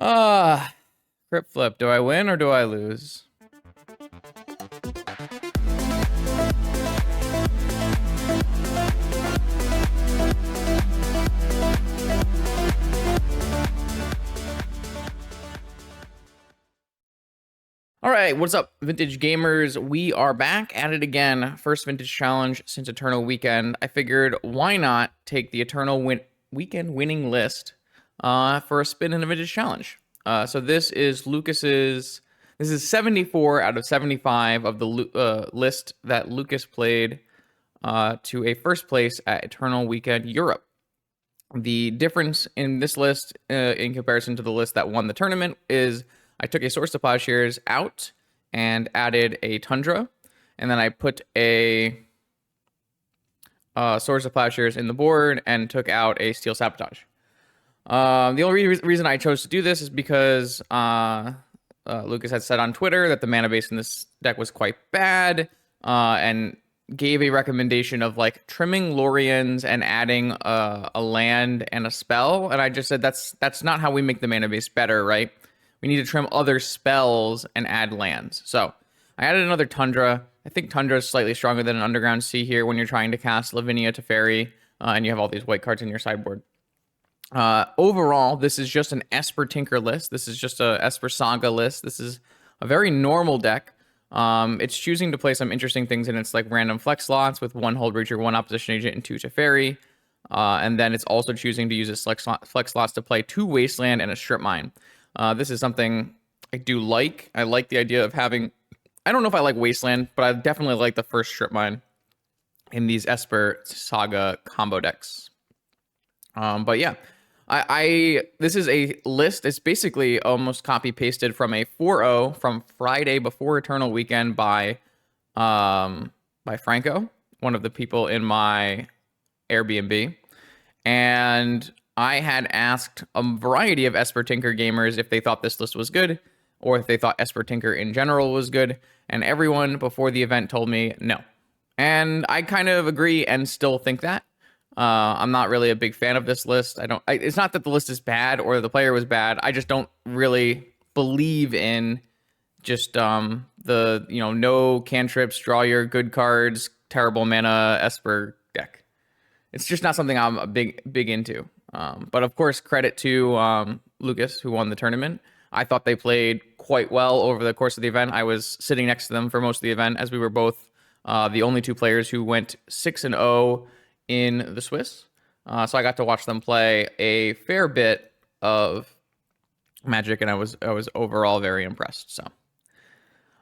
Ah, crypt flip. Do I win or do I lose? All right, what's up, vintage gamers? We are back at it again. First vintage challenge since Eternal Weekend. I figured why not take the Eternal Weekend winning list for a spin in a vintage challenge. So this is Lucas's. This is 74 out of 75 of the list that Lucas played to a first place at Eternal Weekend Europe. The difference in this list in comparison to the list that won the tournament is I took a Source of Plowshares out and added a Tundra, and then I put a Source of Plowshares in the board and took out a Steel Sabotage. The only reason I chose to do this is because Lucas had said on Twitter that the mana base in this deck was quite bad, and gave a recommendation of like trimming Lorians and adding a land and a spell, and I just said that's not how we make the mana base better, right? We need to trim other spells and add lands. So I added another Tundra. I think Tundra is slightly stronger than an Underground Sea here when you're trying to cast Lavinia to Fairy, and you have all these white cards in your sideboard. Overall, this is just an Esper Tinker list. This is just a Esper Saga list. This is a very normal deck. It's choosing to play some interesting things in its like random flex slots with 1 Hull Breacher, 1 Opposition Agent, and 2 Teferi. And then it's also choosing to use its flex slots to play 2 Wasteland and a Strip Mine. This is something I do like. I like the idea of having... I don't know if I like Wasteland, but I definitely like the first Strip Mine in these Esper Saga combo decks. But yeah, this is a list. It's basically almost copy pasted from a 4-0 from Friday before Eternal Weekend by Franco, one of the people in my Airbnb. And I had asked a variety of Esper Tinker gamers if they thought this list was good, or if they thought Esper Tinker in general was good. And everyone before the event told me no. And I kind of agree and still think that. I'm not really a big fan of this list. It's not that the list is bad or the player was bad. I just don't really believe in just no cantrips, draw your good cards, terrible mana Esper deck. It's just not something I'm a big into. But of course, credit to Lucas, who won the tournament. I thought they played quite well over the course of the event. I was sitting next to them for most of the event, as we were both the only 2 players who went 6-0 in the Swiss. So I got to watch them play a fair bit of Magic, and I was overall very impressed. So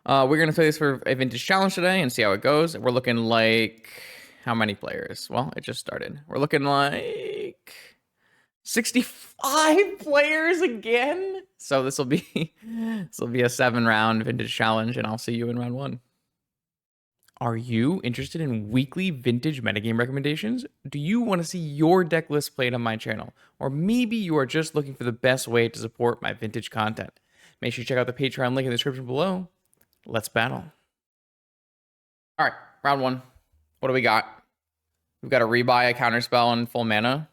we're going to play this for a vintage challenge today and see how it goes. We're looking like... how many players? Well, it just started. We're looking like 65 players again. So this will be a 7-round vintage challenge, and I'll see you in round 1. Are you interested in weekly vintage metagame recommendations? Do you want to see your deck list played on my channel? Or maybe you are just looking for the best way to support my vintage content. Make sure you check out the Patreon link in the description below. Let's battle. All right, round 1. What do we got? We've got a rebuy, a counterspell, and full mana.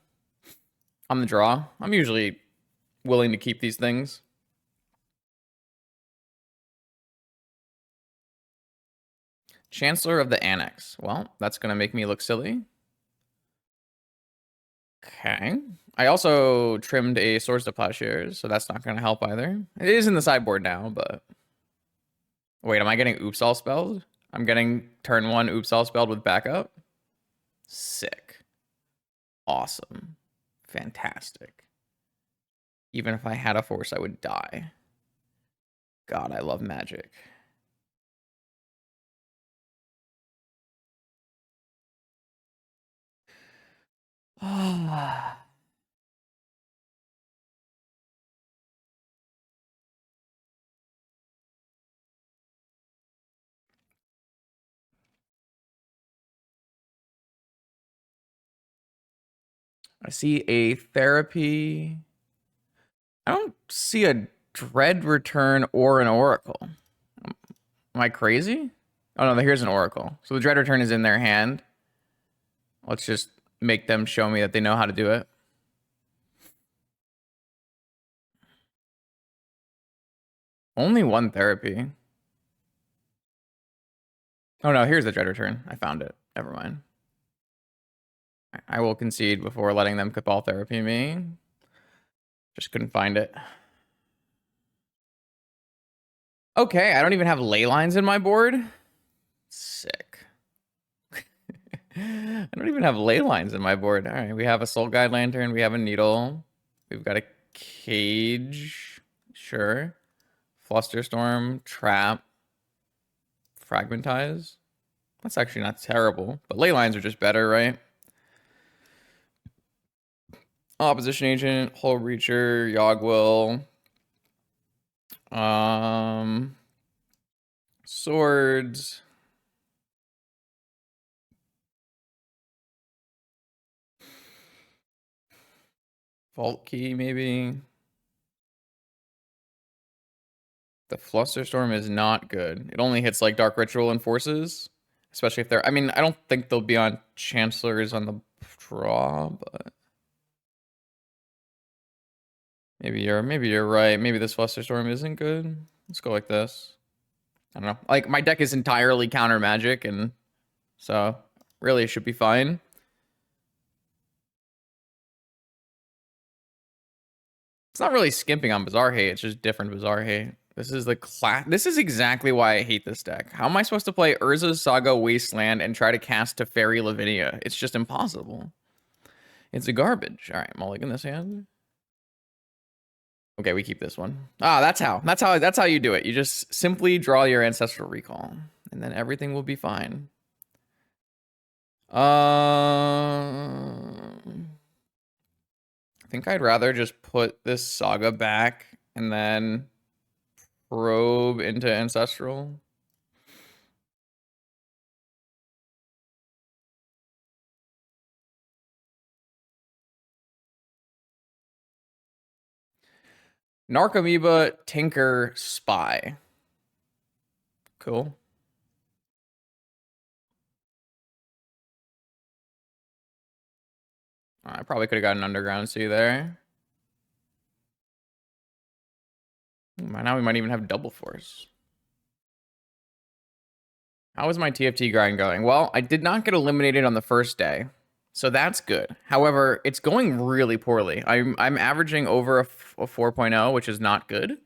On the draw. I'm usually willing to keep these things. Chancellor of the Annex. Well, that's going to make me look silly. Okay. I also trimmed a Source of Plowshares, so that's not going to help either. It is in the sideboard now, but... wait, am I getting Oops All spelled? I'm getting turn 1 Oops All spelled with backup? Sick. Awesome. Fantastic. Even if I had a force, I would die. God, I love Magic. I see a therapy. I don't see a Dread Return or an Oracle. Am I crazy? Oh no, here's an Oracle. So the Dread Return is in their hand. Let's just make them show me that they know how to do it. Only one therapy. Oh no, here's the dread return. I found it. Never mind. I will concede before letting them cabal therapy me. Just couldn't find it. Okay, I don't even have ley lines in my board. Sick. I don't even have ley lines in my board. All right, we have a Soul Guide Lantern. We have a Needle. We've got a Cage. Sure. Flusterstorm. Trap. Fragmentize. That's actually not terrible. But ley lines are just better, right? Opposition Agent. Hull Breacher. Yogwill. Swords. Vault Key, maybe. The Flusterstorm is not good. It only hits like Dark Ritual and Forces. Especially if they're... I mean, I don't think they'll be on Chancellors on the draw, but... Maybe you're right. Maybe this Flusterstorm isn't good. Let's go like this. I don't know. Like, my deck is entirely counter magic, and so really it should be fine. It's not really skimping on Bizarre Hate. It's just different Bizarre Hate. This is the This is exactly why I hate this deck. How am I supposed to play Urza's Saga Wasteland and try to cast Teferi Lavinia? It's just impossible. It's a garbage. All right, mulligan this hand. Okay, we keep this one. Ah, that's how you do it. You just simply draw your Ancestral Recall, and then everything will be fine. I think I'd rather just put this Saga back and then probe into Ancestral. Narcomoeba, Tinker, Spy. Cool. I probably could have gotten Underground Sea there. Now we might even have Double Force. How is my TFT grind going? Well, I did not get eliminated on the first day, so that's good. However, it's going really poorly. I'm averaging over a 4.0, which is not good.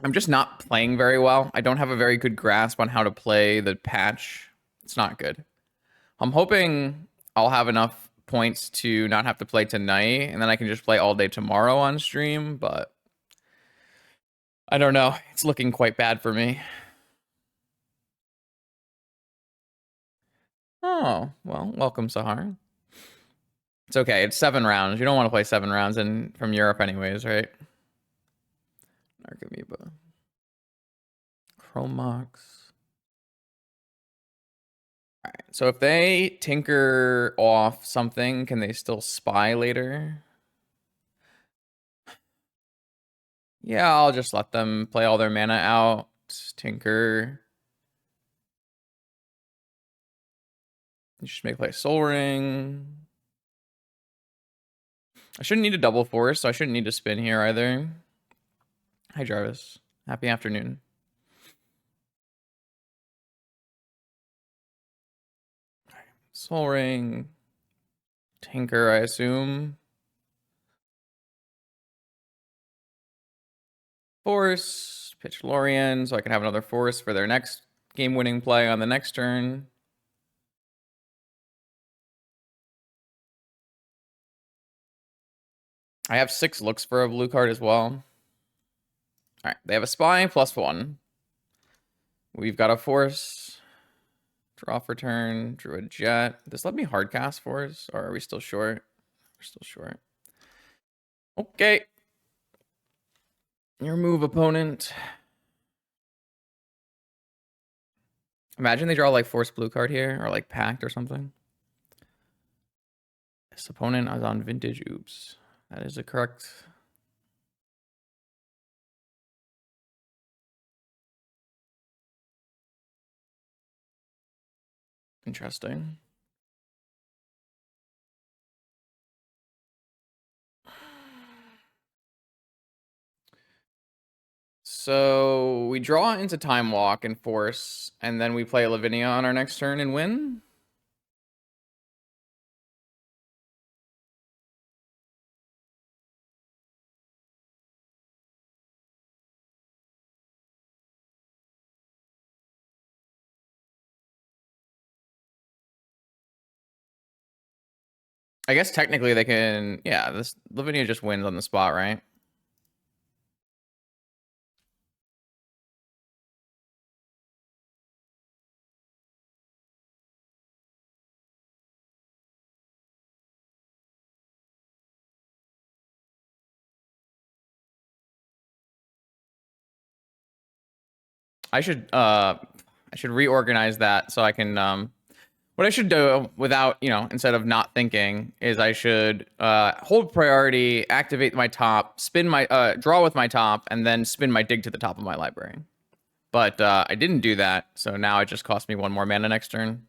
I'm just not playing very well. I don't have a very good grasp on how to play the patch. It's not good. I'm hoping I'll have enough points to not have to play tonight, and then I can just play all day tomorrow on stream, but I don't know. It's looking quite bad for me. Oh, well, welcome, Sahar. It's okay. It's 7 rounds. You don't want to play 7 rounds from Europe anyways, right? Narcomoeba. Chromox. All right. So if they tinker off something, can they still spy later? Yeah, I'll just let them play all their mana out. Tinker. You just make play Soul Ring. I shouldn't need a double force, so I shouldn't need to spin here either. Hi, Jarvis. Happy afternoon. Soul Ring. Tinker, I assume. Force. Pitch Lorien, so I can have another force for their next game-winning play on the next turn. I have 6 looks for a blue card as well. All right, they have a spy +1. We've got a force. Draw for turn. Drew a jet. Does let me hardcast force, or are we still short? We're still short. Okay. Your move, opponent. Imagine they draw like force blue card here, or like pact or something. This opponent is on vintage. Oops. That is a correct. Interesting. So we draw into Time Walk and Force, and then we play Lavinia on our next turn and win. I guess technically they can, yeah, this Lavinia just wins on the spot, right? I should reorganize that so I can what I should do without, instead of not thinking is I should hold priority, activate my top, spin my draw with my top, and then spin my dig to the top of my library. But I didn't do that, so now it just cost me one more mana next turn.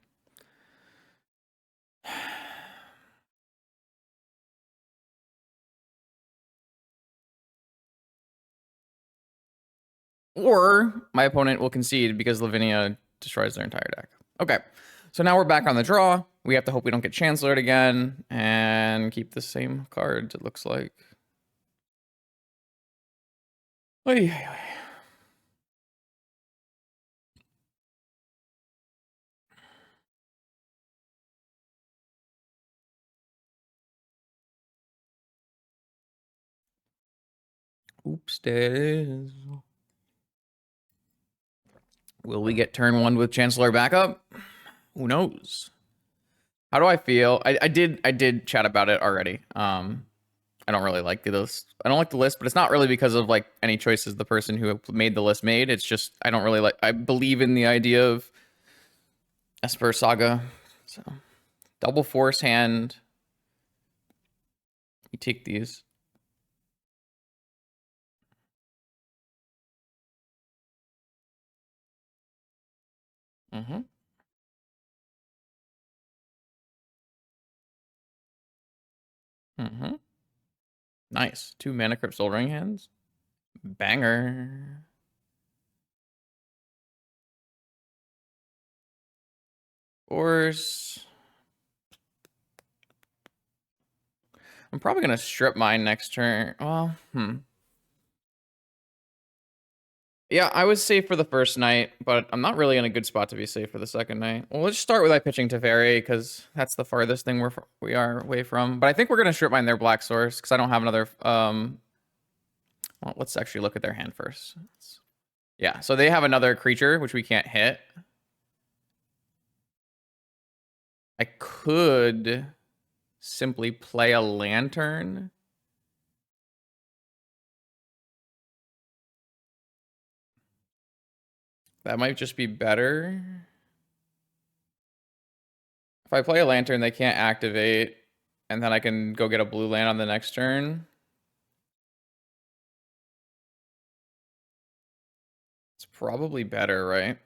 Or my opponent will concede because Lavinia destroys their entire deck. Okay, so now we're back on the draw. We have to hope we don't get Chancellor'd again and keep the same cards, it looks like. Oy, oy, oy. Oops, days. Will we get turn one with Chancellor backup? Who knows? How do I feel? I did chat about it already. I don't really like the list. I don't like the list, but it's not really because of like any choices the person who made the list made. It's just I don't really like. I believe in the idea of Esper Saga. So double force hand. You take these. Mm-hmm. Mm-hmm. Nice. 2 mana crypt soul ring hands. Banger. Force. I'm probably gonna strip mine next turn. Well, Yeah, I was safe for the first night, but I'm not really in a good spot to be safe for the second night. Well, let's start with pitching Teferi because that's the farthest thing we are away from. But I think we're gonna strip mine their Black Source because I don't have another. Well, let's actually look at their hand first. Yeah, so they have another creature which we can't hit. I could simply play a Lantern. That might just be better. If I play a Lantern, they can't activate, and then I can go get a blue land on the next turn. It's probably better, right?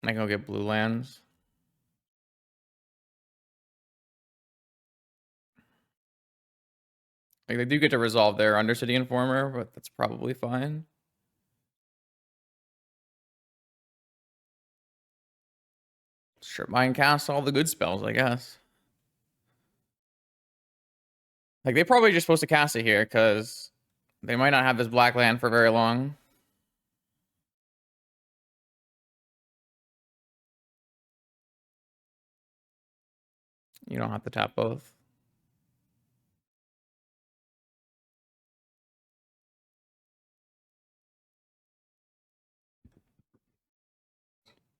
I can go get blue lands. Like they do get to resolve their Undercity Informer, but that's probably fine. Strip mine cast all the good spells, I guess. Like they're probably just supposed to cast it here because they might not have this black land for very long. You don't have to tap both.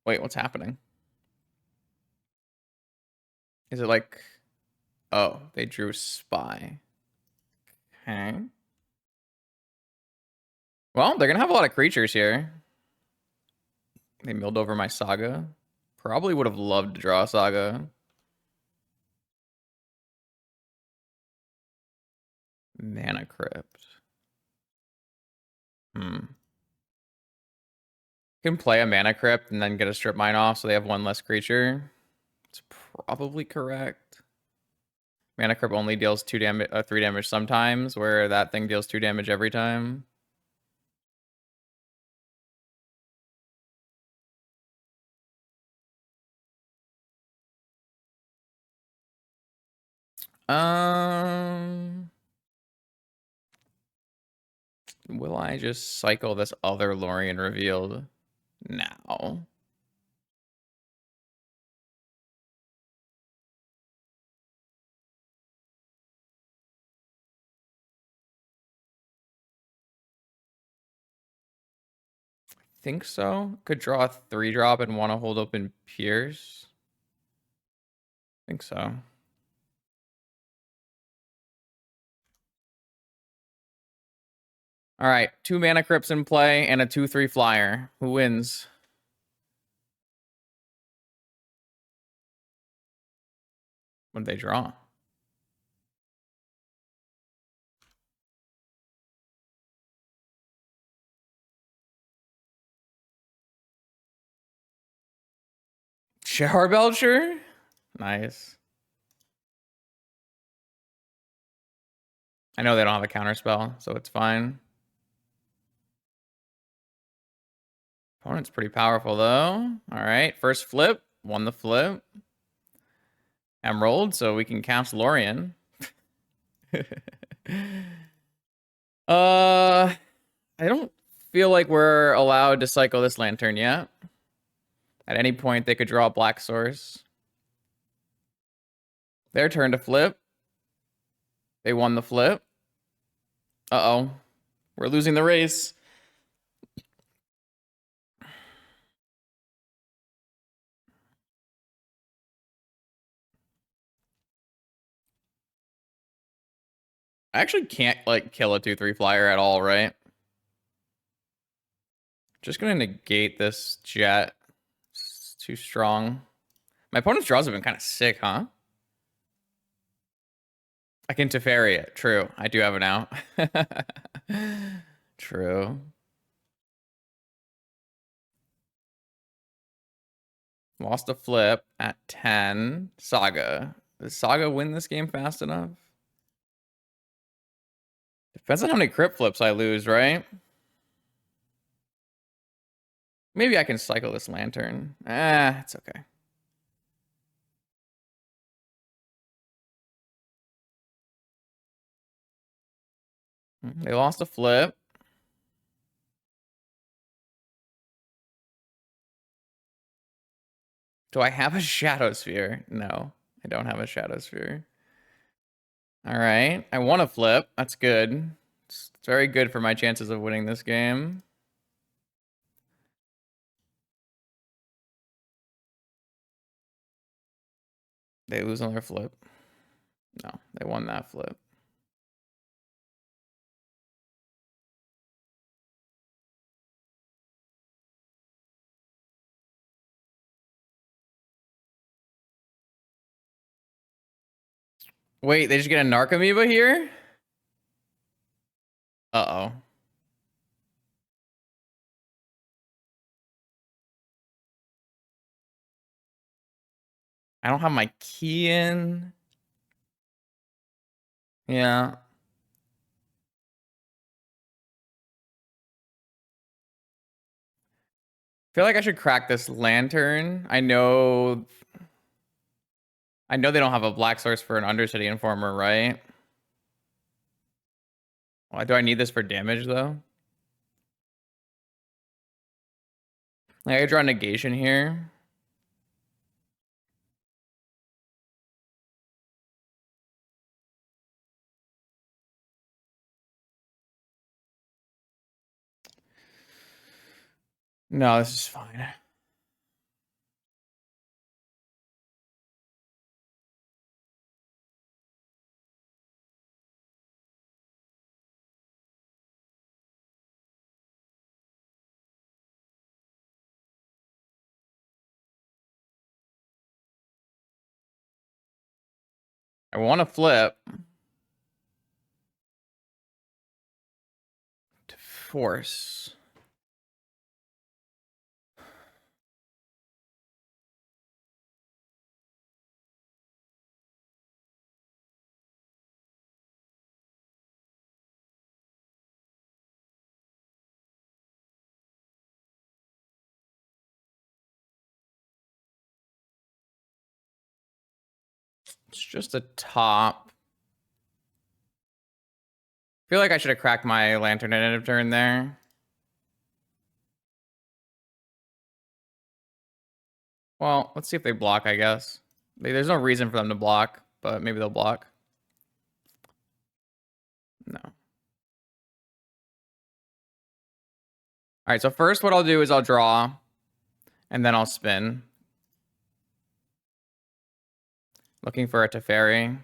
Wait, what's happening? Is it like, oh, they drew Spy. Okay. Well, they're gonna have a lot of creatures here. They milled over my Saga. Probably would have loved to draw a Saga. Mana Crypt. Can play a Mana Crypt and then get a Strip Mine off so they have one less creature. It's probably correct. Mana Crypt only deals 3 damage sometimes, where that thing deals 2 damage every time. Will I just cycle this other Lorien revealed now? Think so. Could draw a 3-drop and want to hold open Pierce. Think so. All right, 2 Mana Crypts in play and a 2/3 flyer. Who wins? What did they draw? Charbelcher? Nice. I know they don't have a counterspell, so it's fine. Opponent's pretty powerful, though. All right, first flip. Won the flip. Emerald, so we can cast Lorien. I don't feel like we're allowed to cycle this Lantern yet. At any point, they could draw a black source. Their turn to flip. They won the flip. Uh-oh. We're losing the race. I actually can't, like, kill a 2/3 flyer at all, right? Just gonna negate this jet. It's too strong. My opponent's draws have been kind of sick, huh? I can Teferi it. True. I do have it now. True. Lost a flip at 10. Saga. Does Saga win this game fast enough? Depends on how many crypt flips I lose, right? Maybe I can cycle this Lantern. It's okay. They lost a flip. Do I have a Shadow Sphere? No, I don't have a Shadow Sphere. All right, I won a flip. That's good. It's very good for my chances of winning this game. They lose on their flip. No, they won that flip. Wait, they just get a Narcomoeba here? Uh-oh. I don't have my key in. Yeah. I feel like I should crack this Lantern. I know they don't have a black source for an Undercity Informer, right? Why do I need this for damage, though? Like, I draw negation here. No, this is fine. I want to flip. To force. It's just a top. I feel like I should have cracked my Lantern at end of turn there. Well, let's see if they block, I guess. There's no reason for them to block, but maybe they'll block. No. All right, so first what I'll do is I'll draw, and then I'll spin. Looking for a Teferi.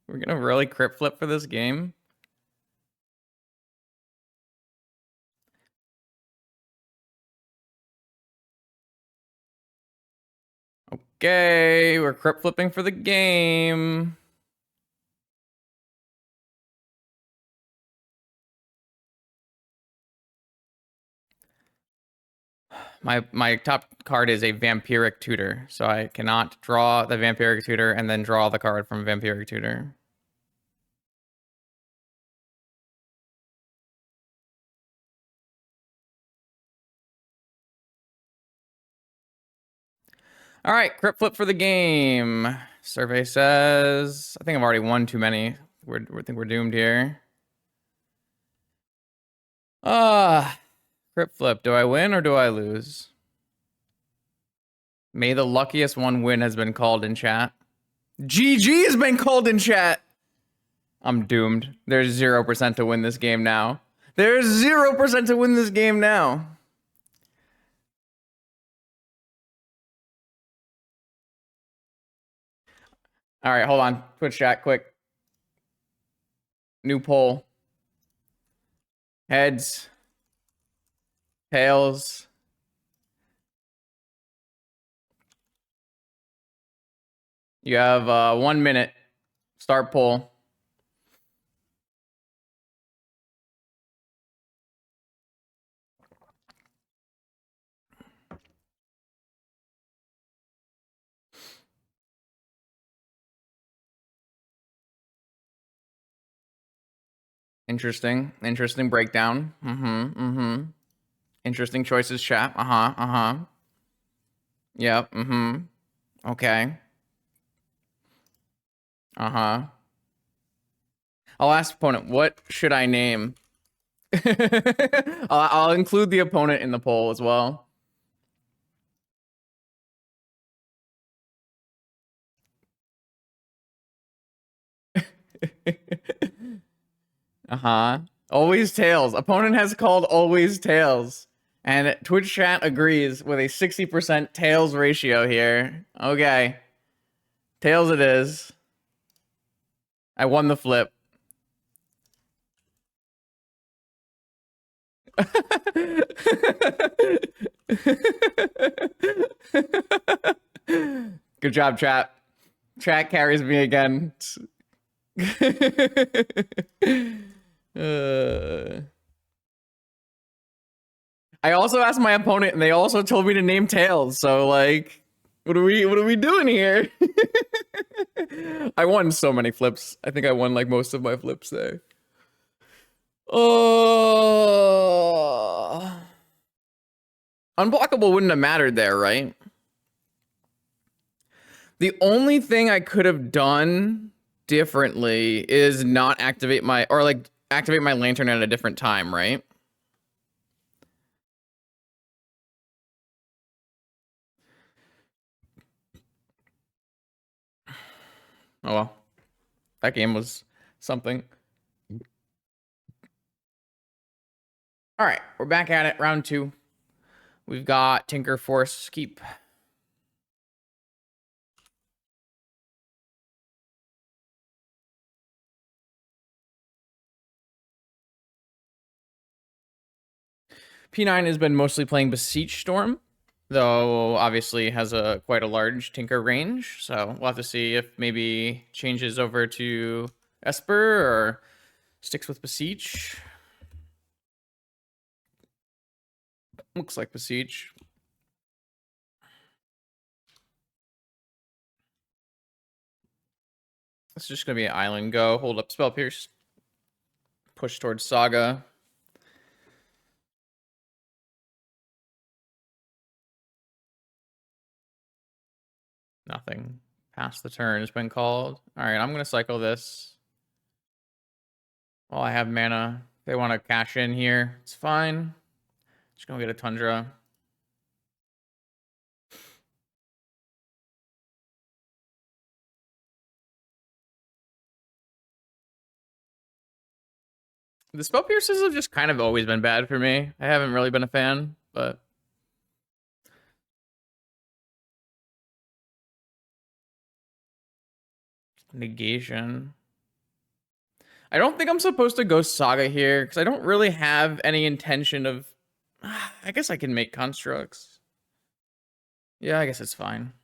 We're gonna really crypt flip for this game. Okay, we're crypt flipping for the game. My top card is a Vampiric Tutor, so I cannot draw the Vampiric Tutor and then draw the card from Vampiric Tutor. All right, crypt flip for the game. Survey says, I think I've already won too many. I think we're doomed here. Crypt flip. Do I win or do I lose? May the luckiest one win has been called in chat. GG has been called in chat. I'm doomed. There's 0% to win this game now. There's 0% to win this game now. All right, hold on. Twitch chat, quick. New poll. Heads. Tails. You have 1 minute. Start poll. Interesting. Interesting breakdown. Interesting choices, chat. Yep. Okay. I'll ask opponent, what should I name? I'll include the opponent in the poll as well. Always tails. Opponent has called always tails. And Twitch chat agrees with a 60% tails ratio here. Okay. Tails it is. I won the flip. Good job, chat. Chat carries me again. I also asked my opponent, and they also told me to name tails. So, like, what are we doing here? I won so many flips. I think I won like most of my flips there. Oh, unblockable wouldn't have mattered there, right? The only thing I could have done differently is not activate my, or like activate my lantern at a different time, right? Oh well, that game was something. All right, we're back at it, round 2. We've got Tinker Force Keep. P9 has been mostly playing Beseech Storm, though obviously has quite a large Tinker range. So we'll have to see if maybe changes over to Esper or sticks with Beseech. Looks like Beseech. It's just going to be an island go. Hold up Spell Pierce. Push towards Saga. Nothing. Pass the turn has been called. All right, I'm going to cycle this. While I have mana. If they want to cash in here, it's fine. Just going to get a Tundra. The spell pierces have just kind of always been bad for me. I haven't really been a fan, but negation. I don't think I'm supposed to go Saga here because I don't really have any intention of. I guess I can make constructs. Yeah, I guess it's fine.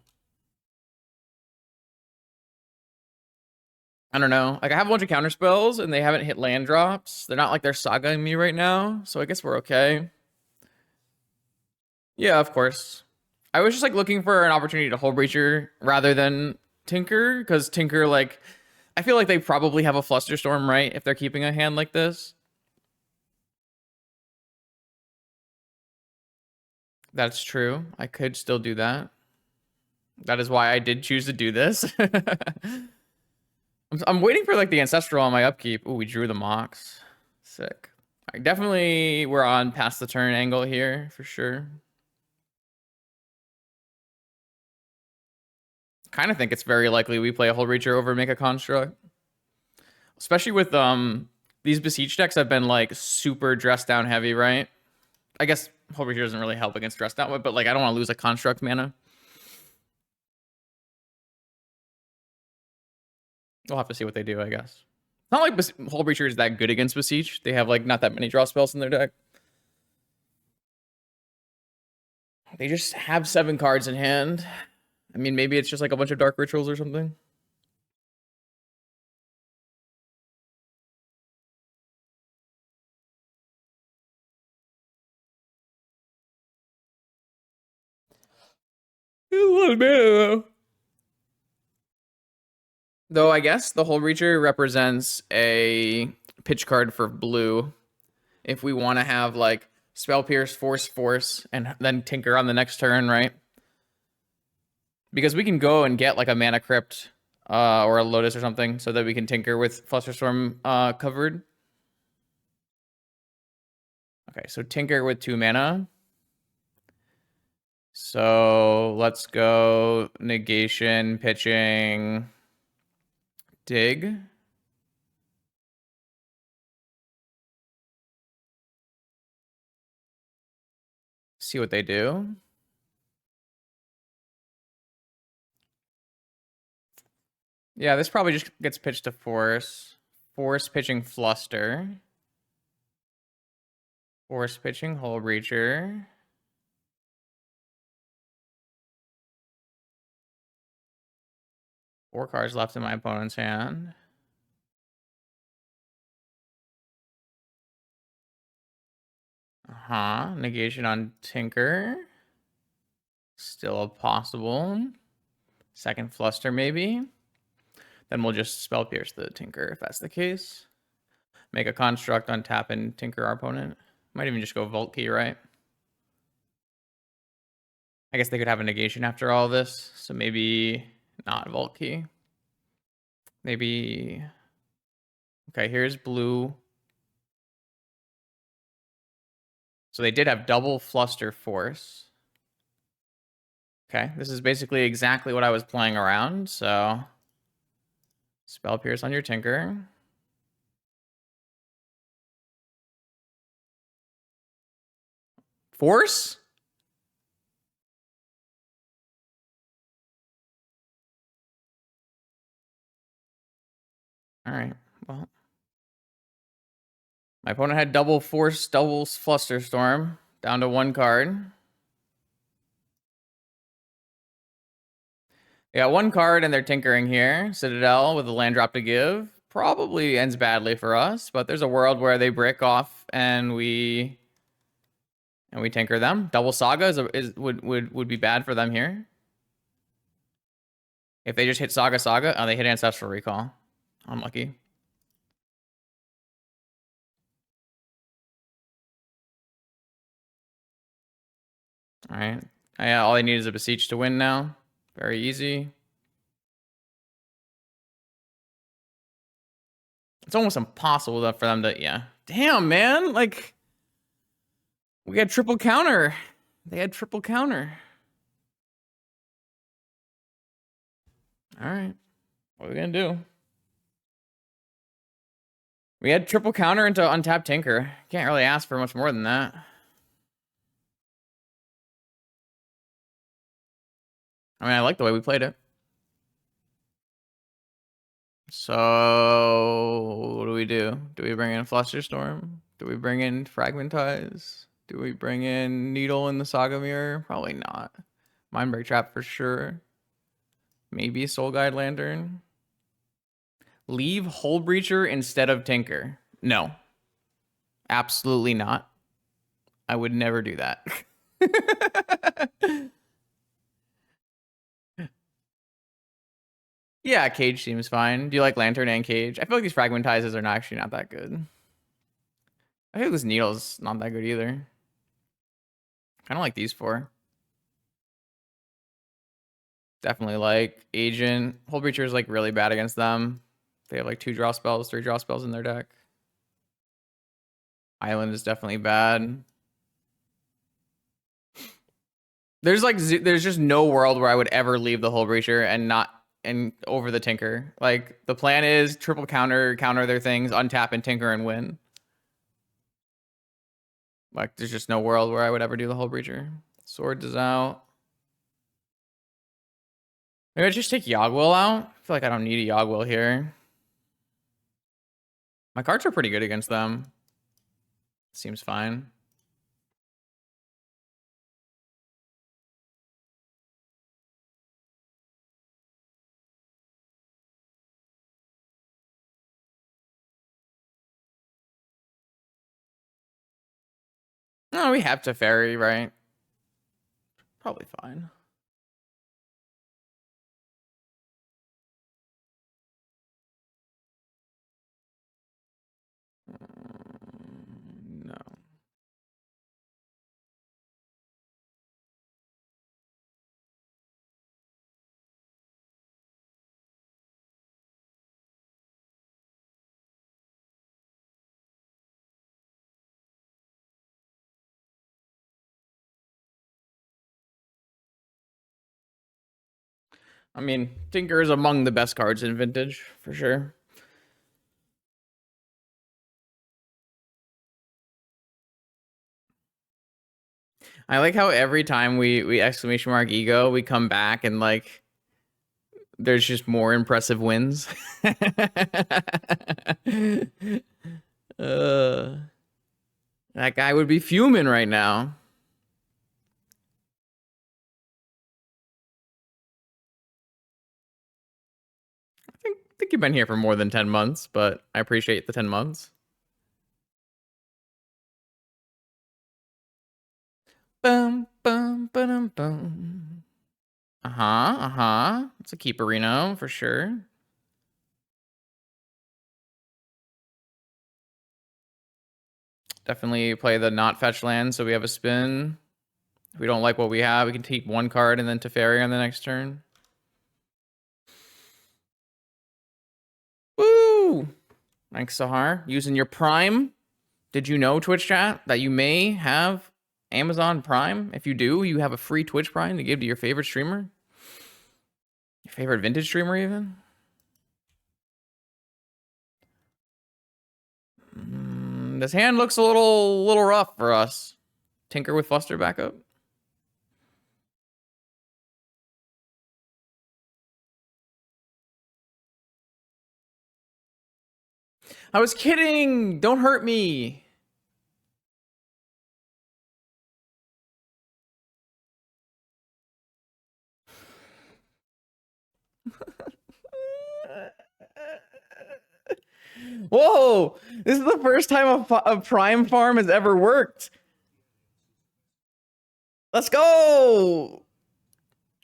I don't know. Like I have a bunch of counter spells and they haven't hit land drops. They're not like they're Sagaing me right now, so I guess we're okay. Yeah, of course. I was just like looking for an opportunity to Hull Breacher rather than Tinker, because Tinker, like, I feel like they probably have a Flusterstorm, right? If they're keeping a hand like this. That's true. I could still do that. That is why I did choose to do this. I'm waiting for like the Ancestral on my upkeep. Oh, we drew the Mox. Sick. I definitely we're on past the turn angle here for sure. Kind of think it's very likely we play a Hull Breacher over make a construct. Especially with these Beseech decks have been like super dress down heavy, right? I guess Hull Breacher doesn't really help against dress down, but like I don't want to lose a construct mana. We'll have to see what they do, I guess. It's not like Hull Breacher is that good against Beseech. They have like not that many draw spells in their deck. They just have 7 cards in hand. I mean, maybe it's just like a bunch of dark rituals or something. A lot of mana, though I guess the Hull Breacher represents a pitch card for blue. If we want to have like Spell Pierce, Force, and then Tinker on the next turn, right? Because we can go and get like a Mana Crypt or a Lotus or something so that we can Tinker with Flusterstorm covered. Okay, so Tinker with 2 mana. So let's go negation, pitching, dig. See what they do. Yeah, this probably just gets pitched to Force. Force pitching Fluster. Force pitching Hull Breacher. Four cards left in my opponent's hand. Negation on Tinker. Still possible. Second Fluster, maybe. Then we'll just Spell Pierce the Tinker if that's the case. Make a construct, untap, and Tinker our opponent. Might even just go Vault Key, right? I guess they could have a negation after all this, so maybe not Vault Key. Maybe... Okay, here's blue. So they did have double Fluster Force. Okay, this is basically exactly what I was playing around, so... Spell Pierce on your Tinker. Force? All right, well. My opponent had double Force, double Flusterstorm, down to 1 card. They got 1 card and they're tinkering here. Citadel with a land drop to give. Probably ends badly for us, but there's a world where they break off and we tinker them. Double Saga would be bad for them here. If they just hit Saga, oh, they hit Ancestral Recall. Unlucky. All right. Yeah, all I need is a Beseech to win now. Very easy. It's almost impossible for them to, yeah. Damn, man. Like, we had triple counter. They had triple counter. All right. What are we going to do? We had triple counter into untapped Tinker. Can't really ask for much more than that. I mean, I like the way we played it. So, what do we do? Do we bring in Flusterstorm? Do we bring in Fragmentize? Do we bring in Needle in the Saga Mirror? Probably not. Mindbreak Trap for sure. Maybe Soul Guide Lantern. Leave Hole Breacher instead of Tinker. No. Absolutely not. I would never do that. Yeah, Cage seems fine. Do you like Lantern and Cage? I feel like these Fragmentizes are not actually not that good. I think this Needle's not that good either. Kind of like these four. Definitely like Agent. Hole Breacher is like really bad against them. They have like 2 draw spells, 3 draw spells in their deck. Island is definitely bad. There's like there's just no world where I would ever leave the Hole Breacher and not and over the Tinker. Like the plan is triple counter their things, untap and Tinker and win. Like there's just no world where I would ever do the Hole Breacher. Swords is out. Maybe I just take Yogwill out. I feel like I don't need a Yogwill here. My cards are pretty good against them. Seems fine. No, we have to ferry, right? Probably fine. No. I mean, Tinker is among the best cards in Vintage, for sure. I like how every time we exclamation mark ego, we come back and like there's just more impressive wins. That guy would be fuming right now. I think you've been here for more than 10 months, but I appreciate the 10 months. Bum, bum, ba-dum, bum. Uh-huh. It's a keeperino for sure. Definitely play the not fetch land so we have a spin. If we don't like what we have, we can keep 1 card and then Teferi on the next turn. Woo! Thanks, Sahar. Using your Prime. Did you know, Twitch chat, that you may have Amazon Prime? If you do, you have a free Twitch Prime to give to your favorite streamer. Your favorite vintage streamer, even. This hand looks a little rough for us. Tinker with Fluster backup. I was kidding. Don't hurt me. Whoa! This is the first time a Prime farm has ever worked. Let's go!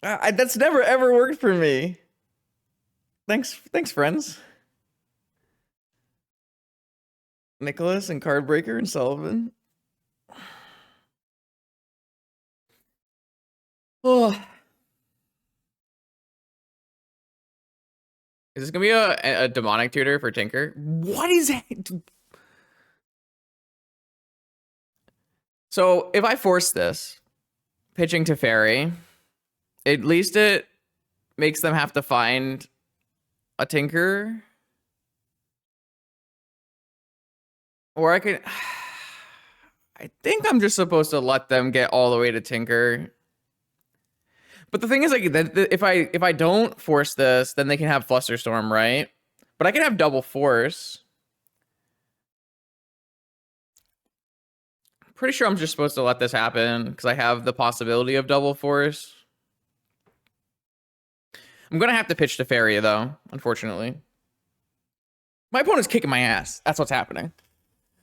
That's never ever worked for me. Thanks, friends. Nicholas and Cardbreaker and Sullivan. Oh. Is this gonna be a demonic tutor for Tinker? What is it? So if I force this, pitching to Fairy, at least it makes them have to find a Tinker. Or I could... I think I'm just supposed to let them get all the way to Tinker. But the thing is, like, if I don't force this, then they can have Flusterstorm, right? But I can have double force. Pretty sure I'm just supposed to let this happen because I have the possibility of double force. I'm gonna have to pitch to Fairy though, unfortunately. My opponent's kicking my ass. That's what's happening.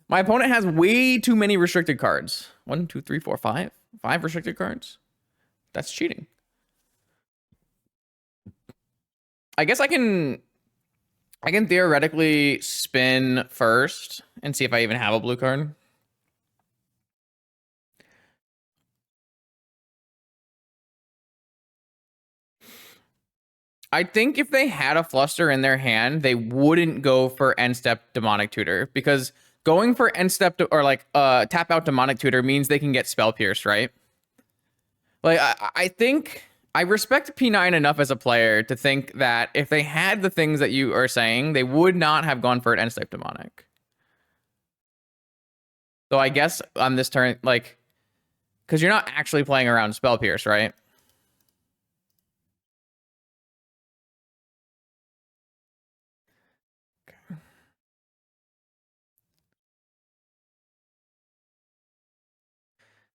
My opponent has way too many restricted cards. 1, 2, 3, 4, 5. 5 restricted cards. That's cheating. I guess I can theoretically spin first and see if I even have a blue card. I think if they had a Fluster in their hand, they wouldn't go for end step Demonic Tutor, because going for end step or like tap out Demonic Tutor means they can get Spell Pierce, right? Like I think I respect P9 enough as a player to think that if they had the things that you are saying, they would not have gone for an end step Demonic. So I guess on this turn, like, because you're not actually playing around Spell Pierce, right?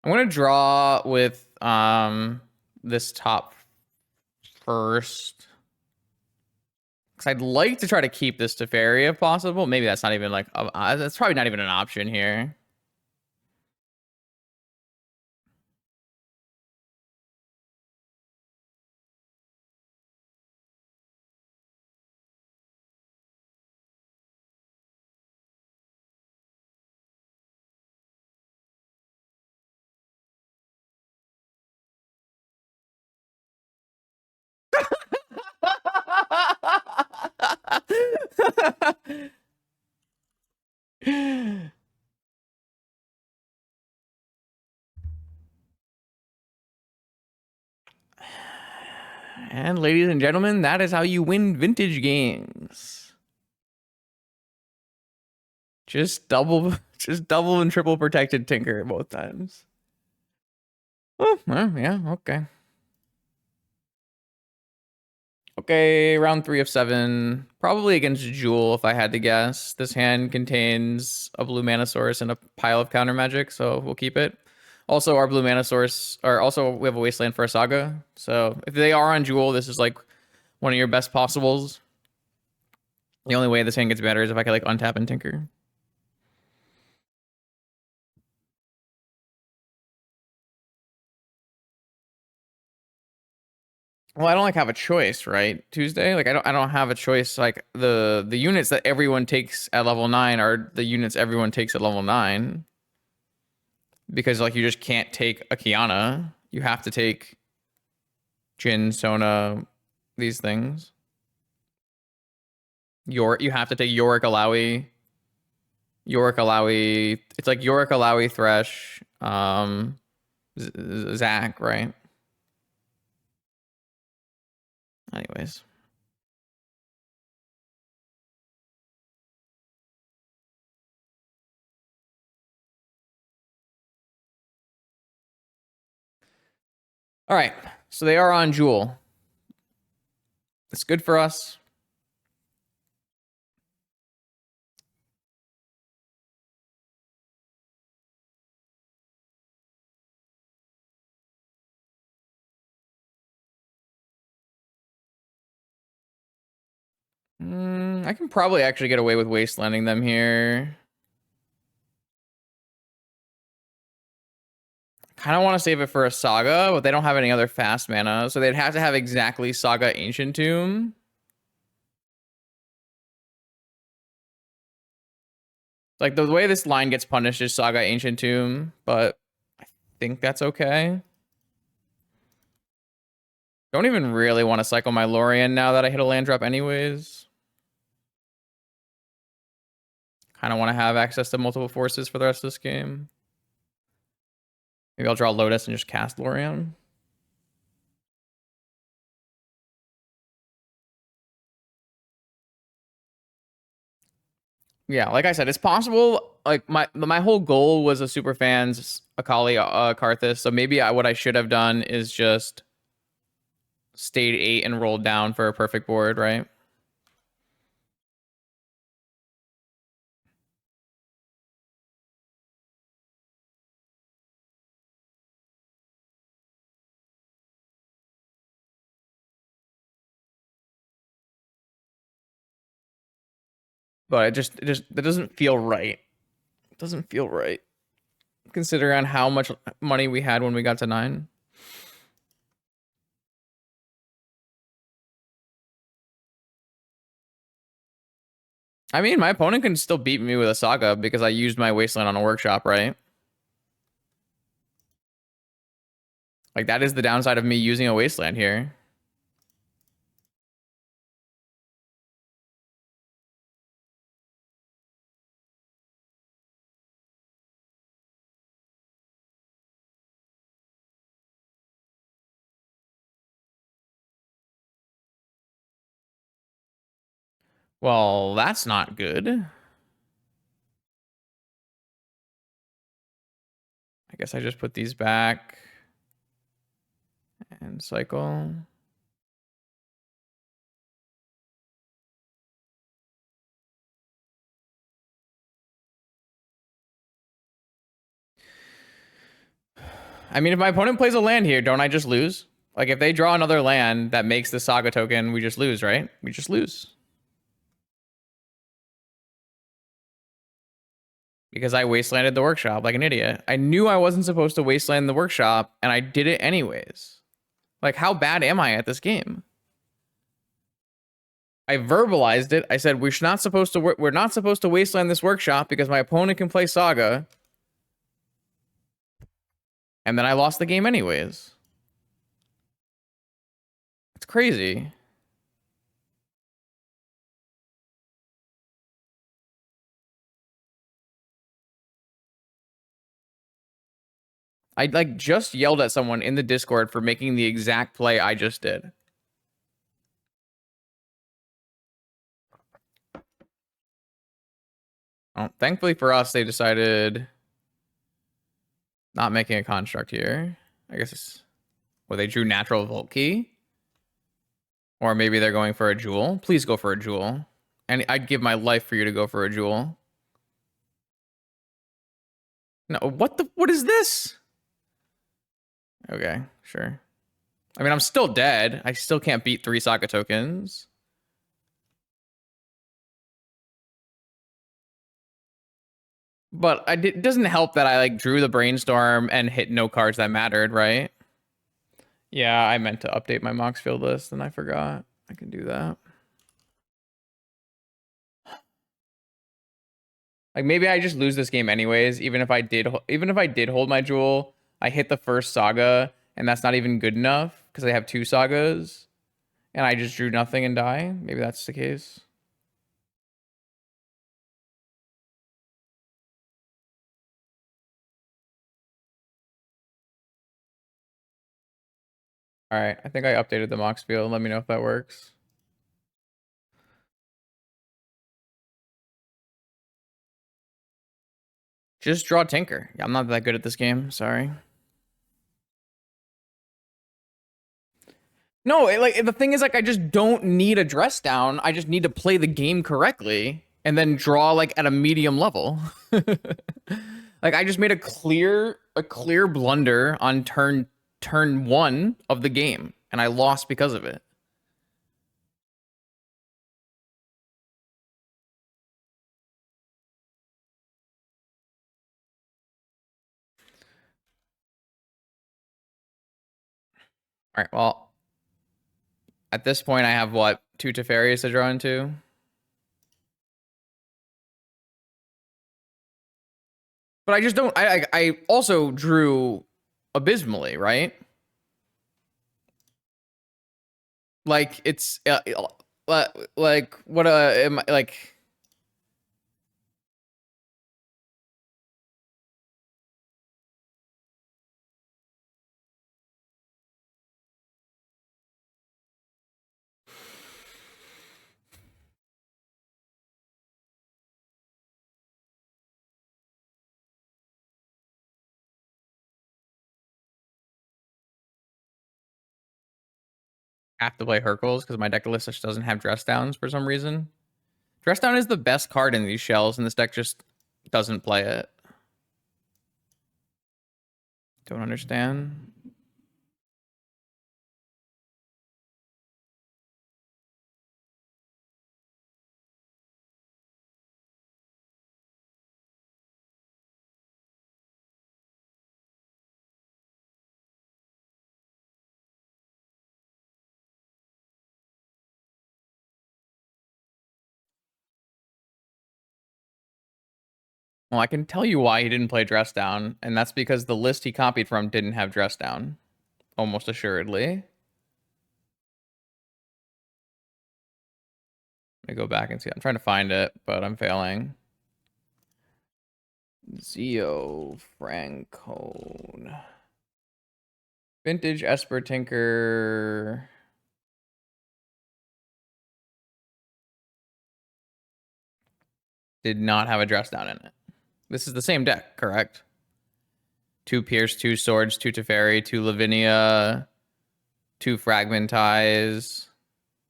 I'm gonna draw with this top first, because I'd like to try to keep this to Fairy if possible. Maybe that's not even like that's probably not even an option here. And ladies and gentlemen, that is how you win vintage games. Just double and triple protected Tinker both times. Oh, well, yeah, okay. Okay, round 3 of 7. Probably against Jewel, if I had to guess. This hand contains a blue mana source and a pile of counter magic, so we'll keep it. Also, our blue mana source, or also we have a Wasteland for a Saga. So if they are on Jewel, this is like one of your best possibles. The only way this hand gets better is if I can like untap and Tinker. Well, I don't like have a choice, right? Tuesday, like I don't have a choice. Like the units that everyone takes at level 9 are the units everyone takes at level 9. Because like you just can't take a Kiana. You have to take Jin, Sona, these things. You have to take Yorick Alawi. It's like Yorick Alawi, Thresh, Zach, right? Anyways. All right, so they are on Jewel. It's good for us. I can probably actually get away with wastelanding them here. Kind of want to save it for a Saga, but they don't have any other fast mana, so they'd have to have exactly Saga Ancient Tomb. Like the way this line gets punished is Saga Ancient Tomb, but I think that's okay. Don't even really want to cycle my Lorien now that I hit a land drop anyways. Kind of want to have access to multiple forces for the rest of this game. Maybe I'll draw Lotus and just cast Lorian. Yeah, like I said, it's possible. Like my whole goal was a super fans Akali Karthus. So maybe what I should have done is just stayed 8 and rolled down for a perfect board, right? But that doesn't feel right. It doesn't feel right. Considering how much money we had when we got to 9. I mean, my opponent can still beat me with a Saga because I used my Wasteland on a workshop, right? Like, that is the downside of me using a Wasteland here. Well, that's not good. I guess I just put these back and cycle. I mean, if my opponent plays a land here, don't I just lose? Like, if they draw another land that makes the Saga token, we just lose, right? We just lose. Because I wastelanded the workshop like an idiot. I knew I wasn't supposed to wasteland the workshop, and I did it anyways. Like, how bad am I at this game? I verbalized it. I said we're not supposed to wasteland this workshop because my opponent can play Saga. And then I lost the game anyways. It's crazy. I like just yelled at someone in the Discord for making the exact play I just did. Oh, thankfully for us, they decided not making a construct here. I guess it's where they drew natural Volt Key. Or maybe they're going for a jewel. Please go for a jewel. And I'd give my life for you to go for a jewel. No, what is this? Okay, sure. I mean, I'm still dead. I still can't beat 3 Saga tokens. But it doesn't help that I like drew the brainstorm and hit no cards that mattered, right? Yeah, I meant to update my Mox field list and I forgot. I can do that. Like maybe I just lose this game anyways, even if I did hold my jewel, I hit the first Saga and that's not even good enough because I have 2 Sagas and I just drew nothing and die. Maybe that's the case. All right, I think I updated the Mox field. Let me know if that works. Just draw Tinker. I'm not that good at this game. Sorry. No, like the thing is, like, I just don't need a dress down. I just need to play the game correctly and then draw like at a medium level. Like I just made a clear blunder on turn 1 of the game, and I lost because of it. All right, well, at this point, I have what, 2 Teferi's to draw into? But I just don't. I also drew abysmally, right? Like it's like what am I like? have to play Hercules because my deck list just doesn't have dress downs for some reason. Dress down is the best card in these shells, and this deck just doesn't play it. Don't understand. Well, I can tell you why he didn't play dress down, and that's because the list he copied from didn't have dress down, almost assuredly. Let me go back and see. I'm trying to find it, but I'm failing. Zio Francone. Vintage Esper Tinker. Did not have a dress down in it. This is the same deck, correct? 2 Pierce, 2 Swords, 2 Teferi, 2 Lavinia, 2 Fragmentize.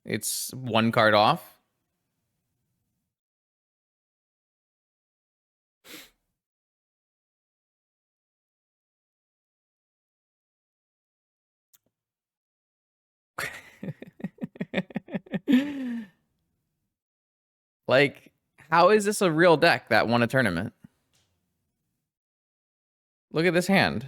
It's 1 card off. Like, how is this a real deck that won a tournament? Look at this hand.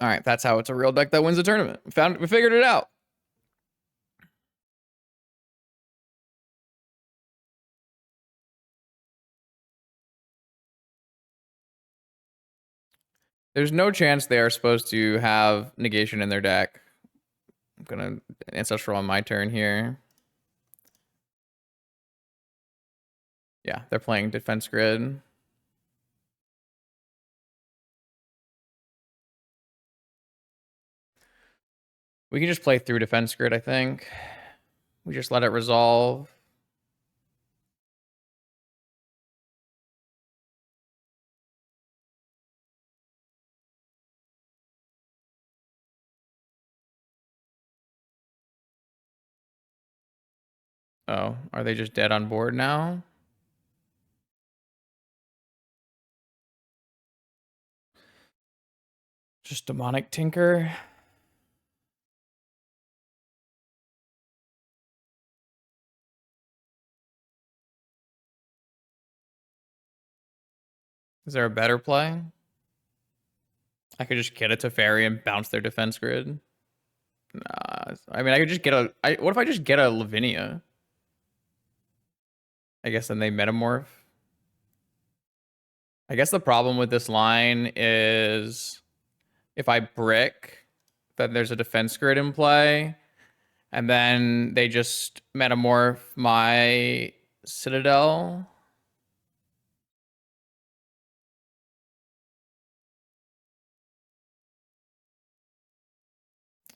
All right, that's how it's a real deck that wins a tournament. We figured it out. There's no chance they are supposed to have negation in their deck. I'm gonna ancestral on my turn here. Yeah, they're playing defense grid. We can just play through defense grid, I think. We just let it resolve. Oh, are they just dead on board now? Just demonic tinker. Is there a better play? I could just get a Teferi and bounce their defense grid. Nah, I mean, I could just get a... what if I just get a Lavinia? I guess then they metamorph. I guess the problem with this line is if I brick, then there's a defense grid in play, and then they just metamorph my Citadel.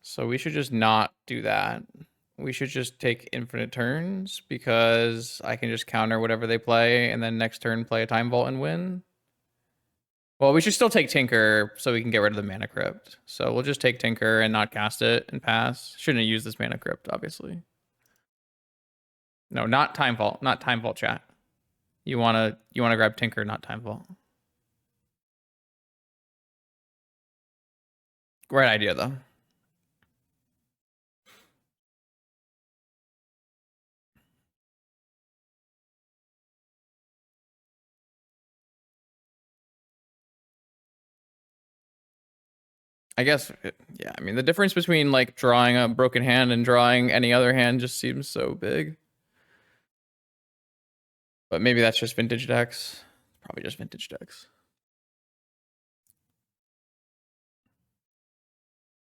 So we should just not do that. We should just take infinite turns because I can just counter whatever they play and then next turn play a Time Vault and win. Well, we should still take Tinker so we can get rid of the Mana Crypt. So we'll just take Tinker and not cast it and pass. Shouldn't have used this Mana Crypt, obviously. No, not Time Vault. Not Time Vault, chat. You wanna grab Tinker, not Time Vault. Great idea, though. I guess, yeah, I mean, the difference between, like, drawing a broken hand and drawing any other hand just seems so big. But maybe that's just vintage decks. Probably just vintage decks.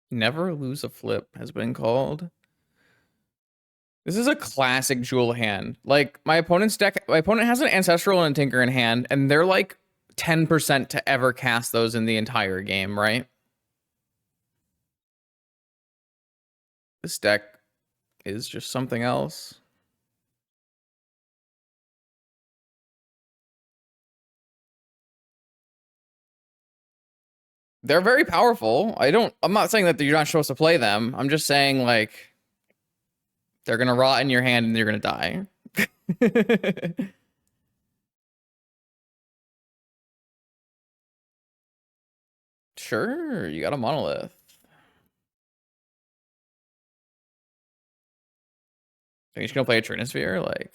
Never lose a flip has been called. This is a classic Jewel hand. Like, my opponent has an Ancestral and a Tinker in hand, and they're like 10% to ever cast those in the entire game, right? This deck is just something else. They're very powerful. I'm not saying that you're not supposed to play them. I'm just saying, like, they're gonna rot in your hand and you're gonna die. Sure, you got a monolith. Are you just gonna play a Trinisphere? Like,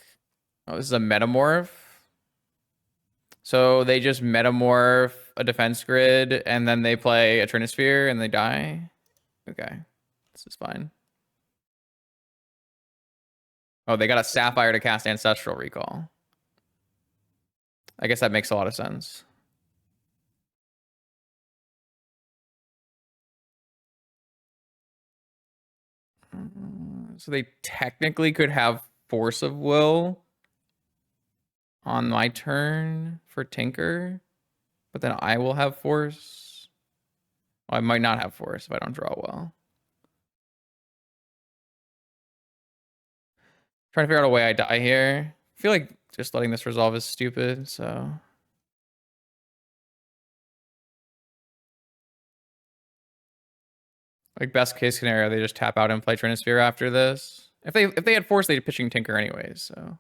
oh, this is a metamorph. So they just metamorph a defense grid and then they play a Trinisphere and they die? Okay, this is fine. Oh, they got a Sapphire to cast Ancestral Recall. I guess that makes a lot of sense. So they technically could have Force of Will on my turn for Tinker, but then I will have Force. Well, I might not have Force if I don't draw well. Trying to figure out a way I die here. I feel like just letting this resolve is stupid, so... Like, best case scenario, they just tap out and play Trinisphere after this. If they had Force, they'd pitching Tinker anyways, so...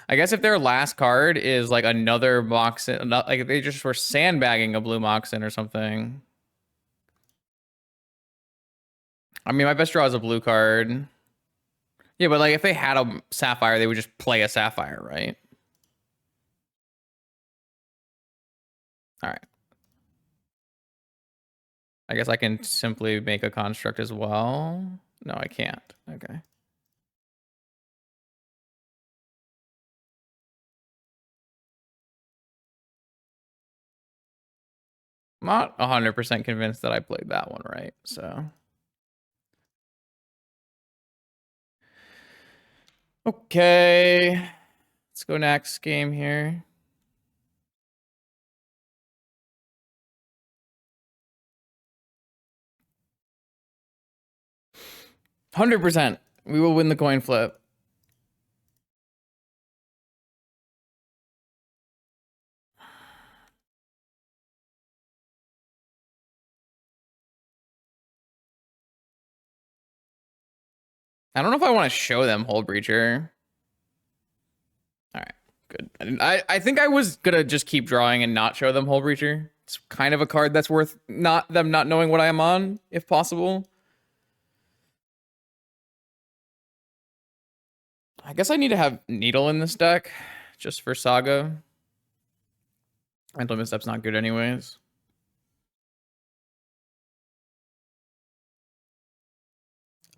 I guess if their last card is like another Moxen, like if they just were sandbagging a blue Moxen or something. I mean, my best draw is a blue card. Yeah, but like if they had a Sapphire, they would just play a Sapphire, right? All right. I guess I can simply make a construct as well. No, I can't. Okay. I'm not 100% convinced that I played that one right, so. Okay. Let's go next game here. %. We will win the coin flip. I don't know if I want to show them Hull Breacher. All right, good. I think I was gonna just keep drawing and not show them Hull Breacher. It's kind of a card that's worth them not knowing what I am on, if possible. I guess I need to have Needle in this deck, just for Saga. Mental Misstep's not good anyways.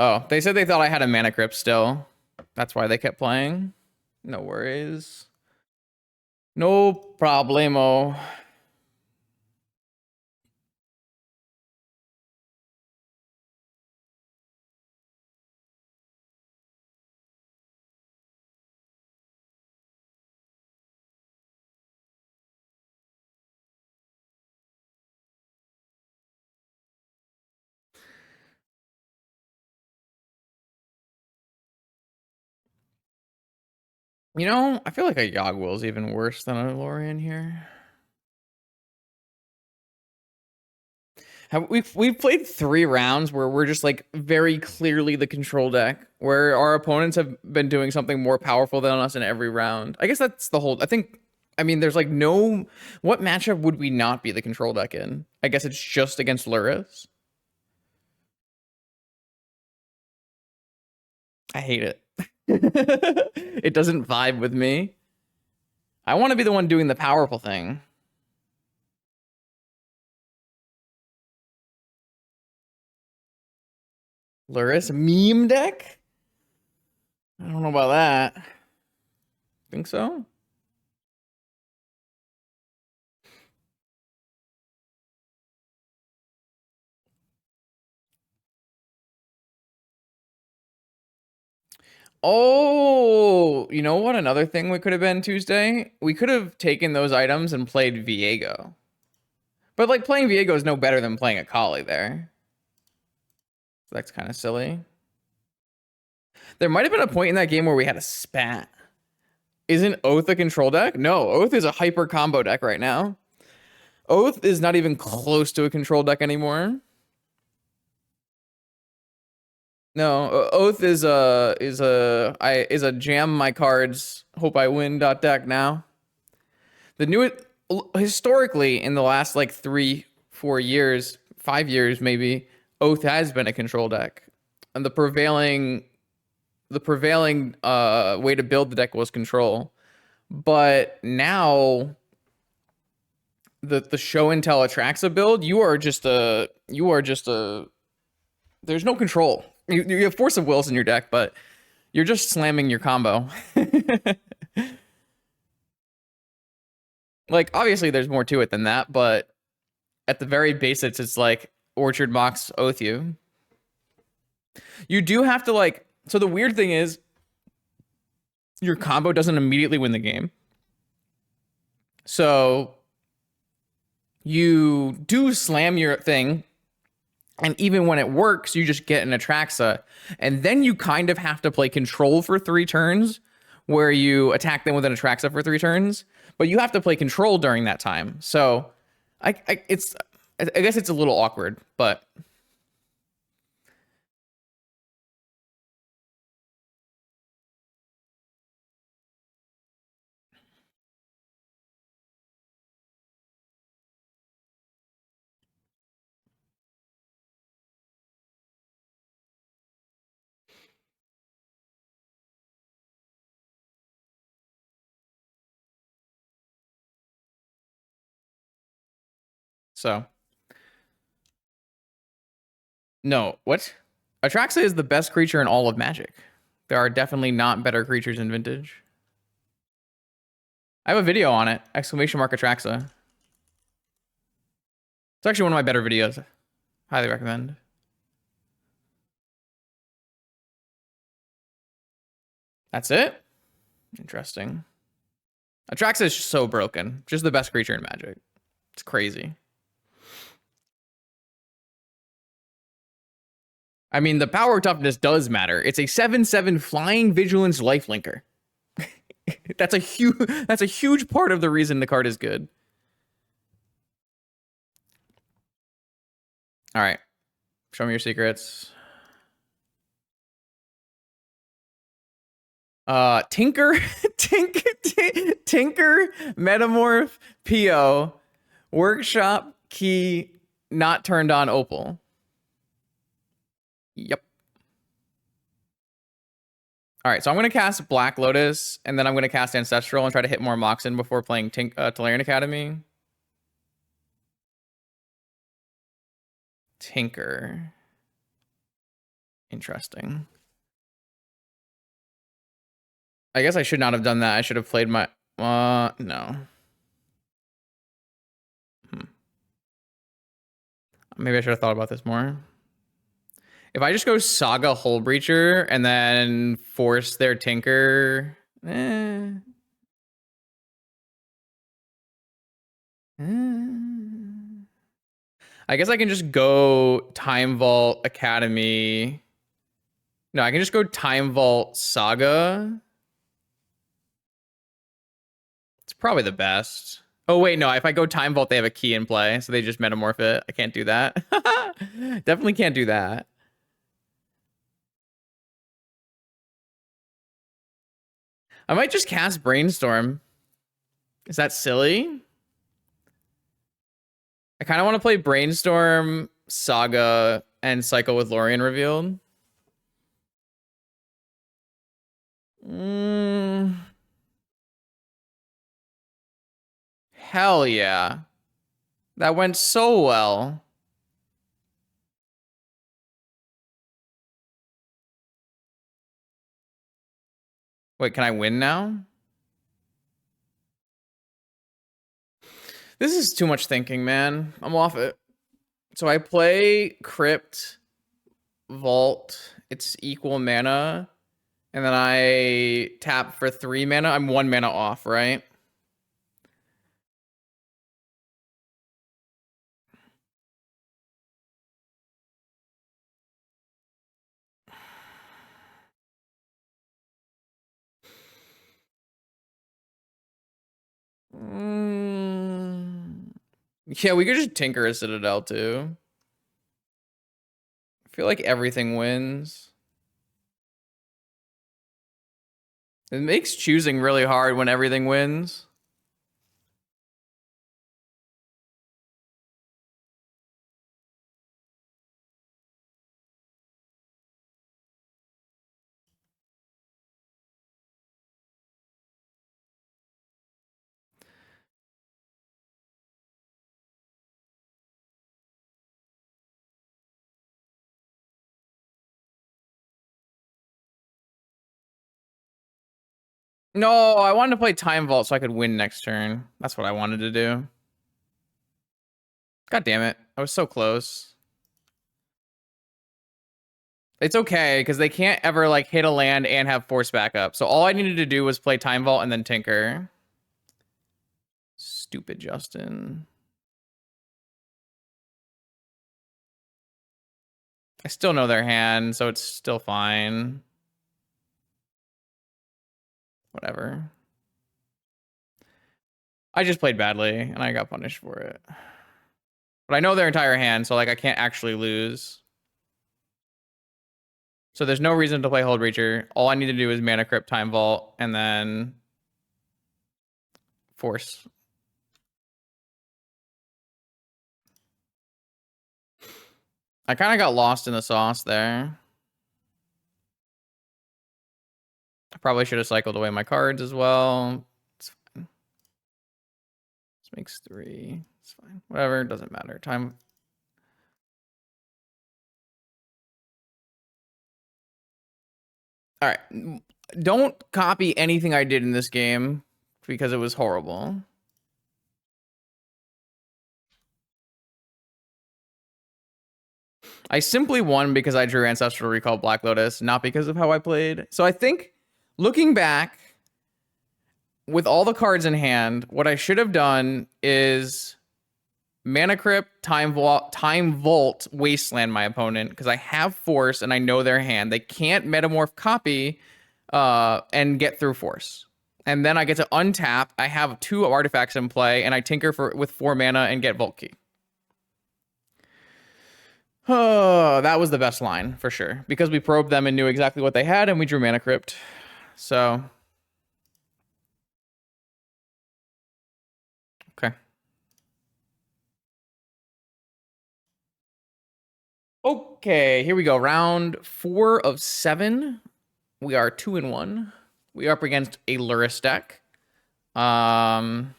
Oh, they said they thought I had a Mana Crypt still. That's why they kept playing. No worries. No problemo. You know, I feel like a Yogg-Will is even worse than a Lorien here. We've played 3 rounds where we're just like very clearly the control deck, where our opponents have been doing something more powerful than us in every round. I guess that's the whole. I mean, there's like no. What matchup would we not be the control deck in? I guess it's just against Lurrus. I hate it. It doesn't vibe with me. I want to be the one doing the powerful thing. Lurrus meme deck? I don't know about that. Think so? Oh, you know what? Another thing we could have been Tuesday? We could have taken those items and played Viego. But like playing Viego is no better than playing a Kali there. So that's kind of silly. There might have been a point in that game where we had a spat. Isn't Oath a control deck? No, Oath is a hyper combo deck right now. Oath is not even close to a control deck anymore. No, Oath is a jam my cards, hope I win deck now. The new historically in the last like 3-4 years, 5 years maybe, Oath has been a control deck. And the prevailing way to build the deck was control. But now the show and tell Atraxa build, you are just a there's no control. You have Force of Wills in your deck, but you're just slamming your combo. Like, obviously there's more to it than that, but at the very basics, it's like Orchard Mox Oath you. You do have to like, so the weird thing is your combo doesn't immediately win the game. So you do slam your thing, and even when it works, you just get an Atraxa. And then you kind of have to play control for 3 turns, where you attack them with an Atraxa for 3 turns. But you have to play control during that time. So I guess it's a little awkward, but so no, what? Atraxa is the best creature in all of Magic. There are definitely not better creatures in Vintage. I have a video on it, exclamation mark Atraxa. It's actually one of my better videos. Highly recommend. That's it? Interesting. Atraxa is so broken. Just the best creature in Magic. It's crazy. I mean, the power toughness does matter. It's a 7/7 flying vigilance lifelinker. That's a huge part of the reason the card is good. All right. Show me your secrets. Tinker, Tinker, Metamorph, PO, Workshop, Key, not turned on Opal. Yep. All right, so I'm going to cast Black Lotus, and then I'm going to cast Ancestral and try to hit more Moxen before playing Tolarian Academy. Tinker. Interesting. I guess I should not have done that. I should have played my... no. Maybe I should have thought about this more. If I just go Saga Hullbreacher and then force their Tinker... I guess I can just go Time Vault Academy. No, I can just go Time Vault Saga. It's probably the best. Oh, wait, no. If I go Time Vault, they have a key in play, so they just metamorph it. I can't do that. Definitely can't do that. I might just cast Brainstorm. Is that silly? I kind of want to play Brainstorm, Saga, and Cycle with Lorien revealed. Hell yeah. That went so well. Wait, can I win now? This is too much thinking, man. I'm off it. So I play Crypt, Vault. It's equal mana. And then I tap for 3 mana. I'm 1 mana off, right? Yeah, we could just tinker a Citadel too. I feel like everything wins. It makes choosing really hard when everything wins. No, I wanted to play Time Vault so I could win next turn. That's what I wanted to do. God damn it. I was so close. It's okay, because they can't ever like hit a land and have force backup. So all I needed to do was play Time Vault and then Tinker. Stupid Justin. I still know their hand, so it's still fine. Whatever. I just played badly, and I got punished for it. But I know their entire hand, so like I can't actually lose. So there's no reason to play Hold Breacher. All I need to do is Mana Crypt, Time Vault, and then Force. I kind of got lost in the sauce there. I probably should have cycled away my cards as well. It's fine. This makes 3. It's fine. Whatever, it doesn't matter. Time. All right. Don't copy anything I did in this game because it was horrible. I simply won because I drew Ancestral Recall Black Lotus, not because of how I played. So I think, looking back, with all the cards in hand, what I should have done is Mana Crypt, Time Vault, Wasteland my opponent, because I have Force and I know their hand. They can't Metamorph copy and get through Force. And then I get to untap. I have 2 artifacts in play, and I tinker with 4 mana and get Vault Key. Oh, that was the best line, for sure. Because we probed them and knew exactly what they had, and we drew Mana Crypt. So... okay. Okay, here we go. Round 4 of 7. We are 2-1. We are up against a Lurrus deck. Man.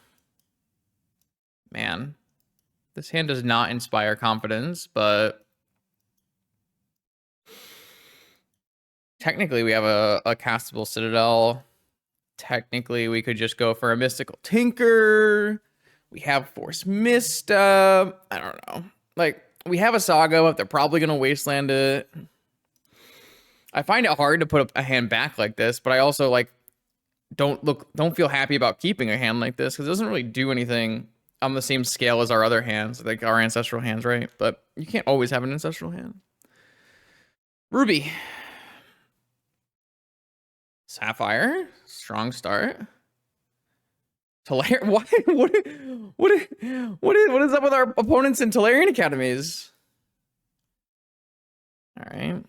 This hand does not inspire confidence, but... technically, we have a castable Citadel. Technically, we could just go for a Mystical Tinker. We have Force Mista. I don't know. Like, we have a Saga, but they're probably going to Wasteland it. I find it hard to put a hand back like this, but I also, like, don't feel happy about keeping a hand like this, because it doesn't really do anything on the same scale as our other hands, like our ancestral hands, right? But you can't always have an ancestral hand. Ruby. Sapphire. Strong start. What is up with our opponents in Tolarian academies? All right.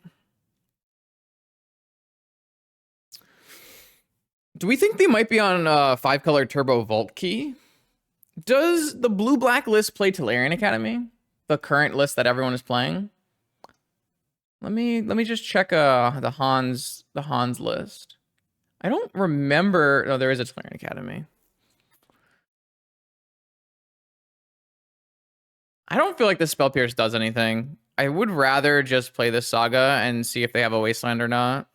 Do we think they might be on 5-color Turbo Vault Key? Does the blue-black list play Tolarian Academy? The current list that everyone is playing? Let me just check the Hans list. I don't remember. No, there is a Tolarian Academy. I don't feel like the Spell Pierce does anything. I would rather just play this Saga and see if they have a Wasteland or not.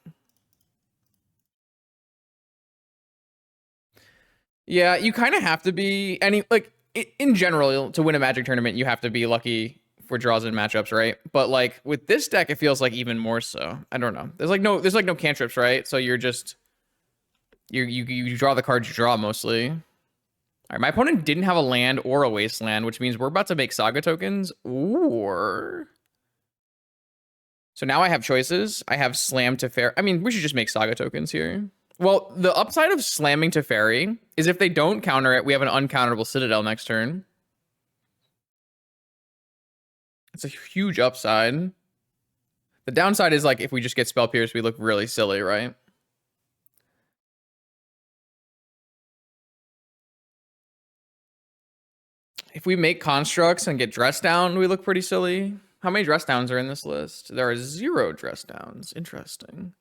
Yeah, you kind of have to be in general to win a Magic tournament. You have to be lucky for draws and matchups, right? But like with this deck, it feels like even more so. I don't know. There's no cantrips, right? So you're just you draw the cards you draw mostly. All right, my opponent didn't have a land or a Wasteland, which means we're about to make Saga tokens. Or so now I have choices. I have Slam to Fair. I mean, we should just make Saga tokens here. Well, the upside of slamming to Fairy is if they don't counter it, we have an uncounterable Citadel next turn. It's a huge upside. The downside is like if we just get Spell Pierce, we look really silly, right? If we make constructs and get dress down, we look pretty silly. How many dress downs are in this list? There are 0 dress downs. Interesting.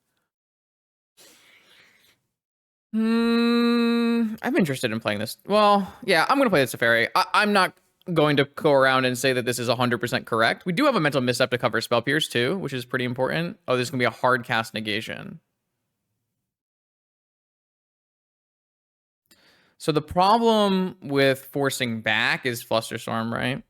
I'm interested in playing this. Well, yeah, I'm going to play the Safari. I'm not going to go around and say that this is 100% correct. We do have a mental misstep to cover Spell Pierce too, which is pretty important. Oh, this is going to be a hard cast negation. So the problem with forcing back is Flusterstorm, right?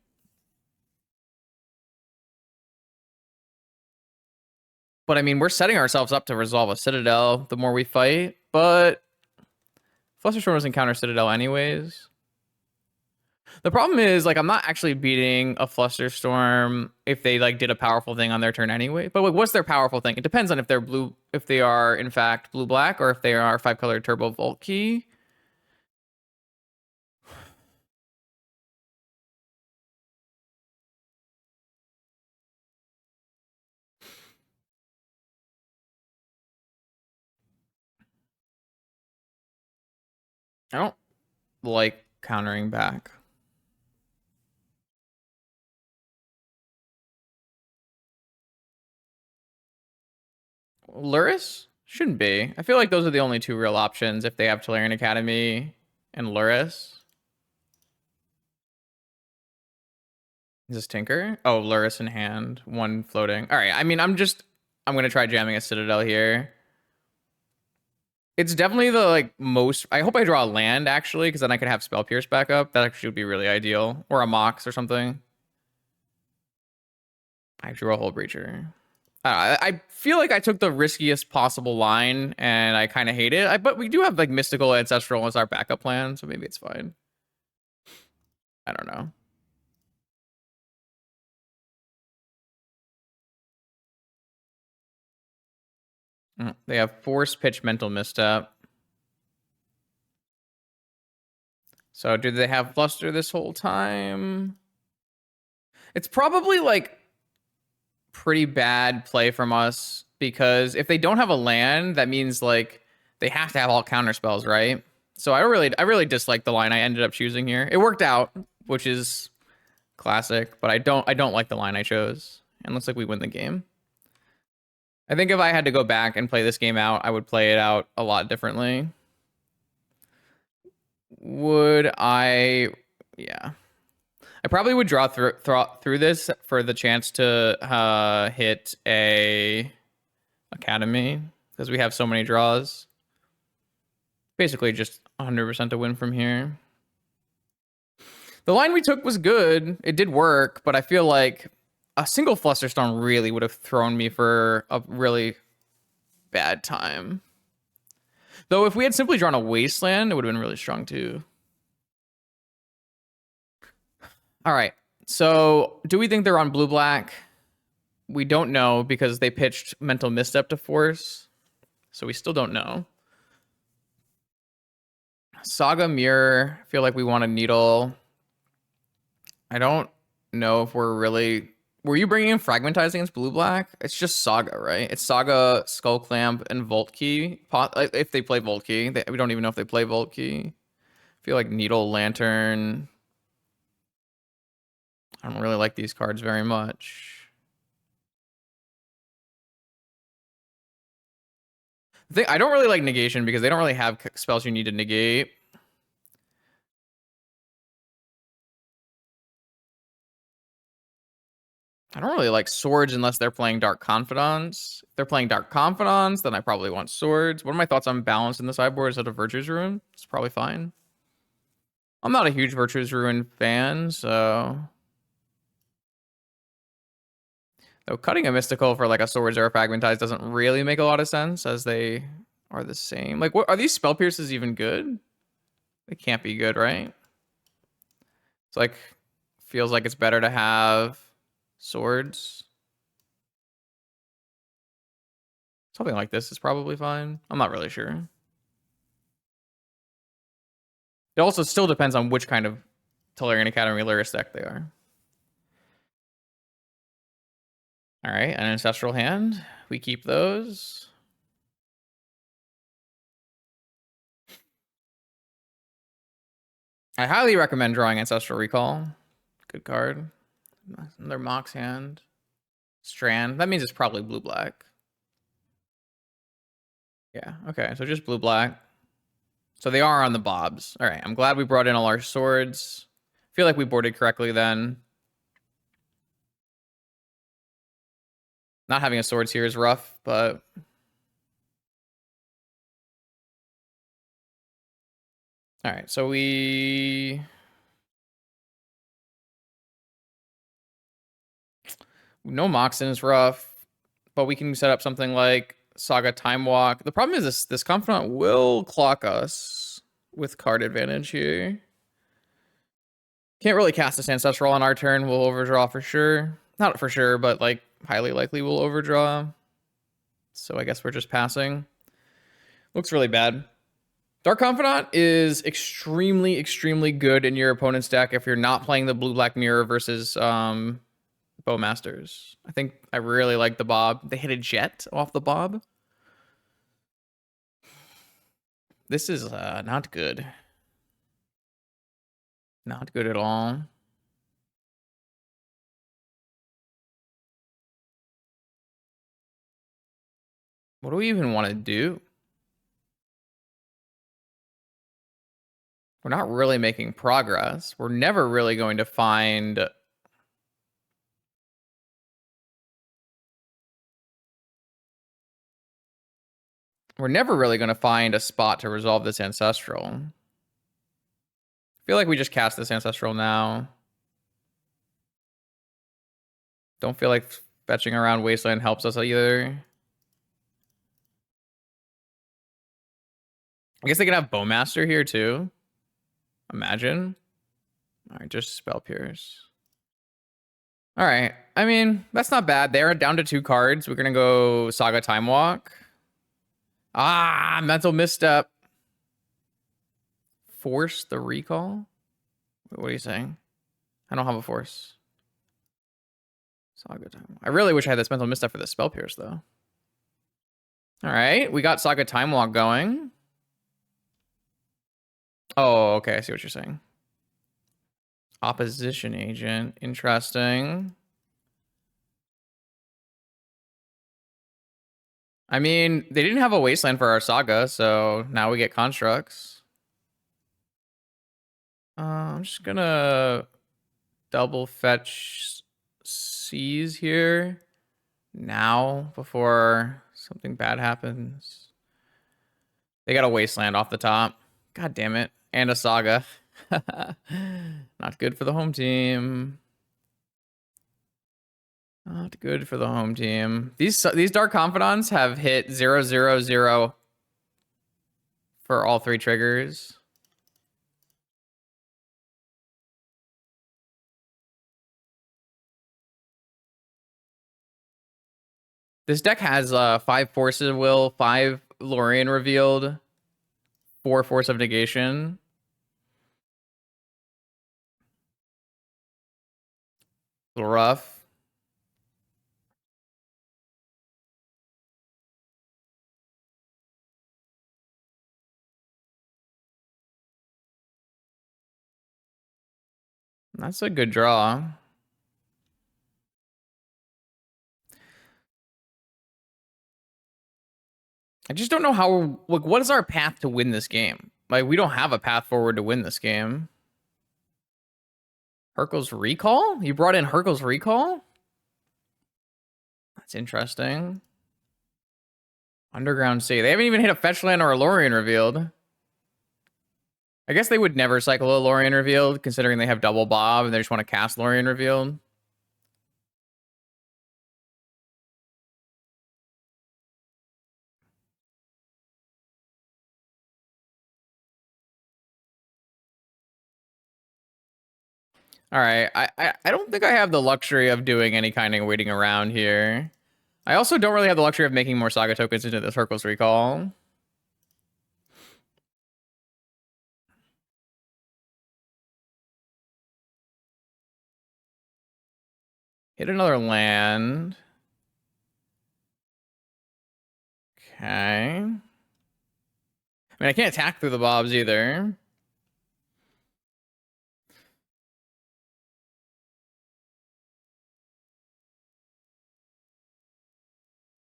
But I mean, we're setting ourselves up to resolve a Citadel the more we fight, but Flusterstorm doesn't counter Citadel anyways. The problem is, like, I'm not actually beating a Flusterstorm if they, like, did a powerful thing on their turn anyway. But like, what's their powerful thing? It depends on if they're blue, if they are, in fact, blue-black, or if they are 5-color Turbo Volt Key. I don't like countering back. Lurrus? Shouldn't be. I feel like those are the only 2 real options if they have Tolarian Academy and Lurrus. Is this Tinker? Oh, Lurrus in hand. 1 floating. All right. I mean, I'm going to try jamming a Citadel here. It's definitely the, like, most... I hope I draw a land, actually, because then I could have Spell Pierce back up. That actually would be really ideal. Or a Mox or something. I drew a Hull Breacher. I feel like I took the riskiest possible line, and I kind of hate it. But we do have, like, Mystical Ancestral as our backup plan, so maybe it's fine. I don't know. They have Force Pitch Mental Misstep. So do they have Fluster this whole time? It's probably, like, pretty bad play from us, because if they don't have a land, that means, like, they have to have all counter spells, right? So I really dislike the line I ended up choosing here. It worked out, which is classic, but I don't like the line I chose. And looks like we win the game. I think if I had to go back and play this game out, I would play it out a lot differently. Would I? Yeah. I probably would draw through this for the chance to hit a Academy, because we have so many draws. Basically just 100% to win from here. The line we took was good. It did work, but I feel like a single Flusterstorm really would have thrown me for a really bad time. Though if we had simply drawn a Wasteland, it would have been really strong too. All right. So do we think they're on blue-black? We don't know, because they pitched Mental Misstep to force. So we still don't know. Saga Mirror. I feel like we want a Needle. I don't know if we're really... Were you bringing in Fragmentize against blue-black? It's just Saga, right? It's Saga, Skull Clamp, and Volt Key. If they play Volt Key. We don't even know if they play Volt Key. I feel like Needle, Lantern... I don't really like these cards very much. I don't really like Negation, because they don't really have spells you need to negate. I don't really like Swords unless they're playing Dark Confidants. If they're playing Dark Confidants, then I probably want Swords. What are my thoughts on Balance in the sideboard? Is it a Virtue's Ruin? It's probably fine. I'm not a huge Virtue's Ruin fan, so... Though cutting a Mystical for like a Swords or a Fragmentize doesn't really make a lot of sense, as they are the same. Like, what are these Spell Pierces even good? They can't be good, right? It's like, feels like it's better to have Swords. Something like this is probably fine. I'm not really sure. It also still depends on which kind of Tolarian Academy Lurrus deck they are. All right, an Ancestral Hand. We keep those. I highly recommend drawing Ancestral Recall. Good card. Another Mox Hand. Strand. That means it's probably blue-black. Yeah, okay, so just blue-black. So they are on the bobs. All right, I'm glad we brought in all our swords. Feel like we boarded correctly then. Not having a swords here is rough, but... All right, so we... No Moxen is rough, but we can set up something like Saga Time Walk. The problem is this Confidant will clock us with card advantage here. Can't really cast this Ancestral on our turn. We'll overdraw for sure. Not for sure, but like highly likely we'll overdraw. So I guess we're just passing. Looks really bad. Dark Confidant is extremely, extremely good in your opponent's deck if you're not playing the blue-black mirror versus Bowmasters. I think I really like the Bob. They hit a jet off the Bob. This is not good. Not good at all. What do we even want to do? We're not really making progress. We're never really going to find... We're never really going to find a spot to resolve this Ancestral. I feel like we just cast this Ancestral now. Don't feel like fetching around Wasteland helps us either. I guess they can have Bowmaster here too. Imagine. All right, just Spell Pierce. All right. I mean, that's not bad. They're down to 2 cards. We're going to go Saga Time Walk. Ah, mental misstep. Force the recall? What are you saying? I don't have a force. Saga Time Walk. I really wish I had this mental misstep for the Spell Pierce, though. All right. We got Saga Time Walk going. Oh, okay. I see what you're saying. Opposition agent. Interesting. I mean, they didn't have a Wasteland for our Saga, so now we get Constructs. I'm just gonna double fetch C's here now before something bad happens. They got a Wasteland off the top. God damn it. And a Saga. Not good for the home team. Not good for the home team. These Dark Confidants have hit 0/0/0 for all 3 triggers. This deck has 5 Forces of Will, 5 Lorien revealed, 4 Force of Negation. A little rough. That's a good draw. I just don't know how, like, what is our path to win this game? Like, we don't have a path forward to win this game. Hurkyl's Recall? You brought in Hurkyl's Recall? That's interesting. Underground Sea. They haven't even hit a fetch land or a Lorien revealed. I guess they would never cycle a Lorien revealed, considering they have double Bob and they just want to cast Lorien revealed. All right, I don't think I have the luxury of doing any kind of waiting around here. I also don't really have the luxury of making more Saga tokens into this Hurkyl's Recall. Hit another land. Okay. I mean, I can't attack through the bobs either.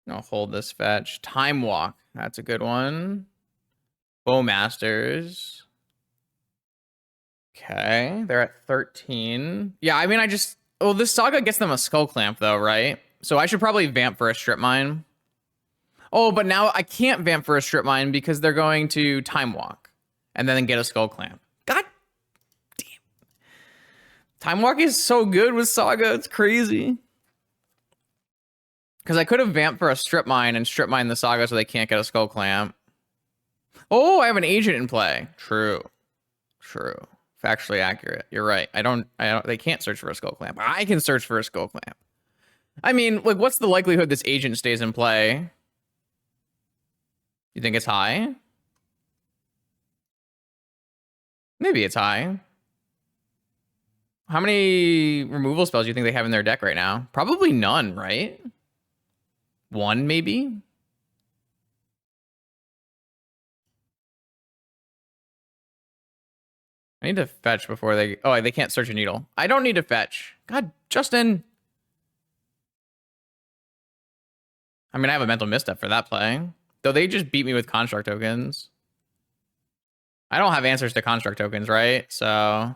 I'll hold this fetch. Time Walk. That's a good one. Bowmasters. Okay. They're at 13. Yeah, I mean, I just... Oh, this Saga gets them a Skull Clamp, though, right? So I should probably vamp for a Strip Mine. Oh, but now I can't vamp for a Strip Mine because they're going to Time Walk. And then get a Skull Clamp. God damn. Time Walk is so good with Saga. It's crazy. Because I could have vamped for a Strip Mine and Strip Mine the Saga so they can't get a Skull Clamp. Oh, I have an agent in play. True. True. Factually accurate. You're right. I don't, they can't search for a Skull Clamp. I can search for a Skull Clamp. I mean, like, what's the likelihood this agent stays in play? You think it's high? Maybe it's high. How many removal spells do you think they have in their deck right now? Probably none, right? One, maybe? I need to fetch before they... Oh, they can't search a needle. I don't need to fetch. God, Justin. I mean, I have a mental misstep for that play. Though they just beat me with construct tokens. I don't have answers to construct tokens, right? So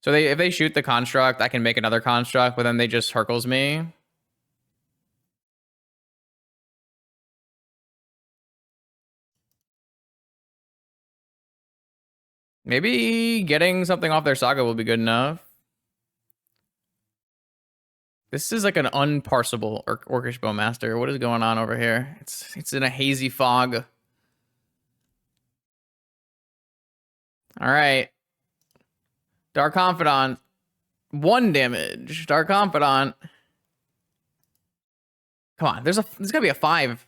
if they shoot the construct, I can make another construct, but then they just Hercles me. Maybe getting something off their Saga will be good enough. This is like an unparsable Orcish Bowmaster. What is going on over here? It's in a hazy fog. All right. Dark Confidant. 1 damage. Dark Confidant. Come on, there's gotta be a 5.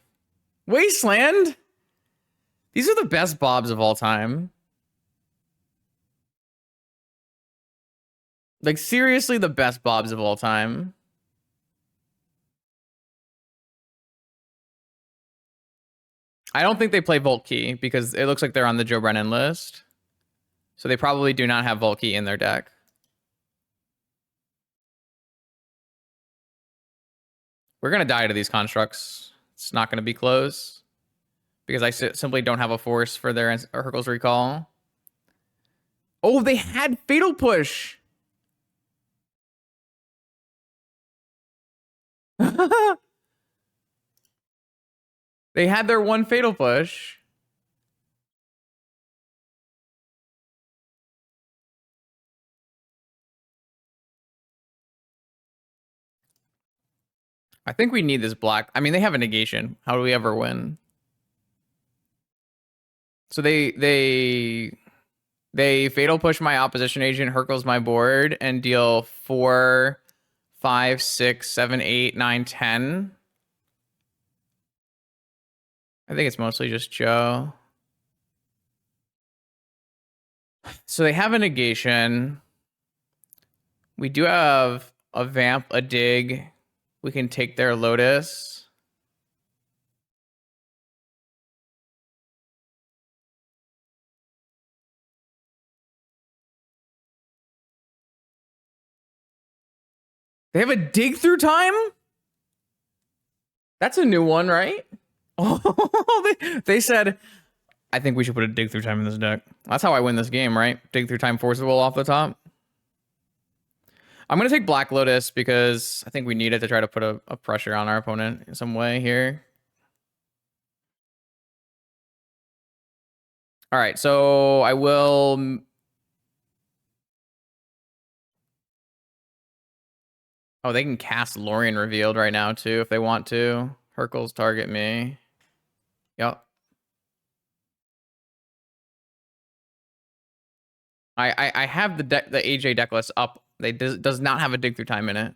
Wasteland? These are the best bobs of all time. Like, seriously, the best bobs of all time. I don't think they play Vault Key because it looks like they're on the Joe Brennan list. So they probably do not have Vault Key in their deck. We're going to die to these constructs. It's not going to be close because I simply don't have a force for their Hercules Recall. Oh, they had Fatal Push. They had their 1 Fatal Push. I think we need this black. I mean, they have a negation. How do we ever win? So they Fatal Push my opposition agent, Hercules my board, and deal 4, 5, 6, 7, 8, 9, 10. I think it's mostly just Joe. So they have a negation. We do have a vamp, a dig. We can take their Lotus. They have a dig through time? That's a new one, right? Oh, they said, I think we should put a dig through time in this deck. That's how I win this game, right? Dig through time forcible off the top. I'm going to take Black Lotus because I think we need it to try to put a pressure on our opponent in some way here. All right, so I will... Oh, they can cast Lorien Revealed right now, too, if they want to. Hercules target me. Yep. I have the AJ Decklist up. They does not have a dig through time in it.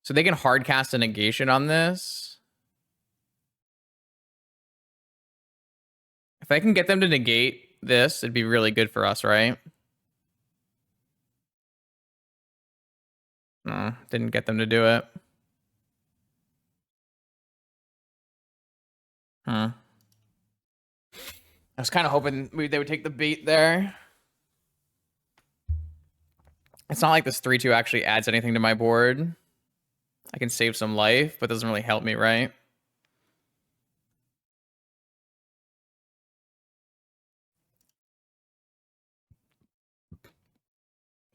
So they can hard cast a negation on this. If I can get them to negate this, it'd be really good for us, right? No, didn't get them to do it. I was kind of hoping they would take the bait there. It's not like this 3-2 actually adds anything to my board. I can save some life, but doesn't really help me, right?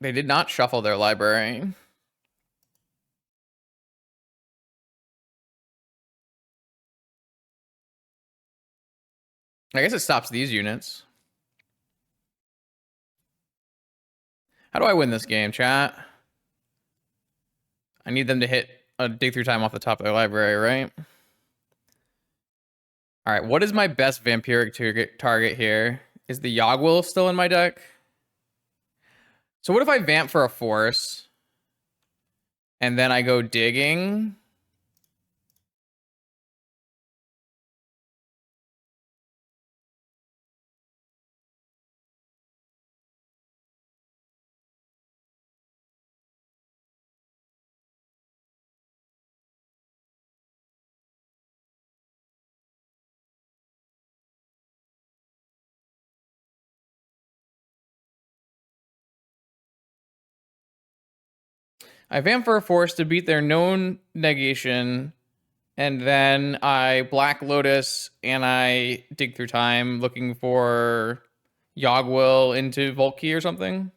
They did not shuffle their library. I guess it stops these units. How do I win this game, chat? I need them to hit a dig through time off the top of their library, right? All right, what is my best vampiric target here? Is the Yogwill still in my deck? So what if I vamp for a force and then I go digging? I vamp for a force to beat their known negation, and then I Black Lotus and I dig through time looking for Yogwill into Vault Key or something.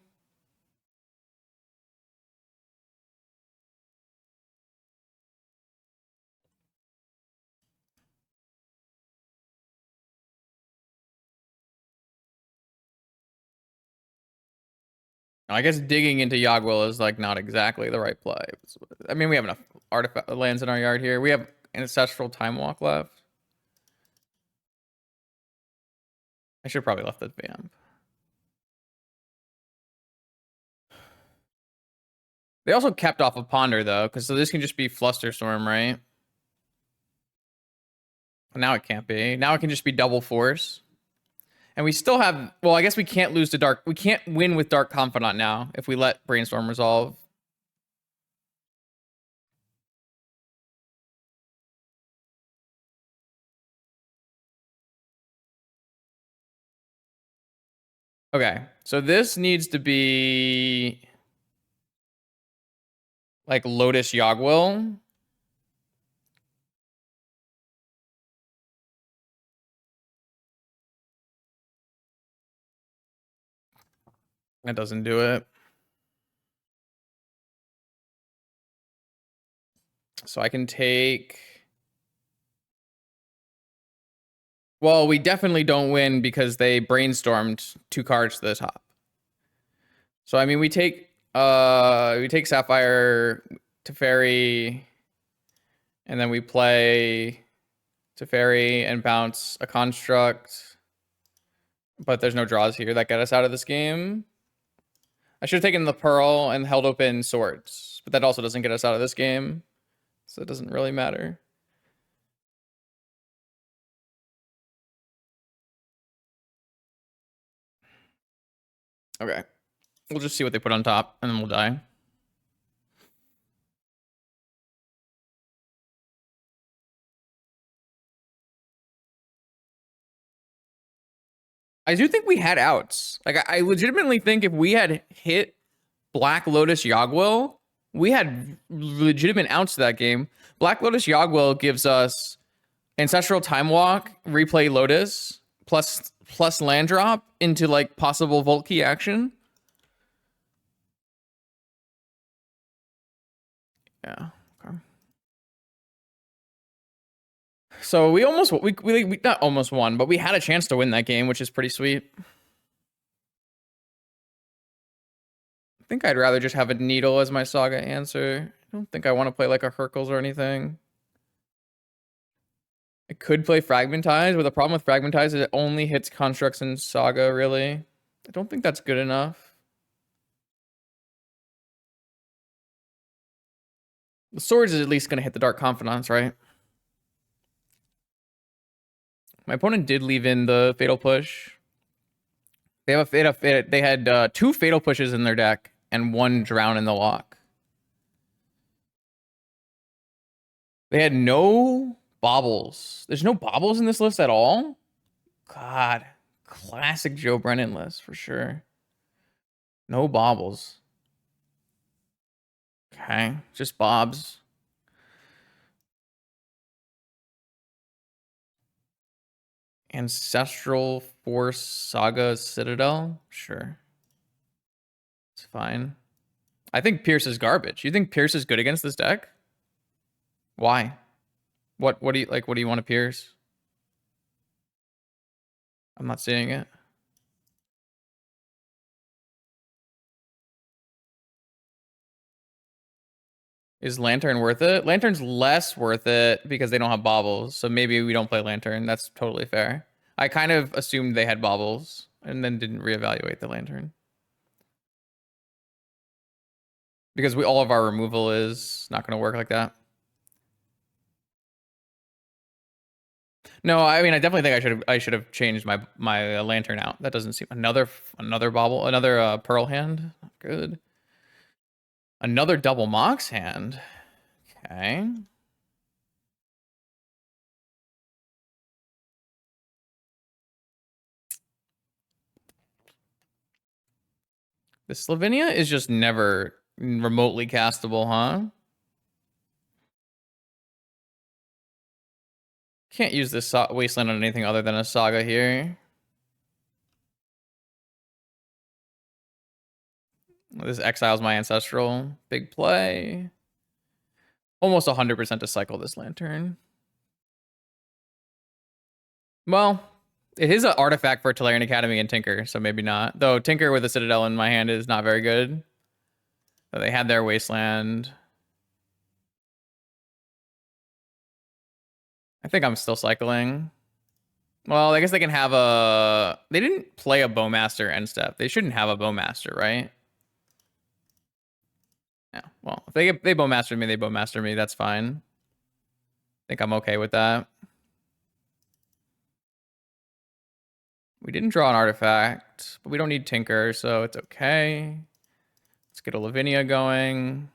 I guess digging into Yogwill is like not exactly the right play. I mean, we have enough artifact lands in our yard here. We have Ancestral Time Walk left. I should have probably left the vamp. They also kept off of Ponder though, because so this can just be Flusterstorm, right? Now it can't be. Now it can just be Double Force. And we still have, well, I guess we can't lose to Dark. We can't win with Dark Confidant now if we let Brainstorm resolve. Okay, so this needs to be like Lotus Yogwill. That doesn't do it. So I can take... Well, we definitely don't win because they brainstormed 2 cards to the top. So I mean, we take Sapphire Teferi, and then we play Teferi and bounce a construct. But there's no draws here that get us out of this game. I should have taken the Pearl and held open Swords, but that also doesn't get us out of this game. So it doesn't really matter. Okay. We'll just see what they put on top, and then we'll die. I do think we had outs. Like, I legitimately think if we had hit Black Lotus Yogwill, we had legitimate outs to that game. Black Lotus Yogwill gives us Ancestral Time Walk, replay Lotus, plus land drop into like possible Vault Key action. Yeah. Okay. So we almost we not almost won, but we had a chance to win that game, which is pretty sweet. I think I'd rather just have a Needle as my Saga answer. I don't think I want to play like a Hercules or anything. I could play Fragmentize, but the problem with Fragmentize is it only hits constructs in Saga, really. I don't think that's good enough. The Swords is at least going to hit the Dark Confidants, right? My opponent did leave in the Fatal Push. They have they had 2 Fatal Pushes in their deck and 1 Drown in the Lock. They had no Baubles. There's no baubles in this list at all? God. Classic Joe Brennan list for sure. No baubles. Okay. Just bobs. Ancestral Force Saga Citadel? Sure. It's fine. I think Pierce is garbage. You think Pierce is good against this deck? Why? What do you like? What do you want to Pierce? I'm not seeing it. Is Lantern worth it? Lantern's less worth it because they don't have baubles. So maybe we don't play Lantern. That's totally fair. I kind of assumed they had baubles and then didn't reevaluate the Lantern. Because all of our removal is not going to work like that. No, I mean I definitely think I should have changed my Lantern out. That doesn't seem another bauble, another Pearl hand. Not good. Another double Mox hand. Okay. The Slovenia is just never remotely castable, huh? Can't use this Wasteland on anything other than a Saga here. This exiles my Ancestral. Big play. Almost 100% to cycle this Lantern. Well, it is an artifact for Tolarian Academy and Tinker, so maybe not. Though Tinker with a Citadel in my hand is not very good. So they had their Wasteland. I think I'm still cycling. Well, I guess they can have a... They didn't play a Bowmaster end step. They shouldn't have a Bowmaster, right? Yeah, well, if they Bowmaster me, they Bowmaster me. That's fine. I think I'm okay with that. We didn't draw an artifact, but we don't need Tinker, so it's okay. Let's get a Lavinia going.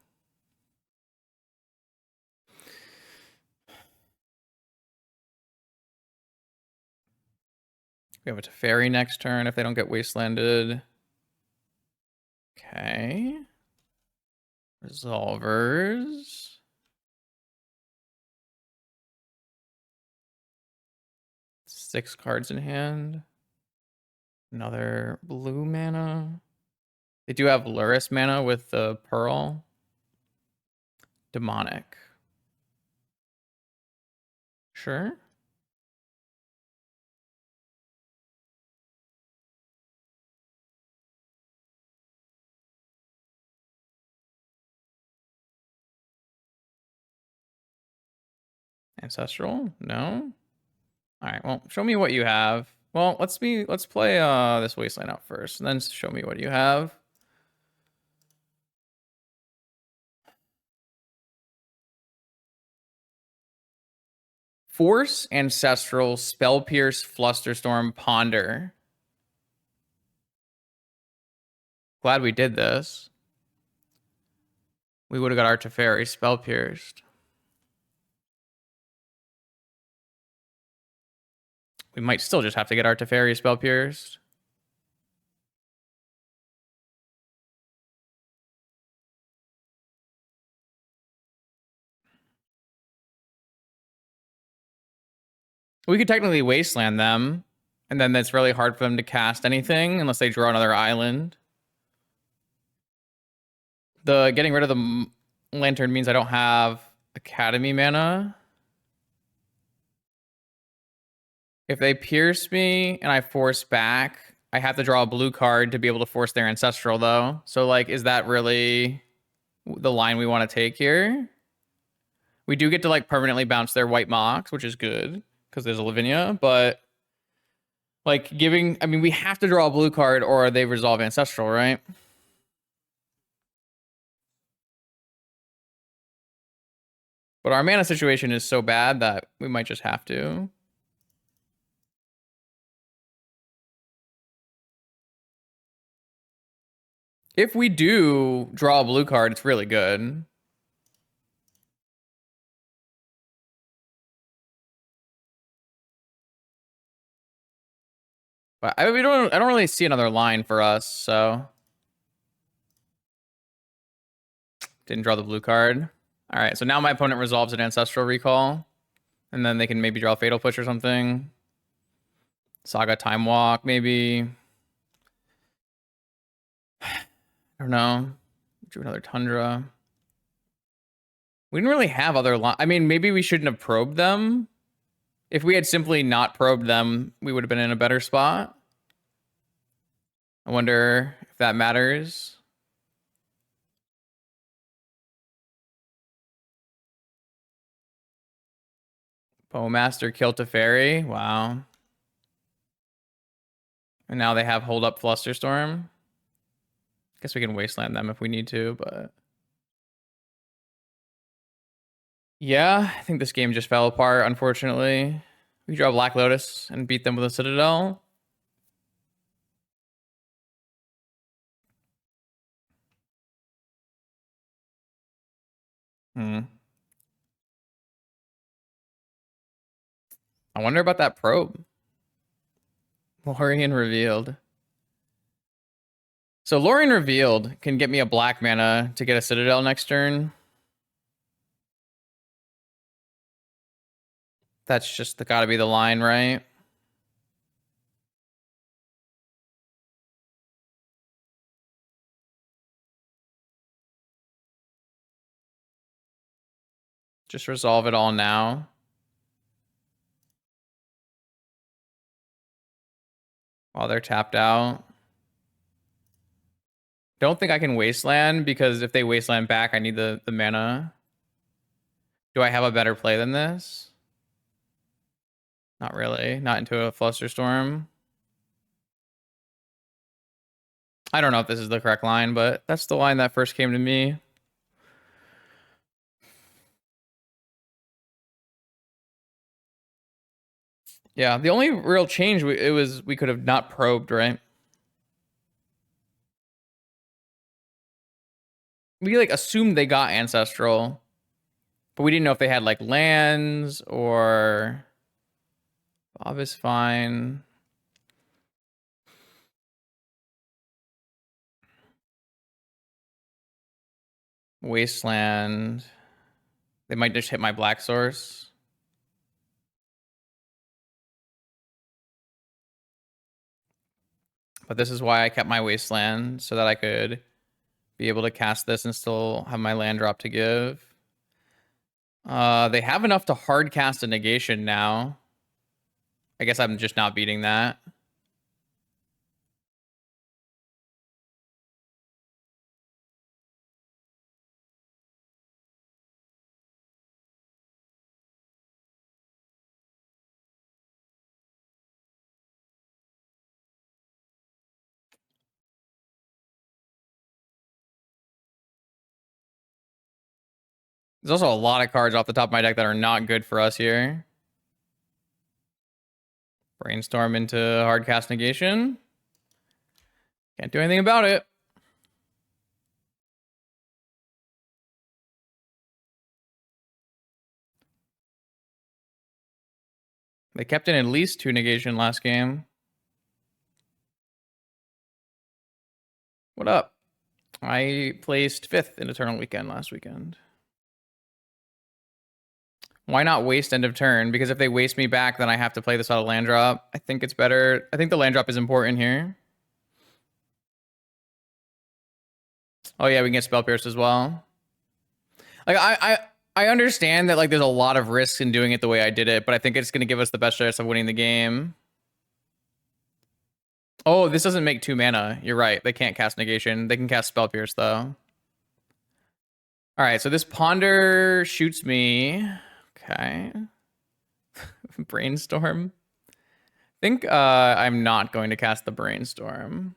We have a Teferi next turn if they don't get Wastelanded. Okay. Resolvers. Six cards in hand. Another blue mana. They do have Lurrus mana with the Pearl. Demonic. Sure. Ancestral? No. All right. Well, show me what you have. Well, let's play this Wasteland out first, and then show me what you have. Force, Ancestral, Spell Pierce, Flusterstorm, Ponder. Glad we did this. We would have got our Teferi Spell Pierced. We might still just have to get our Teferi Spell Pierced. We could technically Wasteland them, and then it's really hard for them to cast anything unless they draw another island. The getting rid of the Lantern means I don't have Academy mana. If they pierce me and I force back, I have to draw a blue card to be able to force their Ancestral, though. So, like, is that really the line we want to take here? We do get to, like, permanently bounce their white Mox, which is good, because there's a Lavinia, but, like, I mean, we have to draw a blue card or they resolve Ancestral, right? But our mana situation is so bad that we might just have to. If we do draw a blue card, it's really good. But I don't really see another line for us, so didn't draw the blue card. All right, so now my opponent resolves an Ancestral Recall, and then they can maybe draw Fatal Push or something. Saga Time Walk, maybe. I don't know. Drew another Tundra. We didn't really have other I mean, maybe we shouldn't have probed them. If we had simply not probed them, we would have been in a better spot. I wonder if that matters. Bowmaster kill Teferi. Wow. And now they have hold up Flusterstorm. Guess we can wasteland them if we need to, but yeah, I think this game just fell apart, unfortunately. We draw Black Lotus and beat them with a Citadel. I wonder about that probe. Lorien revealed. So Lorien revealed can get me a black mana to get a Citadel next turn. That's just gotta be the line, right? Just resolve it all now. While they're tapped out. Don't think I can wasteland because if they wasteland back, I need the mana. Do I have a better play than this? Not really. Not into a Flusterstorm. I don't know if this is the correct line, but that's the line that first came to me. Yeah, the only real change we could have not probed, right? We like assumed they got Ancestral, but we didn't know if they had like lands or Bob is fine. Wasteland. They might just hit my black source. But this is why I kept my wasteland, so that I could be able to cast this and still have my land drop to give. They have enough to hard cast a negation now. I guess I'm just not beating that. There's also a lot of cards off the top of my deck that are not good for us here. Brainstorm into hard cast negation. Can't do anything about it. They kept in at least 2 negation last game. What up? I placed 5th in Eternal Weekend last weekend. Why not waste end of turn? Because if they waste me back, then I have to play this out of land drop. I think it's better. I think the land drop is important here. Oh yeah, we can get Spell Pierce as well. Like I understand that like there's a lot of risks in doing it the way I did it, but I think it's gonna give us the best chance of winning the game. Oh, this doesn't make 2 mana. You're right. They can't cast negation. They can cast Spell Pierce though. All right, so this Ponder shoots me. Okay. Brainstorm. I think I'm not going to cast the Brainstorm.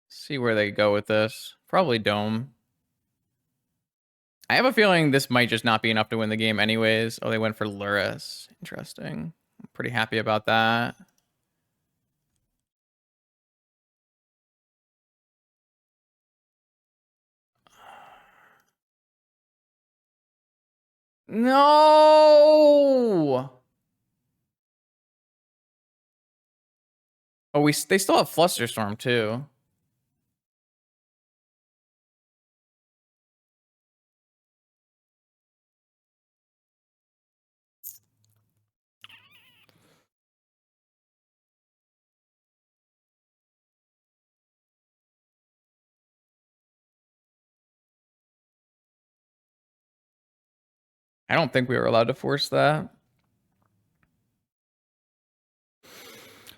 See where they go with this. Probably Dome. I have a feeling this might just not be enough to win the game anyways. Oh, they went for Lurrus. Interesting. I'm pretty happy about that. No! Oh, they still have Flusterstorm too. I don't think we were allowed to force that.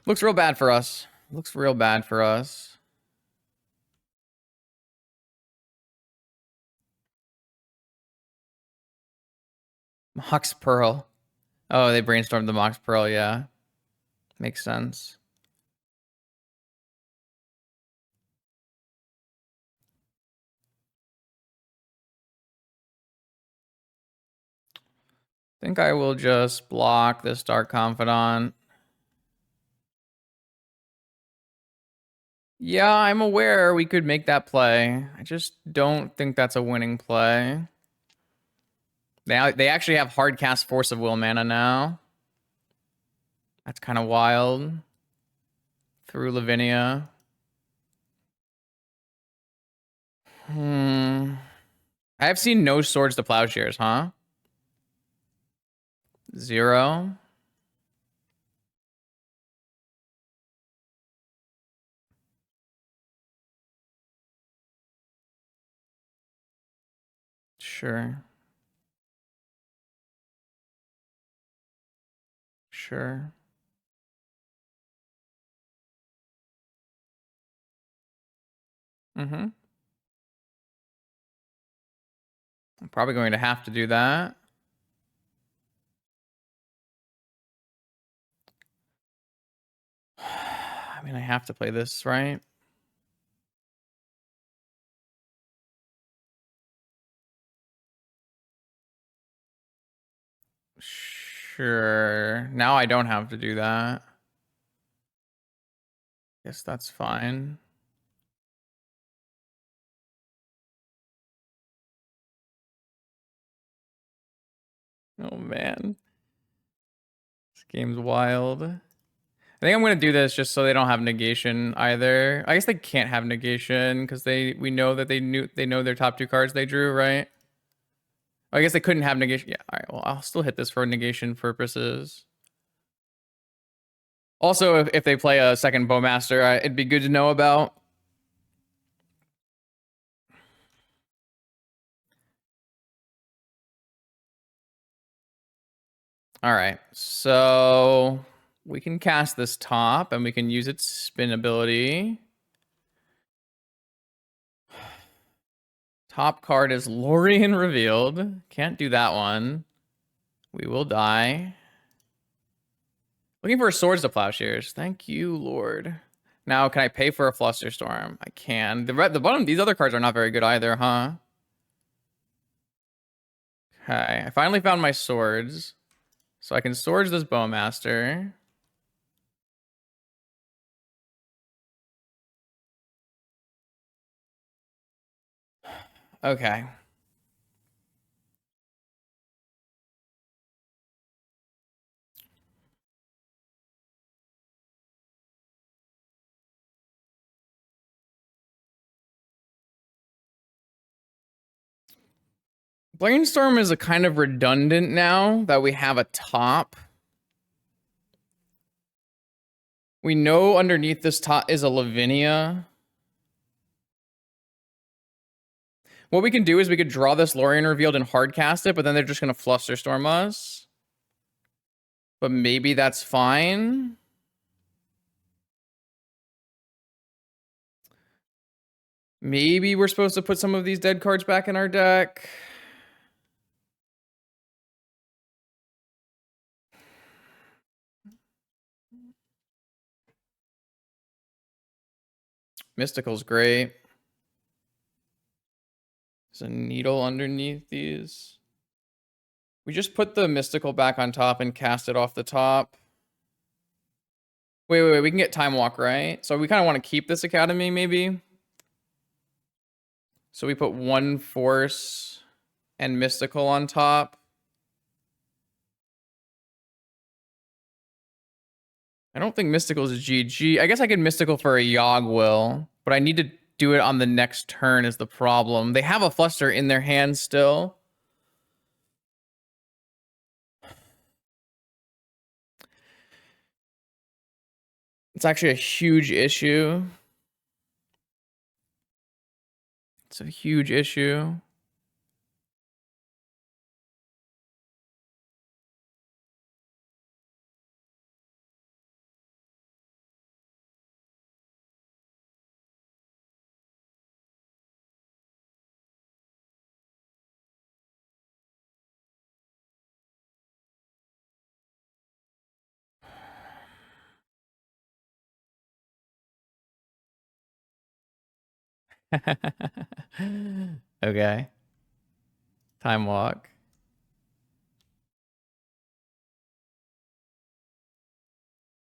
Looks real bad for us. Looks real bad for us. Mox Pearl. Oh, they brainstormed the Mox Pearl, yeah. Makes sense. I think I will just block this Dark Confidant. Yeah, I'm aware we could make that play. I just don't think that's a winning play. They actually have hard cast Force of Will mana now. That's kind of wild. Through Lavinia. I have seen no Swords to Plowshares, huh? 0. Sure. Sure. I'm probably going to have to do that. I mean, I have to play this, right? Sure. Now I don't have to do that. Guess that's fine. Oh, man. This game's wild. I think I'm going to do this just so they don't have negation either. I guess they can't have negation because we know that they know their top 2 cards they drew, right? I guess they couldn't have negation. Yeah, all right. Well, I'll still hit this for negation purposes. Also, if they play a second Bowmaster, it'd be good to know about. All right, so we can cast this top, and we can use its spin ability. Top card is Lorien revealed. Can't do that one. We will die. Looking for Swords to Plowshares. Thank you, Lord. Now, can I pay for a Flusterstorm? I can. The bottom, these other cards are not very good either, huh? Okay, I finally found my swords. So I can Swords this Bowmaster. Okay. Brainstorm is a kind of redundant now that we have a top. We know underneath this top is a Lavinia. What we can do is we could draw this Lorien revealed and hardcast it, but then they're just going to Flusterstorm us. But maybe that's fine. Maybe we're supposed to put some of these dead cards back in our deck. Mystical's great. There's a needle underneath these. We just put the Mystical back on top and cast it off the top. Wait. We can get Time Walk, right? So we kind of want to keep this Academy, maybe. So we put 1 Force and Mystical on top. I don't think Mystical is GG. I guess I could Mystical for a Yogg-Will, but I need to do it on the next turn is the problem. They have a Fluster in their hand still. It's actually a huge issue. It's a huge issue. Okay. Time Walk.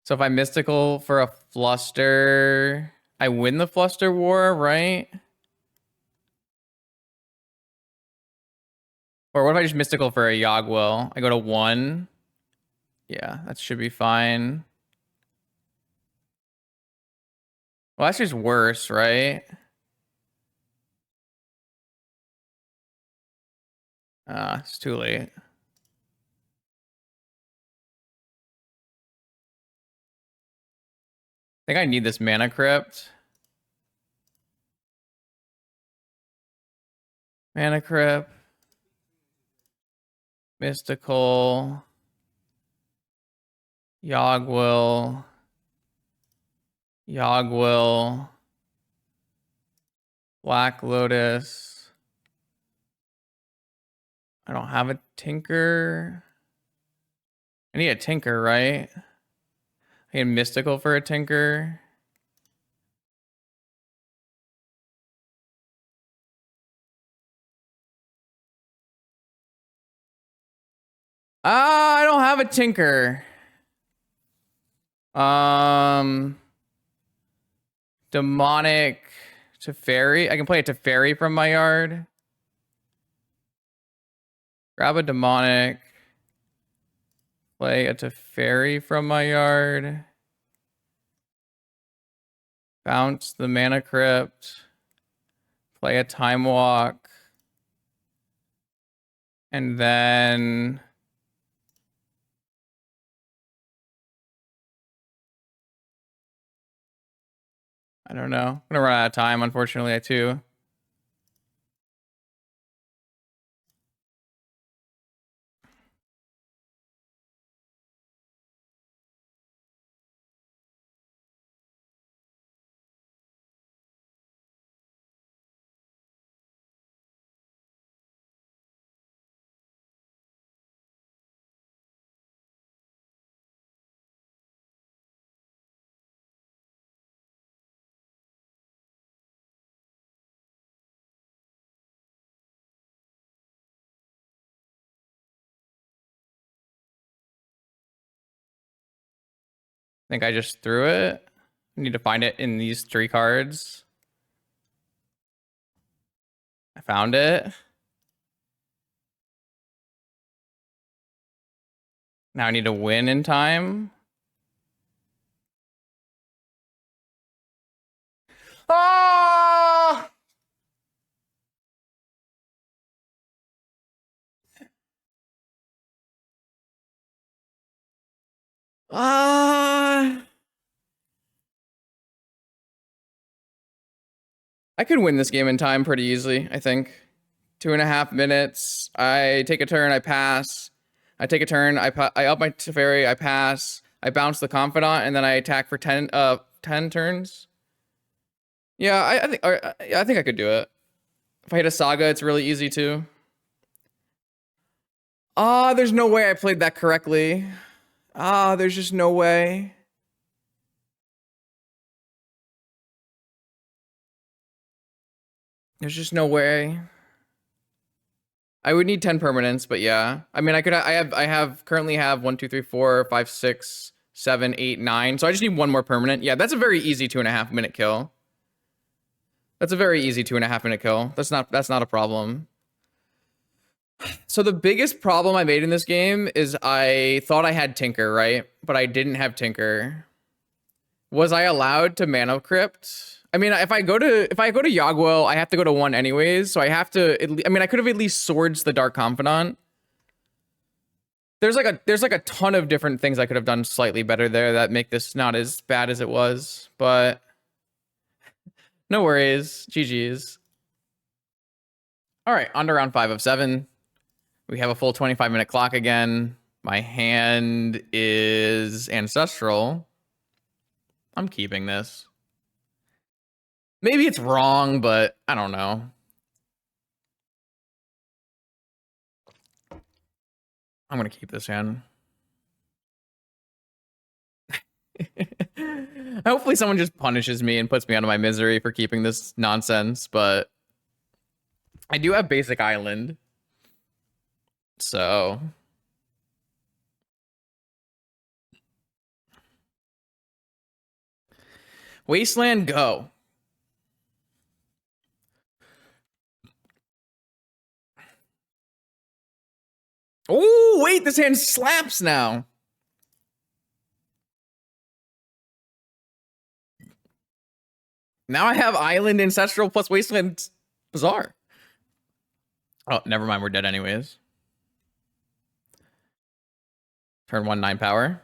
So if I Mystical for a Fluster, I win the Fluster War, right? Or what if I just Mystical for a Yogg-Will? I go to 1. Yeah, that should be fine. Well, that's just worse, right? It's too late. I think I need this Mana Crypt. Mana Crypt. Mystical. Yogg-Will. Yogg-Will. Black Lotus. I don't have a Tinker. I need a Tinker, right? I need Mystical for a Tinker. I don't have a Tinker. Demonic Teferi. I can play a Teferi from my yard. Grab a Demonic. Play a Teferi from my yard. Bounce the Mana Crypt. Play a Time Walk. And then... I don't know. I'm gonna run out of time, unfortunately, too. I think I just threw it. I need to find it in these 3 cards. I found it. Now I need to win in time. Ah! I could win this game in time pretty easily, I think. 2.5 minutes. I take a turn, I pass. I take a turn, I up my Teferi, I pass. I bounce the Confidant, and then I attack for 10 turns. Yeah, I think I could do it. If I hit a Saga, it's really easy too. There's no way I played that correctly. There's just no way. There's just no way. I would need 10 permanents, but yeah. I mean, I currently have 1, 2, 3, 4, 5, 6, 7, 8, 9. So I just need one more permanent. Yeah, that's a very easy 2.5 minute kill. That's a very easy 2.5 minute kill. That's not a problem. So the biggest problem I made in this game is I thought I had Tinker, right? But I didn't have Tinker. Was I allowed to Mana Crypt? I mean, if I go to Yogwell, I have to go to 1 anyways, so I have to I mean, I could have at least swords the Dark Confidant. There's like a ton of different things I could have done slightly better there that make this not as bad as it was, but no worries. GG's. All right, on to round 5 of 7. We have a full 25-minute clock again. My hand is Ancestral. I'm keeping this. Maybe it's wrong, but I don't know. I'm going to keep this hand. Hopefully someone just punishes me and puts me out of my misery for keeping this nonsense, but I do have basic island. So Wasteland, go. Oh, wait, this hand slaps now. Now I have Island, Ancestral plus Wasteland. Bizarre. Oh, never mind. We're dead anyways. Turn 1, 9 power.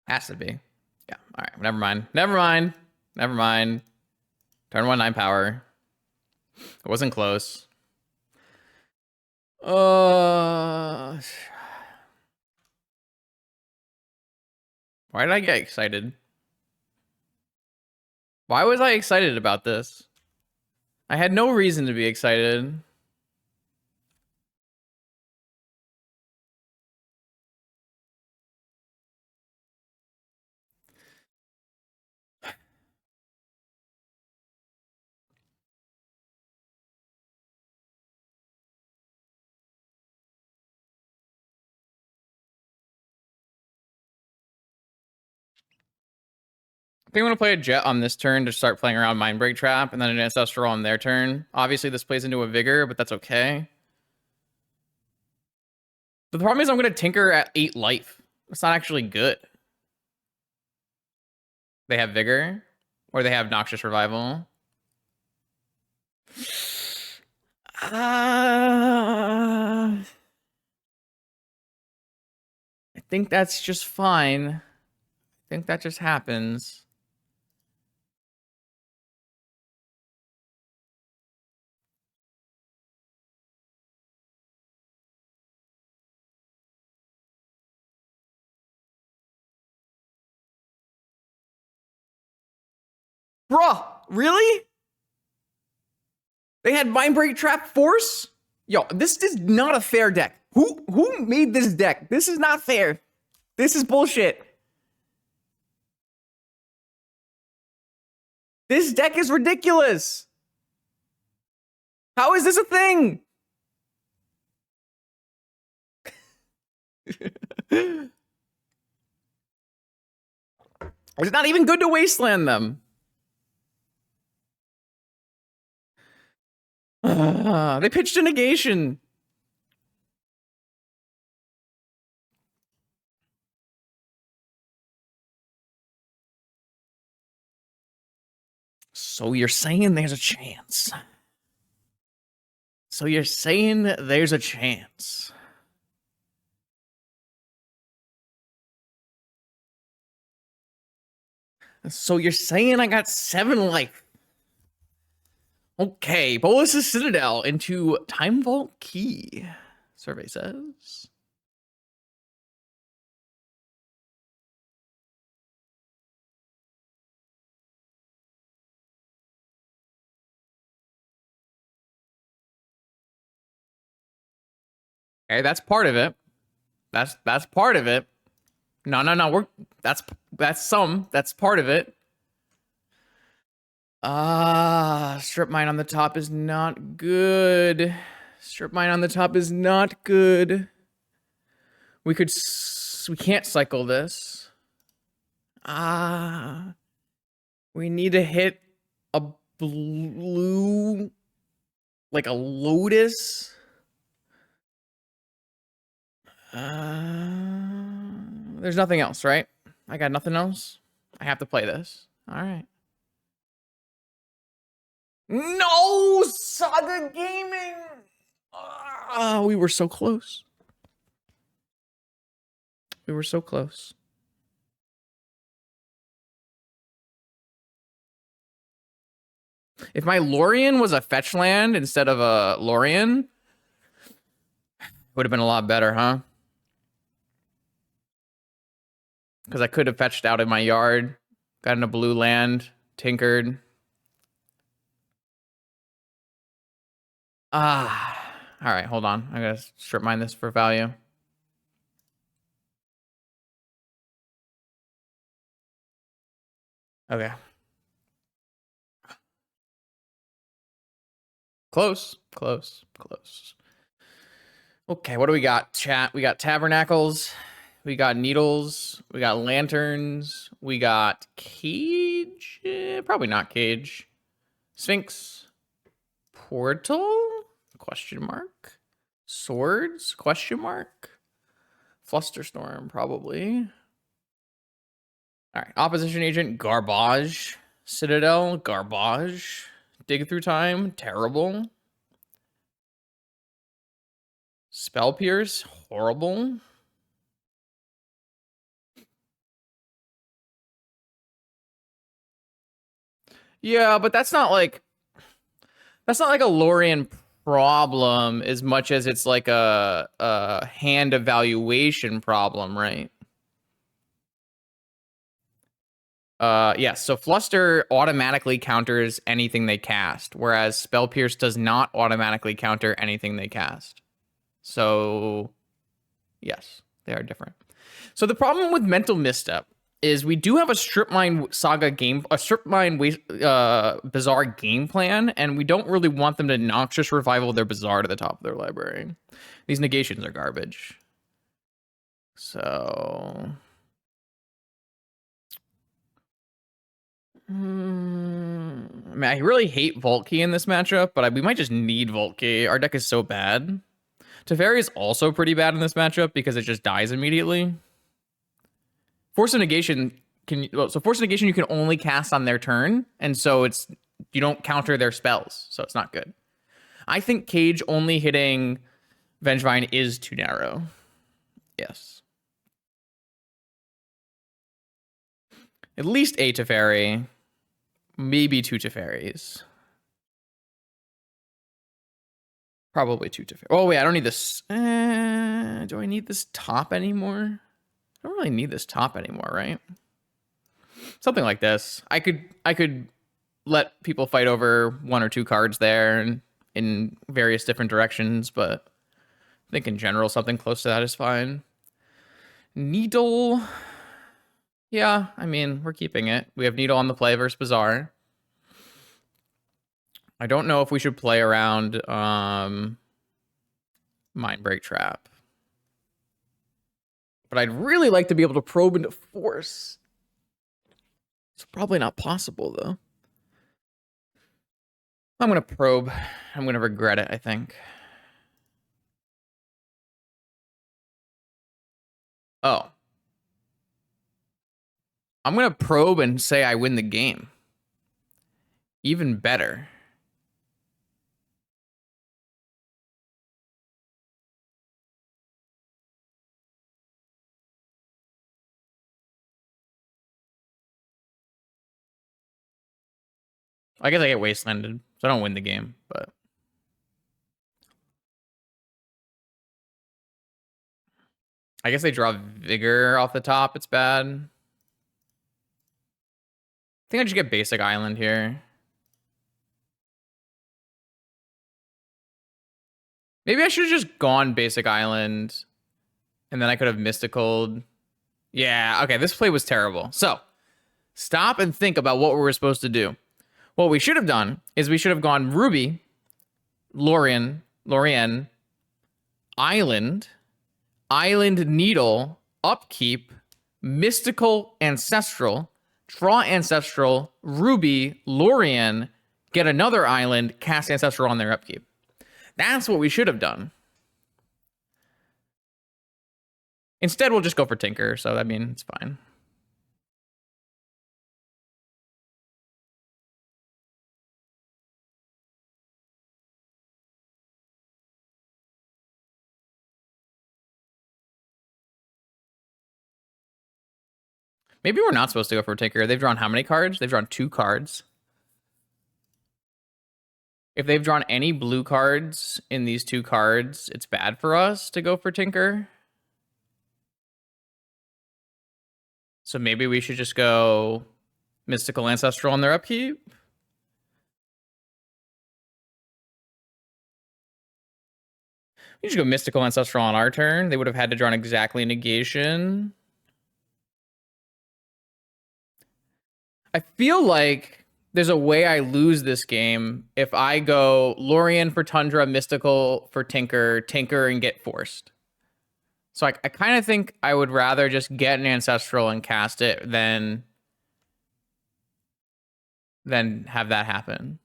Has to be. Yeah. All right. Never mind. Never mind. Never mind. Turn 1, 9 power. It wasn't close. Why did I get excited? Why was I excited about this? I had no reason to be excited. I think I'm going to play a Jet on this turn to start playing around Mindbreak Trap, and then an Ancestral on their turn. Obviously, this plays into a Vigor, but that's okay. But the problem is I'm going to Tinker at 8 life. It's not actually good. They have Vigor, or they have Noxious Revival. I think that's just fine. I think that just happens. Bruh, really? They had Mindbreak Trap Force? Yo, this is not a fair deck. Who made this deck? This is not fair. This is bullshit. This deck is ridiculous. How is this a thing? It's not even good to wasteland them. They pitched a negation. So you're saying there's a chance. So you're saying there's a chance. So you're saying I got 7 life. Okay, Bolus's Citadel into Time Vault Key. Survey says. Okay, that's part of it. That's part of it. No. That's part of it. Strip mine on the top is not good. Strip mine on the top is not good. We can't cycle this. We need to hit a blue, like a lotus. There's nothing else, right? I got nothing else. I have to play this. All right. No, Saga Gaming. We were so close. We were so close. If my Lorien was a fetch land instead of a Lorien, would have been a lot better, huh? Because I could have fetched out in my yard, got in a blue land, tinkered. All right, hold on. I gotta strip mine this for value. Okay. Close. Okay, what do we got, chat? We got tabernacles, we got needles, we got lanterns, we got cage, probably not cage, sphinx, portal, question mark, swords, question mark, flusterstorm, probably. All right, opposition agent, garbage, citadel, garbage, dig through time, terrible. Spell Pierce, horrible. Yeah, but that's not like a Lorien problem as much as it's like a hand evaluation problem, right? Yes, so Fluster automatically counters anything they cast, whereas Spell Pierce does not automatically counter anything they cast. So, yes, they are different. So the problem with Mental Misstep is we do have a Strip Mine Saga game, a Strip Mine Bazaar game plan, and we don't really want them to Noxious Revival their Bazaar to the top of their library. These negations are garbage. So... I mean, I really hate Vault Key in this matchup, but we might just need Vault Key. Our deck is so bad. Teferi is also pretty bad in this matchup because it just dies immediately. Force of Negation Force of Negation you can only cast on their turn, and so you don't counter their spells, so it's not good. I think Cage only hitting Vengevine is too narrow. Yes. At least a Teferi. Maybe 2 Teferis. Probably 2 Teferi. Oh, wait, I don't need this. Do I need this top anymore? I don't really need this top anymore, right? Something like this. I could let people fight over 1 or 2 cards there and in various different directions, but I think in general something close to that is fine. Needle. Yeah, I mean, we're keeping it. We have Needle on the play versus Bazaar. I don't know if we should play around Mindbreak Trap. But I'd really like to be able to probe into Force. It's probably not possible, though. I'm going to probe. I'm going to regret it, I think. Oh. I'm going to probe and say I win the game. Even better. I guess I get wastelanded, so I don't win the game, but... I guess they draw Vigor off the top. It's bad. I think I just get Basic Island here. Maybe I should have just gone Basic Island, and then I could have Mysticaled. Yeah, okay, this play was terrible. So, stop and think about what we were supposed to do. What we should have done is we should have gone Ruby, Lorien, Lorien, Island, Island Needle, Upkeep, Mystical Ancestral, draw Ancestral, Ruby, Lorien, get another island, cast Ancestral on their upkeep. That's what we should have done. Instead, we'll just go for Tinker, so I mean, it's fine. Maybe we're not supposed to go for Tinker. They've drawn how many cards? They've drawn 2 cards. If they've drawn any blue cards in these 2 cards, it's bad for us to go for Tinker. So maybe we should just go Mystical Ancestral on their upkeep. We should go Mystical Ancestral on our turn. They would have had to draw an exactly negation. I feel like there's a way I lose this game if I go Lorien for Tundra, Mystical for Tinker, Tinker, and get forced. So I kind of think I would rather just get an Ancestral and cast it than have that happen.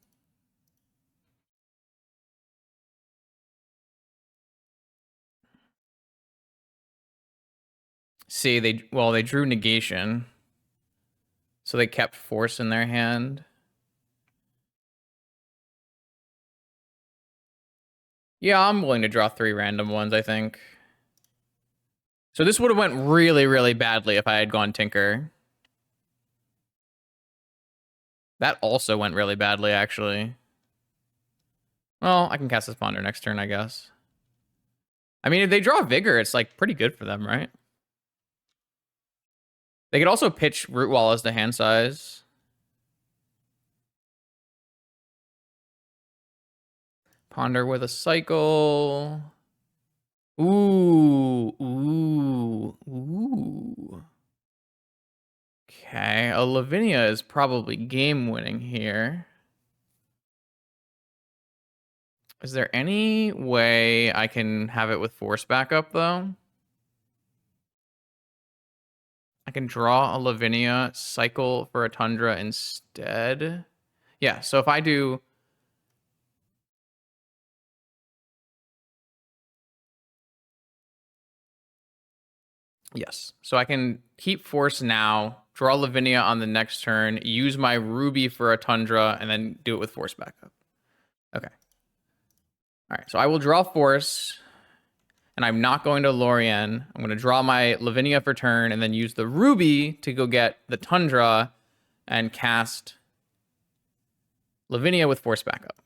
See, they drew negation. So they kept force in their hand. Yeah, I'm willing to draw 3 random ones, I think. So this would have went really, really badly if I had gone Tinker. That also went really badly, actually. Well, I can cast this Ponder next turn, I guess. I mean, if they draw Vigor, it's like pretty good for them, right? They could also pitch Root Wall as the hand size. Ponder with a cycle. Ooh. Okay, a Lavinia is probably game winning here. Is there any way I can have it with force backup, though? I can draw a Lavinia, cycle for a Tundra instead. Yeah, so if I do... Yes, so I can keep force now, draw Lavinia on the next turn, use my Ruby for a Tundra, and then do it with force backup. Okay. All right, so I will draw force, and I'm not going to Lorien. I'm going to draw my Lavinia for turn, and then use the Ruby to go get the Tundra and cast Lavinia with force backup.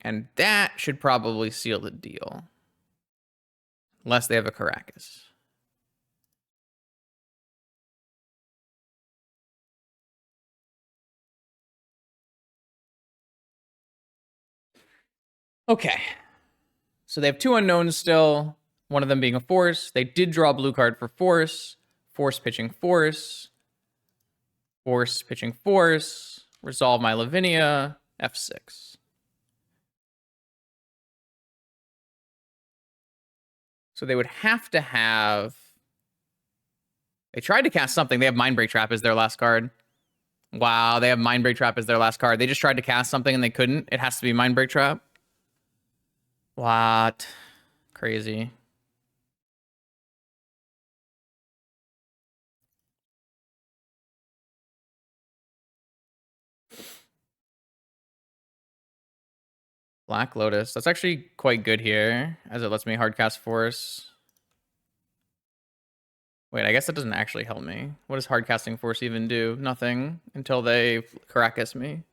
And that should probably seal the deal. Unless they have a Caracas. Okay. So they have 2 unknowns still. One of them being a force. They did draw a blue card for force. Force pitching force. Force pitching force. Resolve my Lavinia. F6. So they would have to have... They tried to cast something. They have Mindbreak Trap as their last card. Wow, they have Mindbreak Trap as their last card. They just tried to cast something and they couldn't. It has to be Mindbreak Trap. What? Crazy. Black Lotus. That's actually quite good here, as it lets me hardcast Force. Wait, I guess that doesn't actually help me. What does hardcasting Force even do? Nothing until they Caracas me.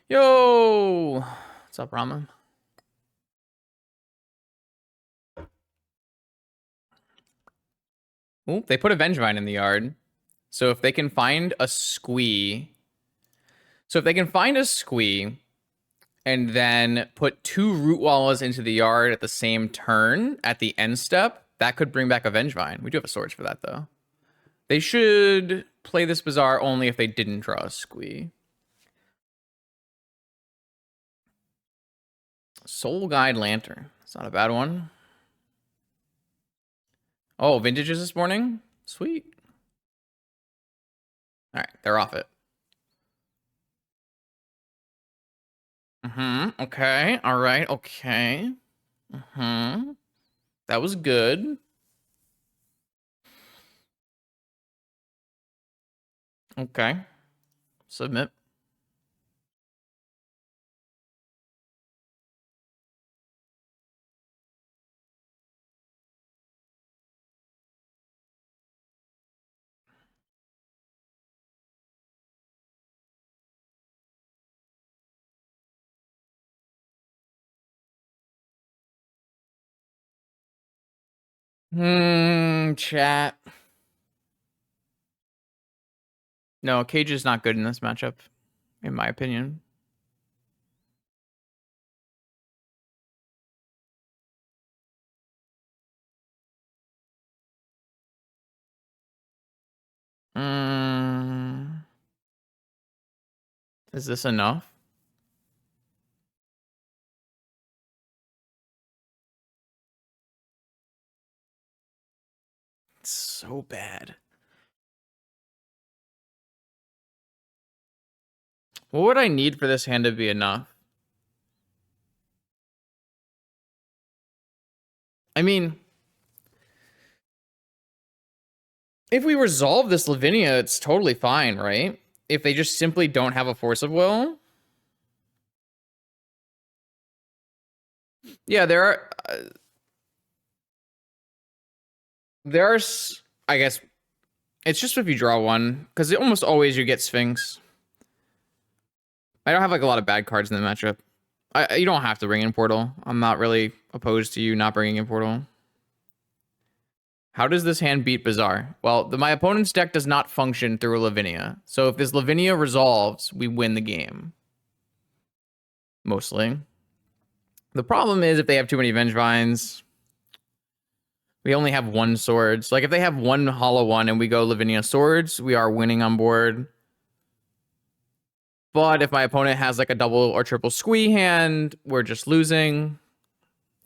Yo! What's up, Ramen? Ooh, they put a Vengevine in the yard. So if they can find a Squee... So if they can find a Squee... and then put 2 Root Wallas into the yard at the same turn at the end step, that could bring back a Vengevine. We do have a Swords for that, though. They should play this Bazaar only if they didn't draw a Squee. Soul Guide Lantern. It's not a bad one. Oh, vintages this morning? Sweet. All right, they're off it. Okay. All right. Okay. That was good. Okay. Submit. Chat. No, Cage is not good in this matchup, in my opinion. Is this enough? It's so bad. What would I need for this hand to be enough? I mean, if we resolve this Lavinia, it's totally fine, right? If they just simply don't have a Force of Will. Yeah, there are, I guess, it's just if you draw one, because almost always you get Sphinx. I don't have like a lot of bad cards in the matchup. You don't have to bring in Portal. I'm not really opposed to you not bringing in Portal. How does this hand beat Bazaar? Well, my opponent's deck does not function through a Lavinia. So if this Lavinia resolves, we win the game. Mostly. The problem is if they have too many Vengevines, we only have one Swords. Like if they have one Hollow One and we go Lavinia Swords, we are winning on board. But if my opponent has like a double or triple squee hand, we're just losing.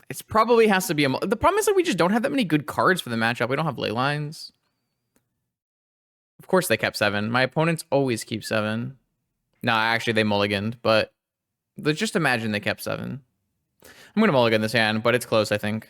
It probably has to be the problem is that we just don't have that many good cards for the matchup. We don't have ley lines. Of course they kept 7. My opponents always keep 7. No, actually they mulliganed, but let's just imagine they kept 7. I'm gonna mulligan this hand, but it's close, I think.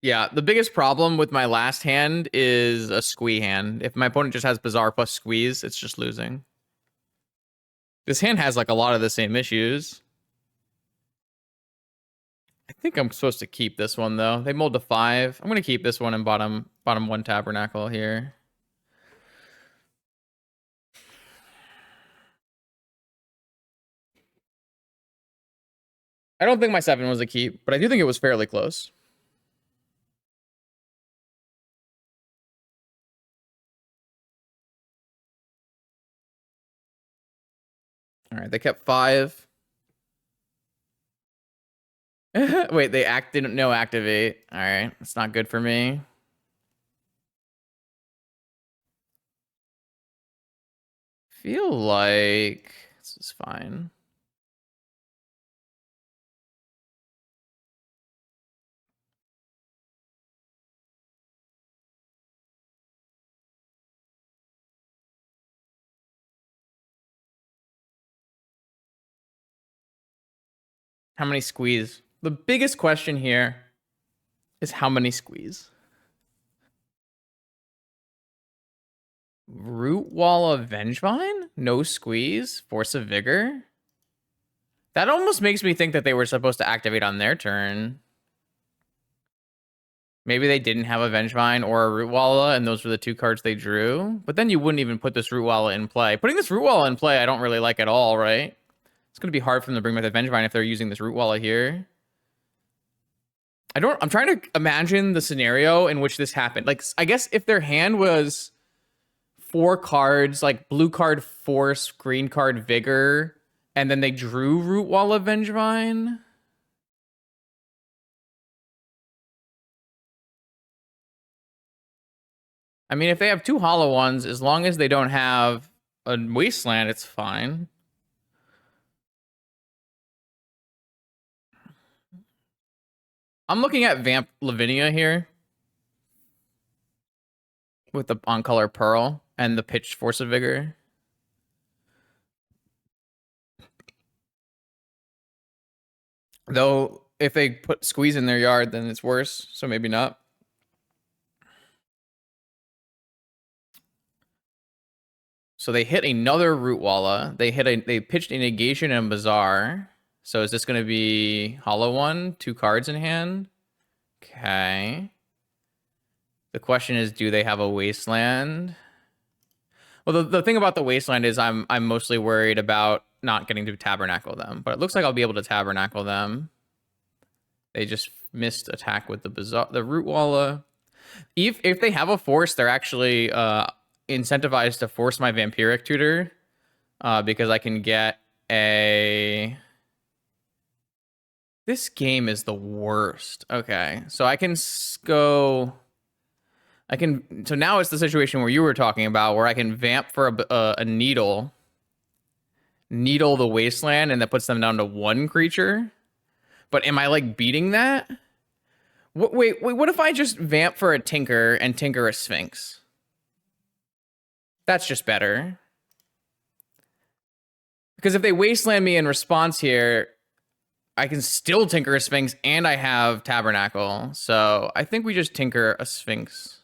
Yeah, the biggest problem with my last hand is a squee hand. If my opponent just has Bazaar plus squeeze, it's just losing. This hand has like a lot of the same issues. I think I'm supposed to keep this one though. They mulled to 5. I'm gonna keep this one in bottom 1 Tabernacle here. I don't think my 7 was a keep, but I do think it was fairly close. All right, they kept 5. Wait, they didn't no activate. All right, that's not good for me. Feel like this is fine. How many squeeze? The biggest question here is how many squeeze? Root Wall of Vengevine? No squeeze? Force of Vigor? That almost makes me think that they were supposed to activate on their turn. Maybe they didn't have a Vengevine or a Root Walla, and those were the 2 cards they drew. But then you wouldn't even put this Root Walla in play. Putting this Root Walla in play, I don't really like at all, right? It's going to be hard for them to bring back the Vengevine if they're using this Root Walla here. I'm trying to imagine the scenario in which this happened. Like, I guess if their hand was 4 cards, like blue card Force, green card Vigor, And then they drew Root Wall of Vengevine. I mean, if they have 2 hollow ones, as long as they don't have a Wasteland, it's fine. I'm looking at Vamp Lavinia here with the on-color Pearl and the pitched Force of Vigor. Though, if they put Squeeze in their yard, then it's worse, so maybe not. So they hit another Root Walla. They pitched a Negation and Bazaar. So is this going to be Hollow One? 2 cards in hand? Okay. The question is, do they have a Wasteland? Well, the thing about the Wasteland is I'm mostly worried about not getting to Tabernacle them. But it looks like I'll be able to Tabernacle them. They just missed attack with the Root Walla. If they have a force, they're actually incentivized to force my Vampiric Tutor because I can get a... This game is the worst. Okay, so I can go... So now it's the situation where you were talking about, where I can vamp for a needle the Wasteland, and that puts them down to 1 creature. But am I like beating that? Wait, what if I just vamp for a Tinker and Tinker a Sphinx? That's just better. Because if they Wasteland me in response here, I can still Tinker a Sphinx and I have Tabernacle. So I think we just Tinker a Sphinx.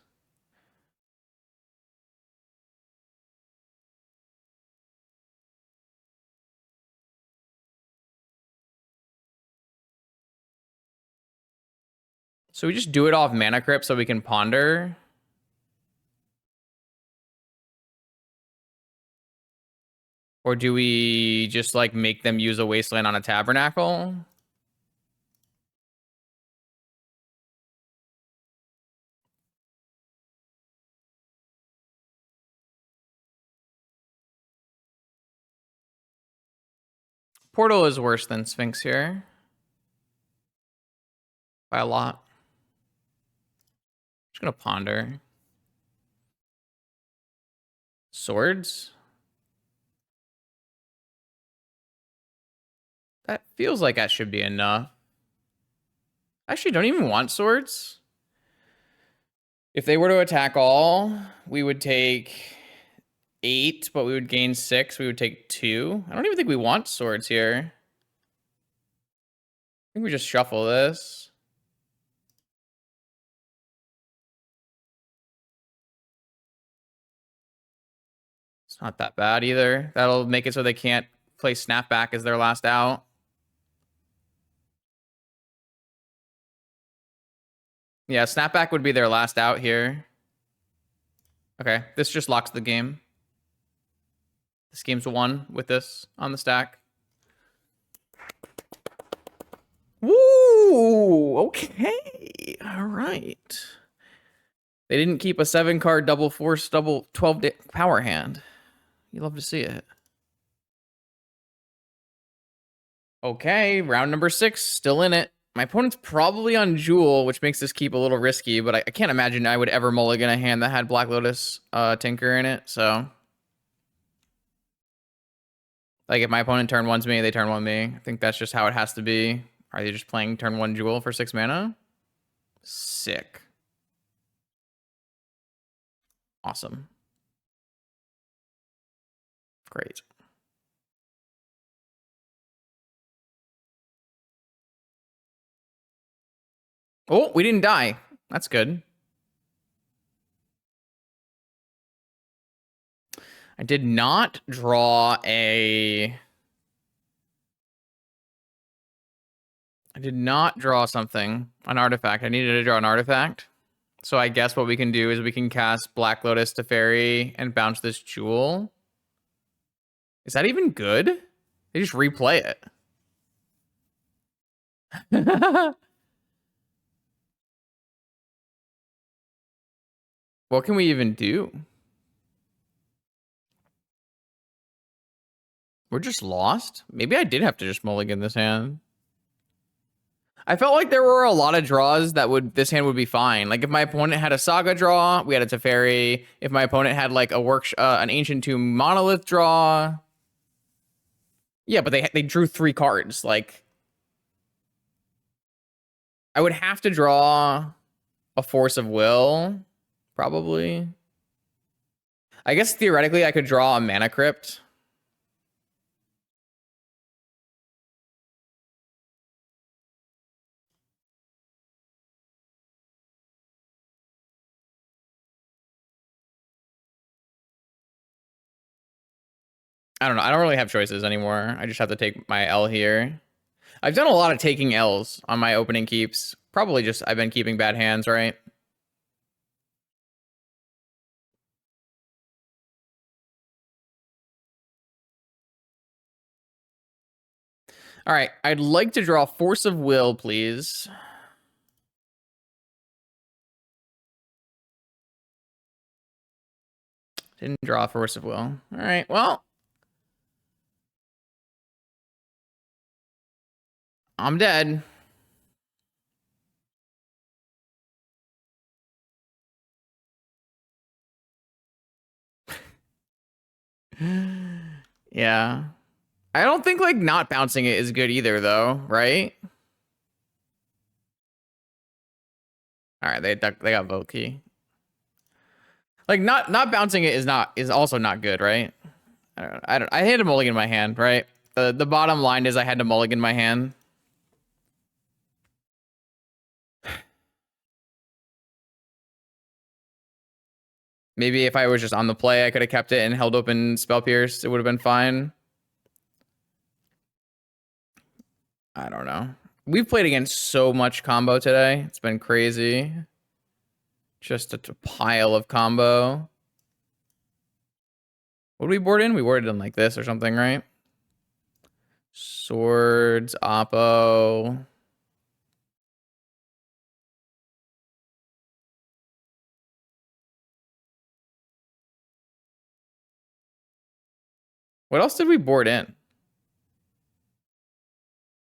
So we just do it off Mana Crypt so we can Ponder. Or do we just like make them use a Wasteland on a Tabernacle? Portal is worse than Sphinx here. By a lot. Just gonna Ponder. Swords? That feels like that should be enough. Actually, don't even want swords. If they were to attack all, we would take 8, but we would gain 6. We would take 2. I don't even think we want swords here. I think we just shuffle this. It's not that bad either. That'll make it so they can't play Snapback as their last out. Yeah, Snapback would be their last out here. Okay, this just locks the game. This game's won with this on the stack. Woo! Okay. All right. They didn't keep a 7-card double force, double 12 power hand. You love to see it. Okay, round number 6, still in it. My opponent's probably on Jewel, which makes this keep a little risky, but I can't imagine I would ever mulligan a hand that had Black Lotus Tinker in it, so... Like, if my opponent turn 1s me, they turn 1 me. I think that's just how it has to be. Are they just playing turn 1 Jewel for 6 mana? Sick. Awesome. Great. Oh, we didn't die. That's good. I did not draw a... I did not draw something, an artifact. I needed to draw an artifact. So I guess what we can do is we can cast Black Lotus to Fairy and bounce this Jewel. Is that even good? They just replay it. What can we even do? We're just lost? Maybe I did have to just mulligan this hand. I felt like there were a lot of draws that this hand would be fine. Like if my opponent had a Saga draw, we had a Teferi. If my opponent had like an Ancient Tomb Monolith draw. Yeah, but they drew 3 cards. Like I would have to draw a Force of Will, probably. I guess theoretically I could draw a Mana Crypt. I don't know. I don't really have choices anymore. I just have to take my L here. I've done a lot of taking L's on my opening keeps. Probably just I've been keeping bad hands, right? All right. I'd like to draw Force of Will, please. Didn't draw Force of Will. All right. Well, I'm dead. Yeah. I don't think like not bouncing it is good either though, right? All right, they got vote key. Like not bouncing it is also not good, right? I had a mulligan in my hand, right? The bottom line is I had to mulligan my hand. Maybe if I was just on the play, I could have kept it and held open Spell Pierce. It would have been fine. I don't know. We've played against so much combo today. It's been crazy. Just a pile of combo. What did we board in? We boarded in like this or something, right? Swords, Oppo. What else did we board in?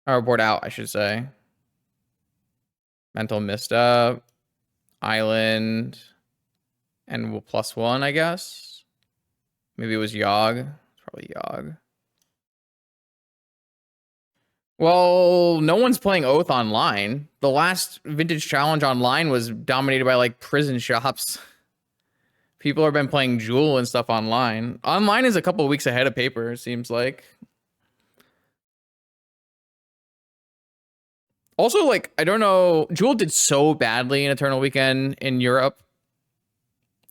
Or board out, I should say. Mental Misstep, Island, and +1, I guess. Maybe it was Yogg. It's probably Yogg. Well, no one's playing Oath online. The last Vintage Challenge online was dominated by like prison shops. People have been playing Jewel and stuff online. Online is a couple of weeks ahead of paper, it seems like. Also, like, I don't know, Jewel did so badly in Eternal Weekend in Europe.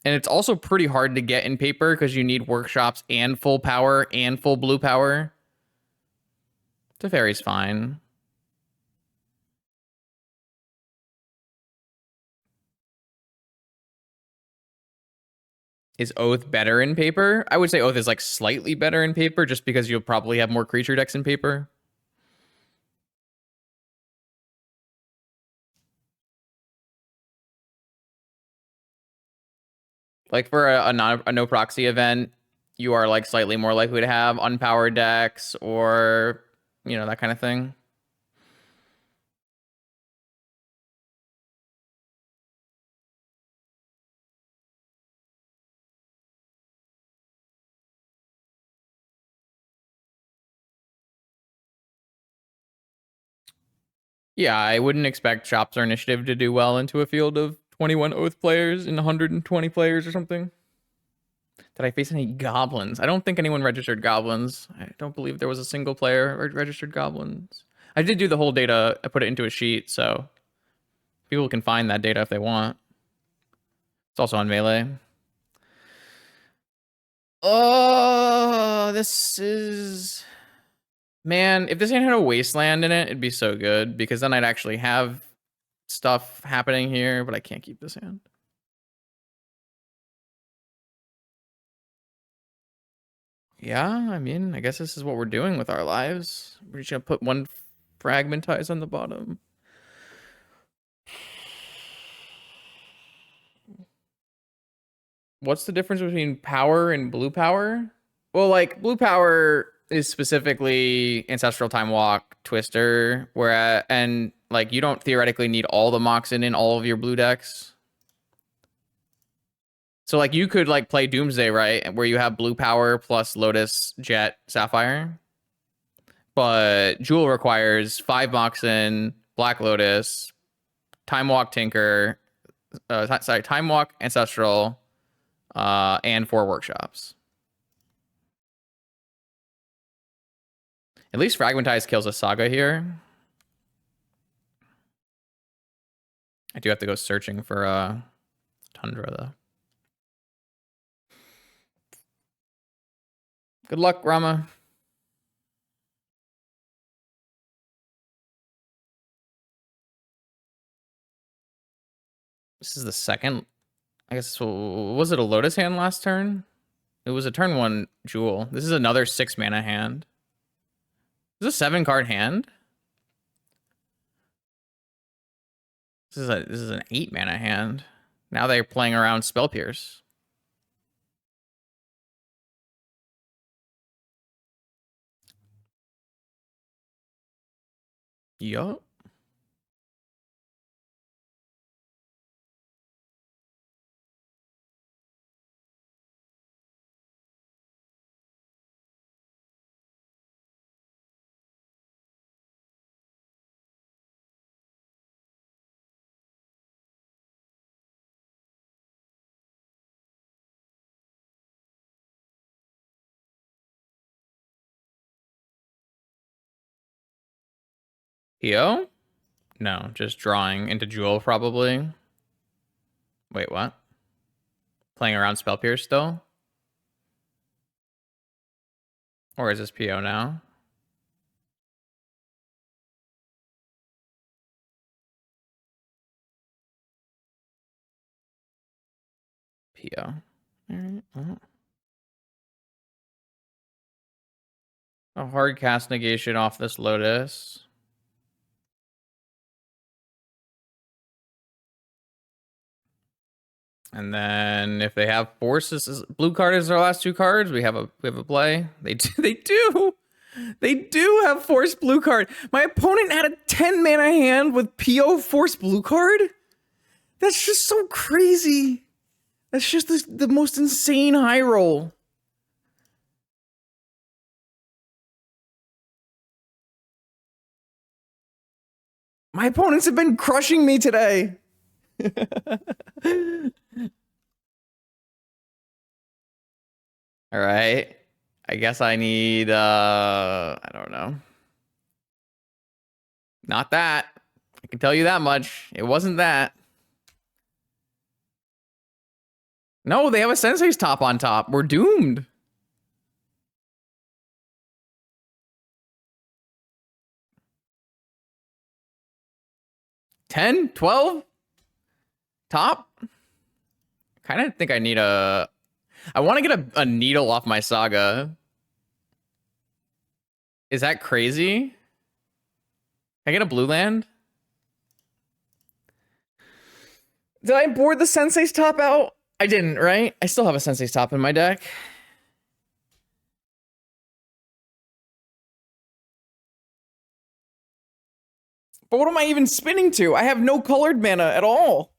And it's also pretty hard to get in paper because you need workshops and full power and full blue power. Teferi's fine. Is Oath better in paper? I would say Oath is like slightly better in paper just because you'll probably have more creature decks in paper. Like for a no proxy event, you are like slightly more likely to have unpowered decks or, you know, that kind of thing. Yeah, I wouldn't expect Shops or Initiative to do well into a field of 21 Oath players and 120 players or something. Did I face any goblins? I don't think anyone registered goblins. I don't believe there was a single player registered goblins. I did do the whole data. I put it into a sheet, so people can find that data if they want. It's also on Melee. Oh, this is... Man, if this hand had a Wasteland in it, it'd be so good, because then I'd actually have stuff happening here, but I can't keep this hand. Yeah, I mean, I guess this is what we're doing with our lives. We're just gonna put one Fragmentize on the bottom. What's the difference between power and blue power? Well, like, blue power is specifically Ancestral Time Walk, Twister, and like you don't theoretically need all the Moxen in all of your blue decks. So like you could like play Doomsday, right? Where you have blue power plus Lotus, Jet, Sapphire. But Jewel requires 5 Moxen, Black Lotus, Time Walk, Tinker, Time Walk, Ancestral, and 4 Workshops. At least Fragmentize kills a Saga here. I do have to go searching for Tundra, though. Good luck, Rama. This is the second. I guess, was it a Lotus hand last turn? It was a turn 1 Jewel. This is another 6 mana hand. This is a 7-card hand. This is an 8 mana hand. Now they're playing around Spell Pierce. Yup. Yo? No, just drawing into Jewel probably. Wait, what? Playing around Spell Pierce still? Or is this PO now? PO. Alright, well. A hard cast negation off this Lotus. And then if they have forces, blue card is their last 2 cards. We have a play. They do have force blue card. My opponent had a 10 mana hand with PO force blue card. That's just so crazy. That's just the most insane high roll. My opponents have been crushing me today. All right. I guess I need I don't know. Not that. I can tell you that much. It wasn't that. No, they have a Sensei's top on top. We're doomed. $10, $12 top. Kind of think I need a. I want to get a needle off my Saga. Is that crazy? Can I get a blue land? Did I board the Sensei's top out? I didn't, right? I still have a Sensei's top in my deck. But what am I even spinning to? I have no colored mana at all.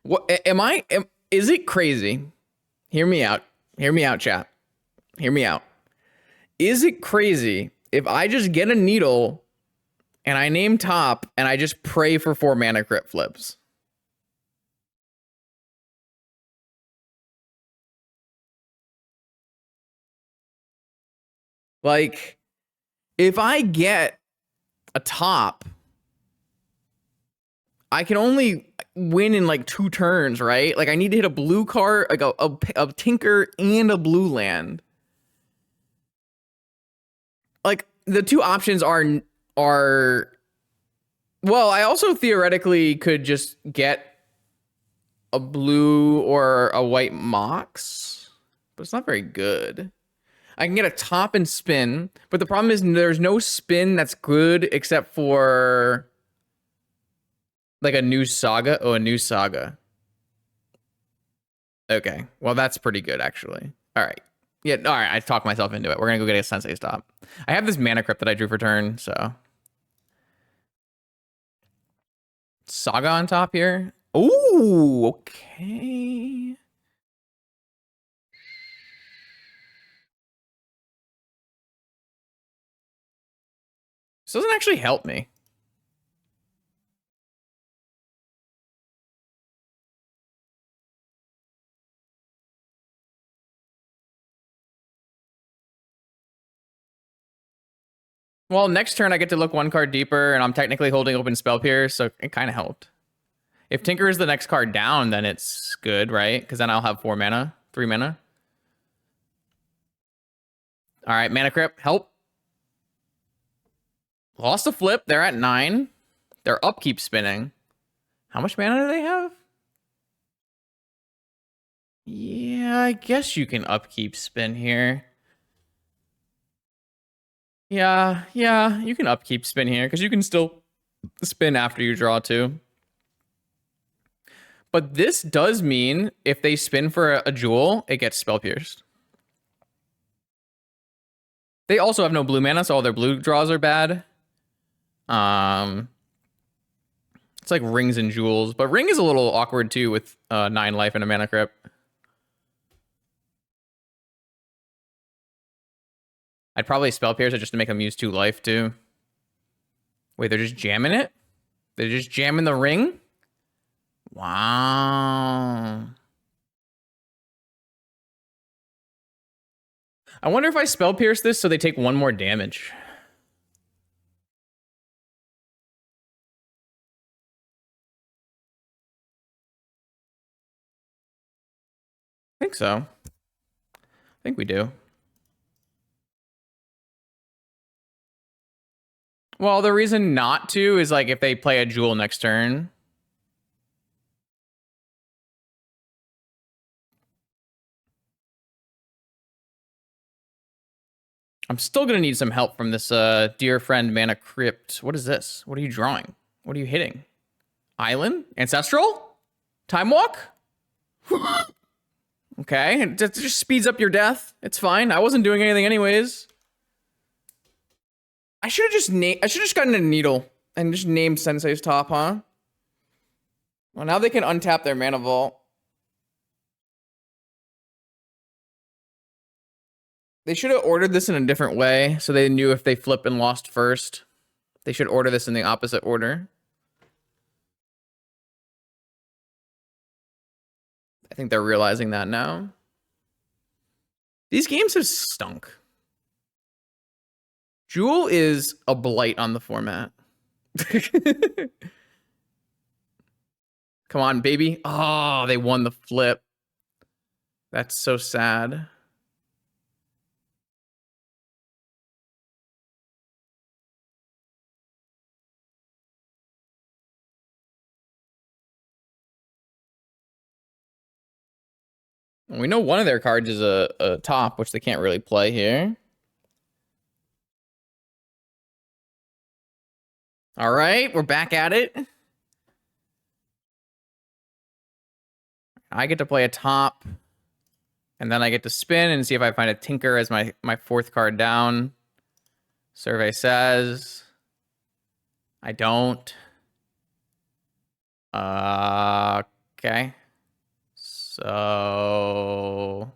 What is it crazy? Hear me out. Hear me out, chat. Hear me out. Is it crazy if I just get a needle and I name top and I just pray for 4 mana crit flips? Like, if I get a top, I can only win in like 2 turns, right? Like I need to hit a blue card, like a tinker and a blue land. Like the 2 options are well, I also theoretically could just get a blue or a white Mox, but it's not very good. I can get a top and spin, but the problem is there's no spin that's good except for like a new saga. Oh, a new saga. Okay, well that's pretty good actually. All right, yeah, all right. I talked myself into it. We're gonna go get a sensei stop. I have this mana crypt that I drew for turn, so saga on top here. Ooh, okay. This doesn't actually help me. Well, next turn I get to look one card deeper, and I'm technically holding open Spell Pierce, so it kind of helped. If Tinker is the next card down, then it's good, right? Because then I'll have 3 mana. All right, mana crypt, help. Lost a flip. They're at 9. Their upkeep spinning. How much mana do they have? Yeah, I guess you can upkeep spin here. Yeah, you can upkeep spin here because you can still spin after you draw 2. But this does mean if they spin for a jewel, it gets spell pierced. They also have no blue mana, so all their blue draws are bad. It's like rings and jewels, but ring is a little awkward too with 9 life and a mana crypt. I'd probably spell pierce it just to make them use 2 life too. Wait, they're just jamming it? They're just jamming the ring? Wow. I wonder if I spell pierce this so they take 1 more damage. I think so. I think we do. Well, the reason not to is like if they play a jewel next turn. I'm still gonna need some help from this dear friend Mana Crypt. What is this? What are you drawing? What are you hitting? Island? Ancestral? Time Walk? Okay, it just speeds up your death. It's fine. I wasn't doing anything anyways. I should have just gotten a needle and just named Sensei's top, huh? Well, now they can untap their mana vault. They should have ordered this in a different way so they knew if they flip and lost first. They should order this in the opposite order. I think they're realizing that now. These games have stunk. Jewel is a blight on the format. Come on, baby. Oh, they won the flip. That's so sad. We know one of their cards is a top, which they can't really play here. All right, we're back at it. I get to play a top, and then I get to spin and see if I find a Tinker as my 4th card down. Survey says I don't. Okay. So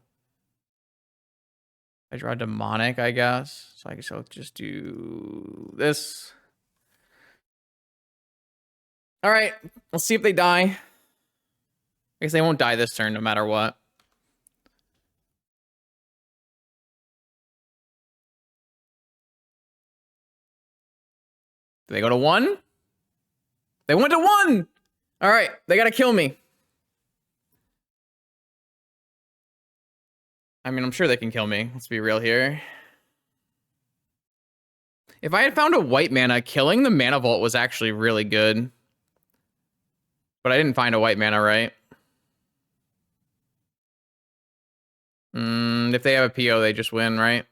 I draw demonic, I guess. So I guess I'll just do this. All right, let's see if they die. I guess they won't die this turn no matter what. Do they go to 1? They went to 1! All right, they gotta kill me. I mean, I'm sure they can kill me. Let's be real here. If I had found a white mana, killing the mana vault was actually really good. But I didn't find a white mana, right? If they have a PO, they just win, right?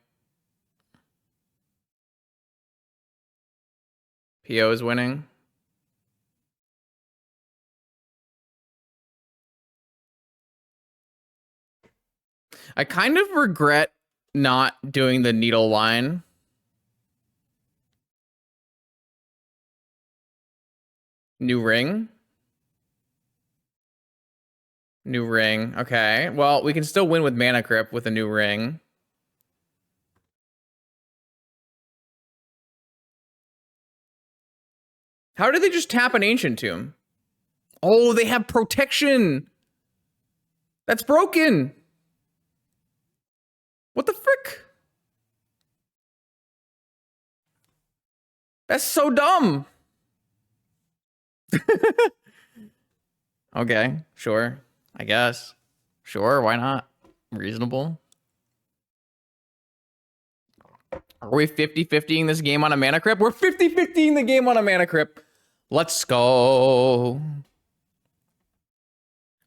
PO is winning. I kind of regret not doing the needle line. New ring. New ring. Okay. Well, we can still win with mana crypt with a new ring. How did they just tap an ancient tomb? Oh, they have protection. That's broken. What the frick? That's so dumb. Okay, sure. I guess. Sure, why not? Reasonable. Are we 50-50ing this game on a mana crypt? We're 50-50ing the game on a mana crypt. Let's go.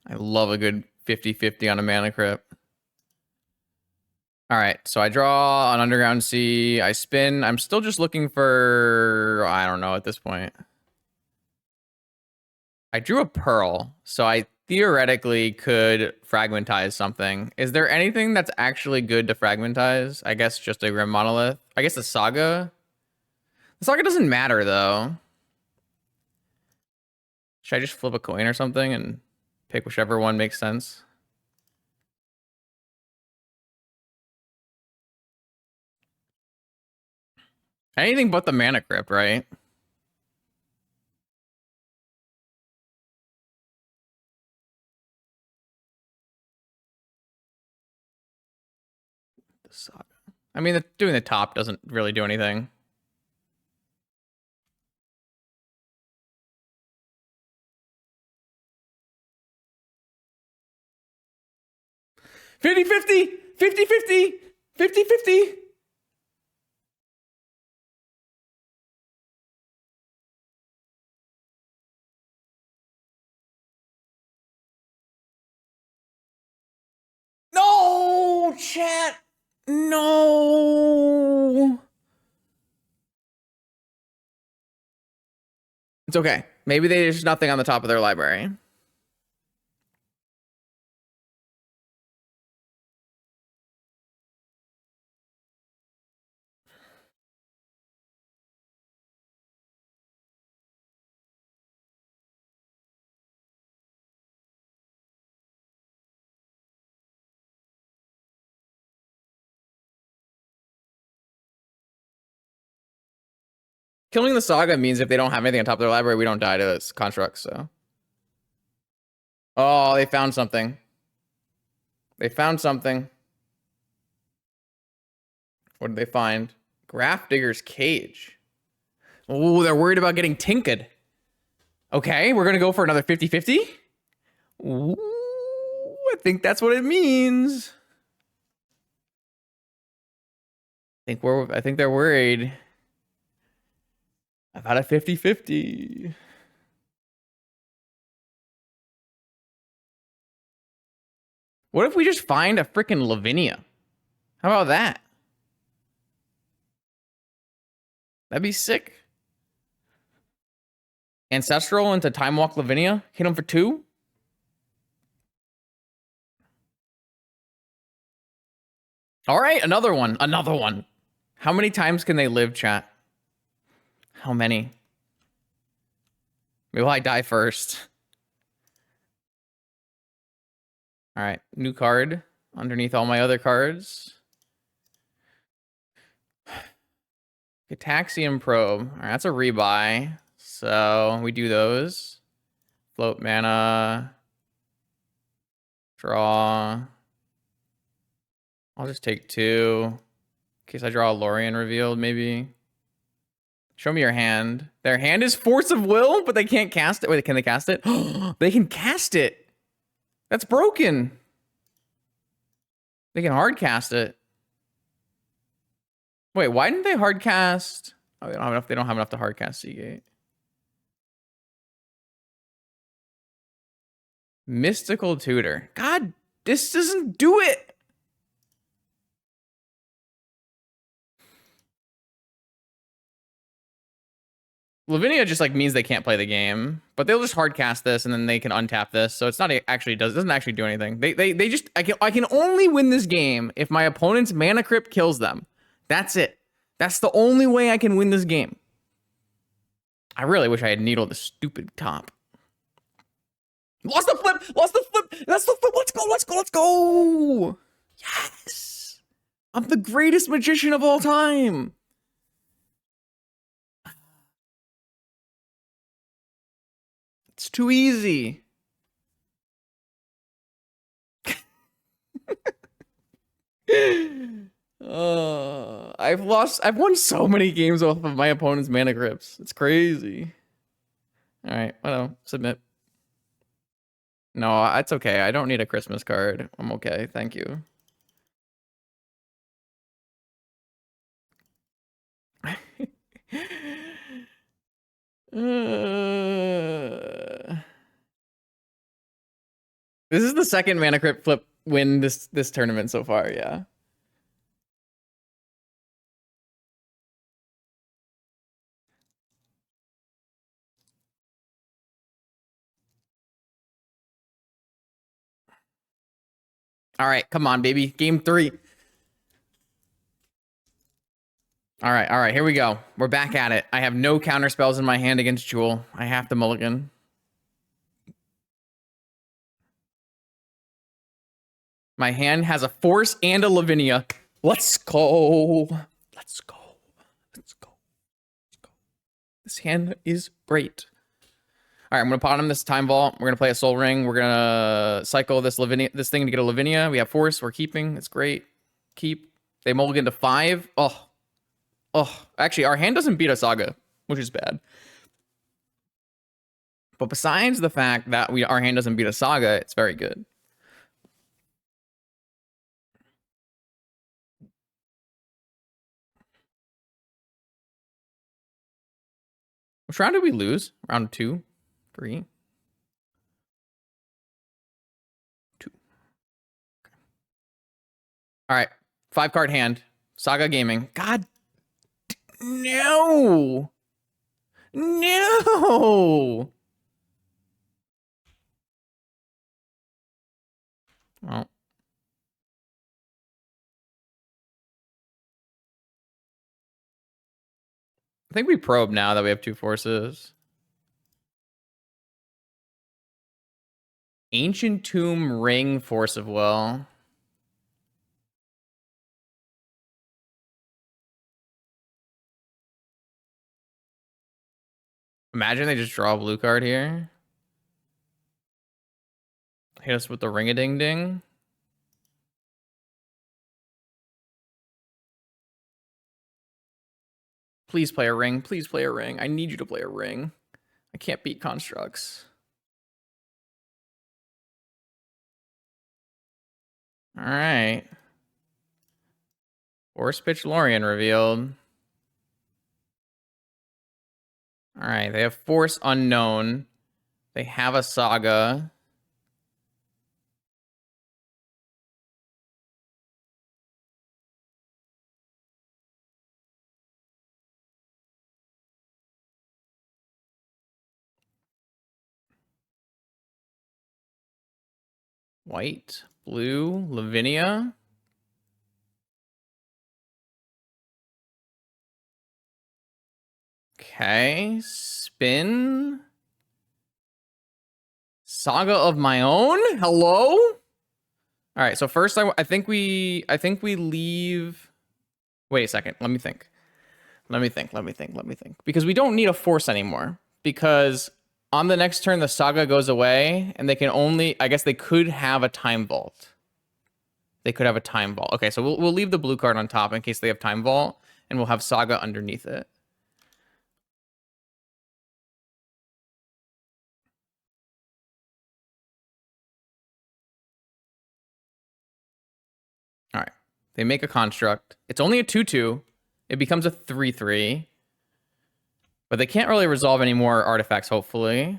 I love a good 50-50 on a mana crypt. All right, so I draw an Underground Sea. I spin. I'm still just looking for... I don't know at this point. I drew a Pearl, so I theoretically could fragmentize something. Is there anything that's actually good to fragmentize? I guess just a Grim Monolith. I guess the Saga. The Saga doesn't matter, though. Should I just flip a coin or something and pick whichever one makes sense? Anything but the Mana Crypt, right? The Saga. I mean, doing the top doesn't really do anything. Fifty-50! 50-50! 50-50! No, chat. No. It's okay. Maybe there's nothing on the top of their library. Killing the Saga means if they don't have anything on top of their library, we don't die to this construct, so. Oh, they found something. They found something. What did they find? Grafdigger's Cage. Oh, they're worried about getting tinkered. Okay, we're going to go for another 50-50. Ooh, I think that's what it means. I think they're worried about a 50-50. What if we just find a freaking Lavinia? How about that? That'd be sick. Ancestral into Time Walk Lavinia. Hit him for 2. All right, another one. Another one. How many times can they live, chat? How many? Maybe I die first. All right, new card underneath all my other cards. Gataxian Probe. All right, that's a rebuy. So we do those. Float mana. Draw. I'll just take 2. In case I draw a Lorien revealed, maybe. Show me your hand. Their hand is Force of Will, but they can't cast it. Wait, can they cast it? They can cast it. That's broken. They can hard cast it. Wait, why didn't they hard cast? Oh, they don't have enough. They don't have enough to hard cast Seagate. Mystical Tutor. God, this doesn't do it. Lavinia just like means they can't play the game, but they'll just hard cast this and then they can untap this. So it's not actually doesn't actually do anything. They just I can only win this game if my opponent's mana crypt kills them. That's it. That's the only way I can win this game. I really wish I had needled the stupid top. Lost the flip. Lost the flip. That's the flip. Let's go. Let's go. Let's go. Yes. I'm the greatest magician of all time. It's too easy. I've won so many games off of my opponent's mana crypts. It's crazy. All right, well, submit. No, it's okay. I don't need a Christmas card. I'm okay. Thank you. This is the second mana crypt flip win this tournament so far, yeah. All right, come on, baby. Game 3. All right, here we go. We're back at it. I have no counter spells in my hand against Jewel. I have to mulligan. My hand has a Force and a Lavinia. Let's go. Let's go. Let's go. Let's go. This hand is great. All right, I'm going to pot him this Time Vault. We're going to play a Soul Ring. We're going to cycle this thing to get a Lavinia. We have Force. We're keeping. It's great. Keep. They mulligan to 5. Oh, actually, our hand doesn't beat a Saga, which is bad. But besides the fact that our hand doesn't beat a Saga, it's very good. Which round did we lose? Round 2? 3? 2. Okay. All right. 5-card hand. Saga Gaming. God. No. No. Well. I think we probe now that we have 2 forces. Ancient Tomb Ring Force of Will. Imagine they just draw a blue card here. Hit us with the ring-a-ding-ding. Please play a ring. Please play a ring. I need you to play a ring. I can't beat constructs. All right. Force Pitch Lorien revealed. All right. They have Force Unknown. They have a Saga. White, blue, Lavinia. Okay, spin. Saga of my own. Hello. All right. So first, I think we leave. Wait a second. Let me think. Because we don't need a force anymore. Because on the next turn, the Saga goes away, and they can only. I guess they could have a Time Vault. They could have a Time Vault. Okay, so we'll leave the blue card on top in case they have Time Vault, and we'll have Saga underneath it. All right. They make a construct. It's only a 2/2. It becomes a 3/3. But they can't really resolve any more artifacts, hopefully.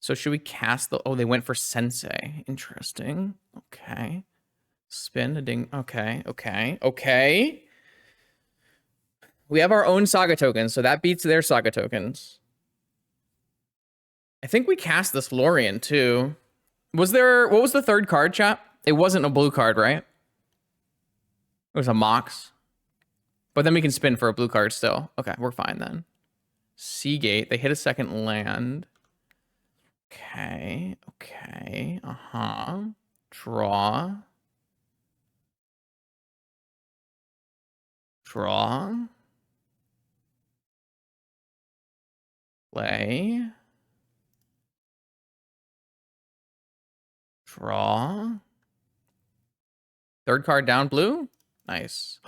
So should we cast the... Oh, they went for Sensei. Interesting. Okay. Spin a ding. Okay, okay, okay. We have our own Saga tokens, so that beats their Saga tokens. I think we cast this Lorien too. Was there, what was the third card, chat? It wasn't a blue card, right? It was a Mox. But then we can spin for a blue card still. Okay, we're fine then. Seagate, they hit a second land. Okay, okay, uh-huh. Draw. Draw. Play. Draw. Third card down blue. Nice.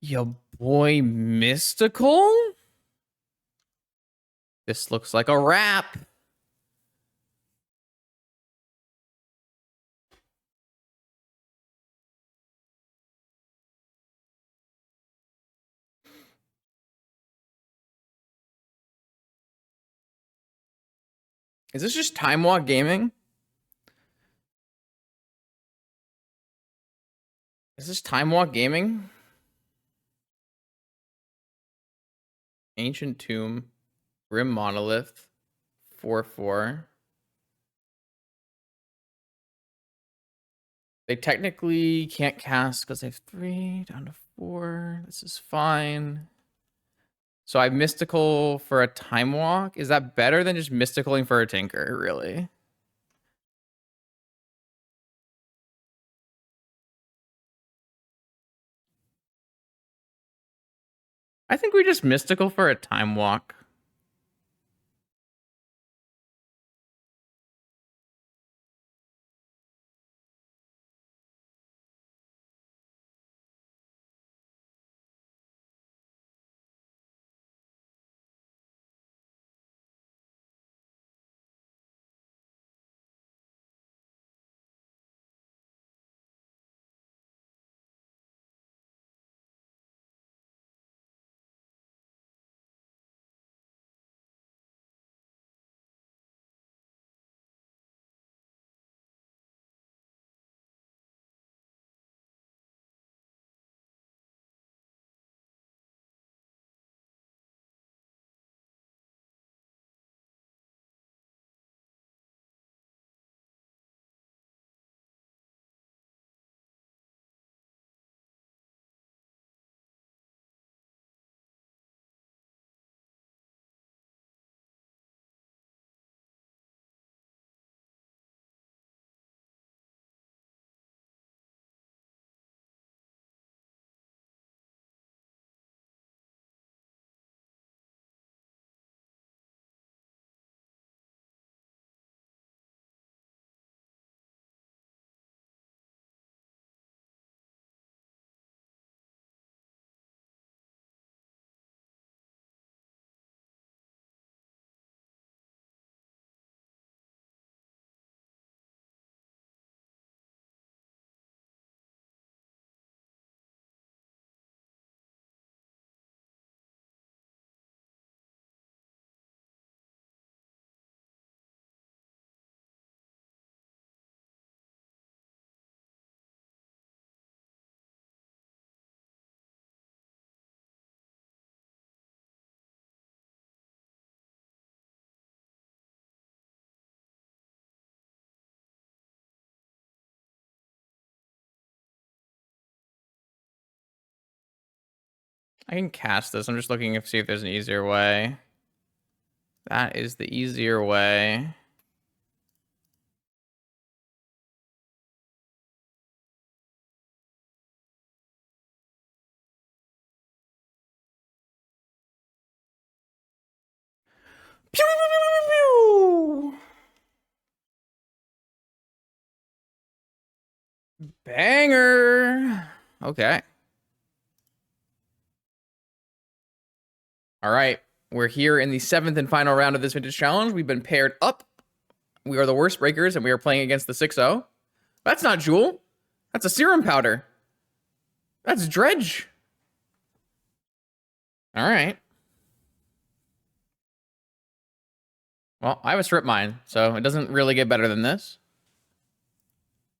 Yo boy Mystical? This looks like a wrap. Is this just Time Walk Gaming? Is this Time Walk Gaming? Ancient Tomb. Grim Monolith. 4/4. They technically can't cast because they have 3 down to 4. This is fine. So I Mystical for a Time Walk. Is that better than just Mysticaling for a Tinker, really? I think we just Mystical for a Time Walk. I can cast this. I'm just looking to see if there's an easier way. That is the easier way. Pew, pew, pew, pew, pew. Banger. Okay. All right. We're here in the 7th and final round of this vintage challenge. We've been paired up. We are the worst breakers, and we are playing against the 6-0. That's not Jewel. That's a serum powder. That's Dredge. All right. Well, I have a strip mine, so it doesn't really get better than this.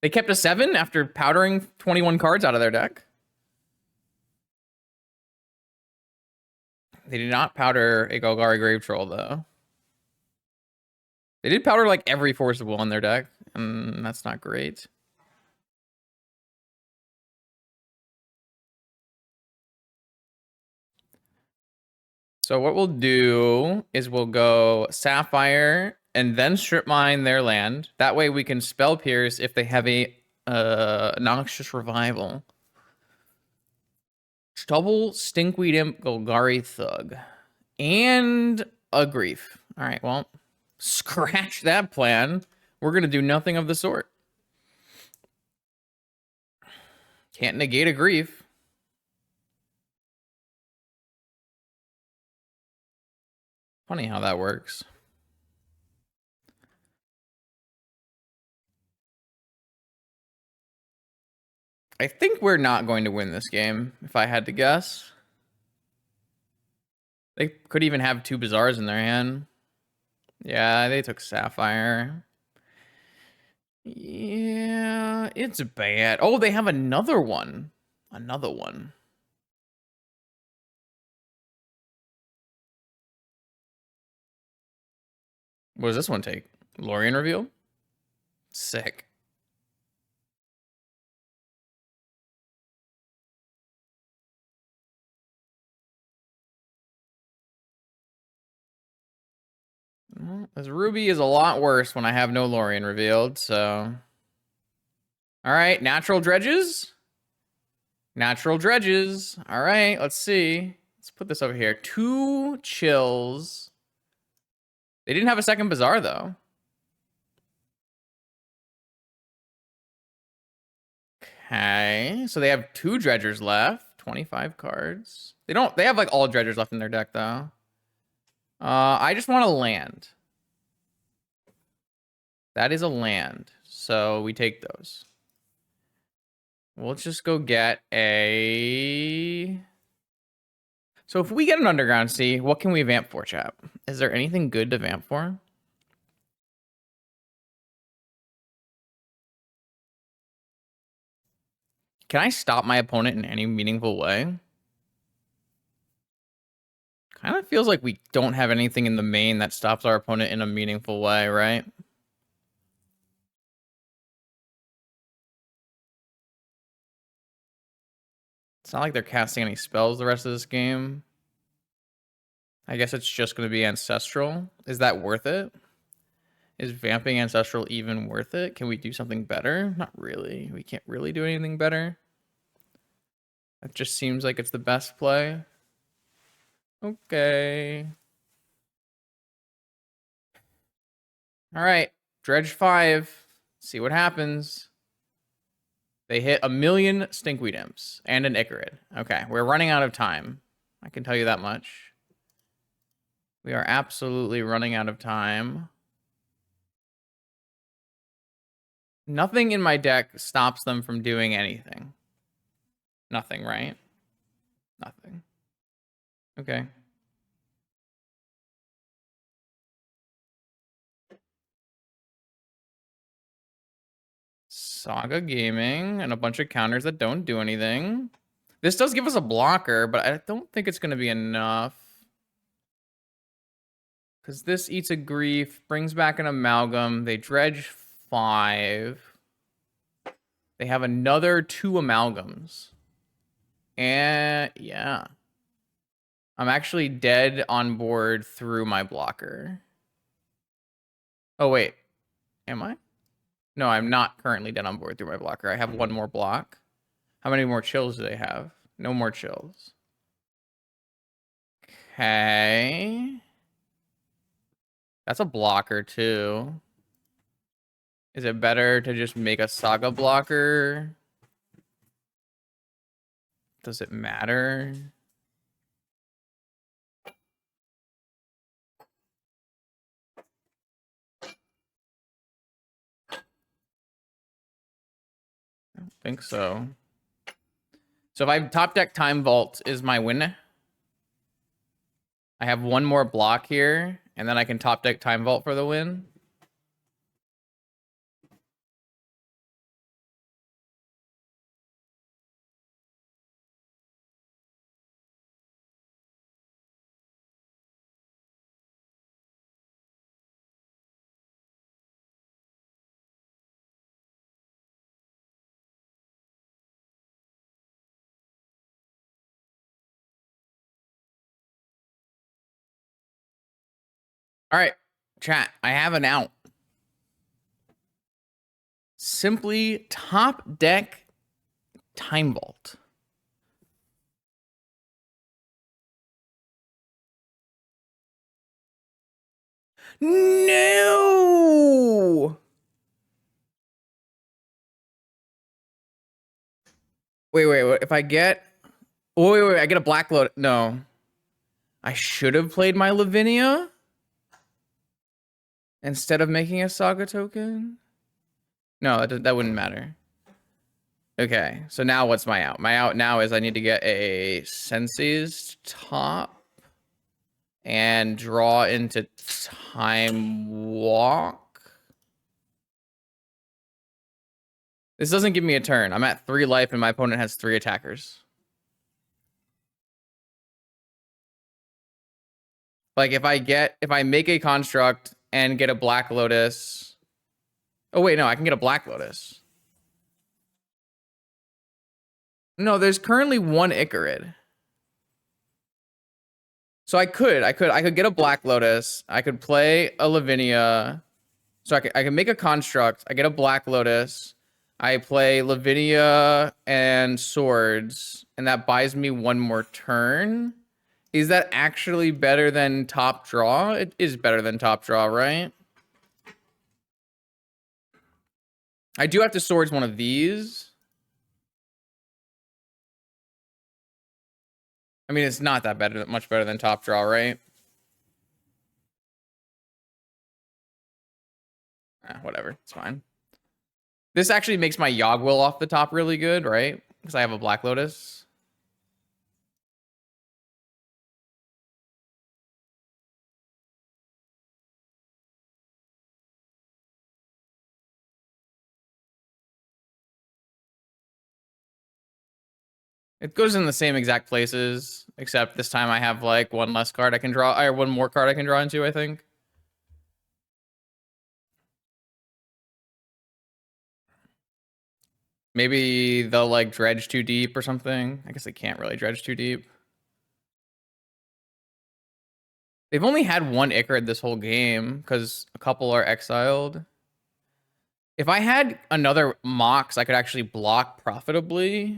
They kept a 7 after powdering 21 cards out of their deck. They did not powder a Golgari Grave Troll, though. They did powder like every Force of Will in their deck, and that's not great. So what we'll do is we'll go Sapphire and then strip mine their land. That way we can Spell Pierce if they have a Noxious Revival. Double Stinkweed Imp, Golgari Thug, and a Grief. All right, well, scratch that plan. We're going to do nothing of the sort. Can't negate a Grief. Funny how that works. I think we're not going to win this game, if I had to guess. They could even have 2 Bazaars in their hand. Yeah, they took Sapphire. Yeah, it's bad. Oh, they have another one. Another one. What does this one take? Lorien Reveal? Sick. Well, this Ruby is a lot worse when I have no Lorien revealed, so... Alright, natural dredges? Natural dredges. Alright, let's see. Let's put this over here. 2 chills. They didn't have a second Bazaar, though. Okay, so they have 2 dredgers left. 25 cards. They have like all dredgers left in their deck, though. I just want a land. That is a land. So we take those. We'll just go get a... So if we get an Underground Sea, what can we vamp for, chat? Is there anything good to vamp for? Can I stop my opponent in any meaningful way? Kind of feels like we don't have anything in the main that stops our opponent in a meaningful way, right? It's not like they're casting any spells the rest of this game. I guess it's just going to be Ancestral. Is that worth it? Is vamping Ancestral even worth it? Can we do something better? Not really. We can't really do anything better. It just seems like it's the best play. Okay. All right. Dredge 5. See what happens. They hit 1,000,000 Stinkweed Imps and an Icarid. Okay, we're running out of time. I can tell you that much. We are absolutely running out of time. Nothing in my deck stops them from doing anything. Nothing, right? Nothing. Okay. Saga Gaming and a bunch of counters that don't do anything. This does give us a blocker, but I don't think it's going to be enough. Because this eats a Grief, brings back an Amalgam. They dredge 5. They have another 2 Amalgams. And yeah. I'm actually dead on board through my blocker. Oh, wait. Am I? No, I'm not currently dead on board through my blocker. I have 1 more block. How many more chills do they have? No more chills. Okay. That's a blocker, too. Is it better to just make a Saga blocker? Does it matter? I don't think so. So if I top deck Time Vault is my win. I have 1 more block here, and then I can top deck Time Vault for the win. All right, chat. I have an out. Simply top deck Time Vault. No. Wait. If I get, wait. I get a black load. No, I should have played my Lavinia instead of making a Saga token. No, that wouldn't matter. Okay, so now what's my out? My out now is I need to get a Sense's top and draw into Time Walk. This doesn't give me a turn. I'm at 3 life and my opponent has 3 attackers. Like if I make a construct and get a Black Lotus. Oh wait, no, I can get a Black Lotus. No, there's currently 1 Icarid. So I could get a Black Lotus. I could play a Lavinia. So I can make a construct. I get a Black Lotus. I play Lavinia and Swords, and that buys me 1 more turn. Is that actually better than top draw? It is better than top draw, right? I do have to Swords one of these. I mean, it's not that better, much better than top draw, right? Whatever, it's fine. This actually makes my Yogwill off the top really good, right? Because I have a Black Lotus. It goes in the same exact places, except this time I have like 1 less card I can draw, or 1 more card I can draw into, I think. Maybe they'll like dredge too deep or something. I guess they can't really dredge too deep. They've only had 1 Icarid this whole game because a couple are exiled. If I had another Mox, I could actually block profitably.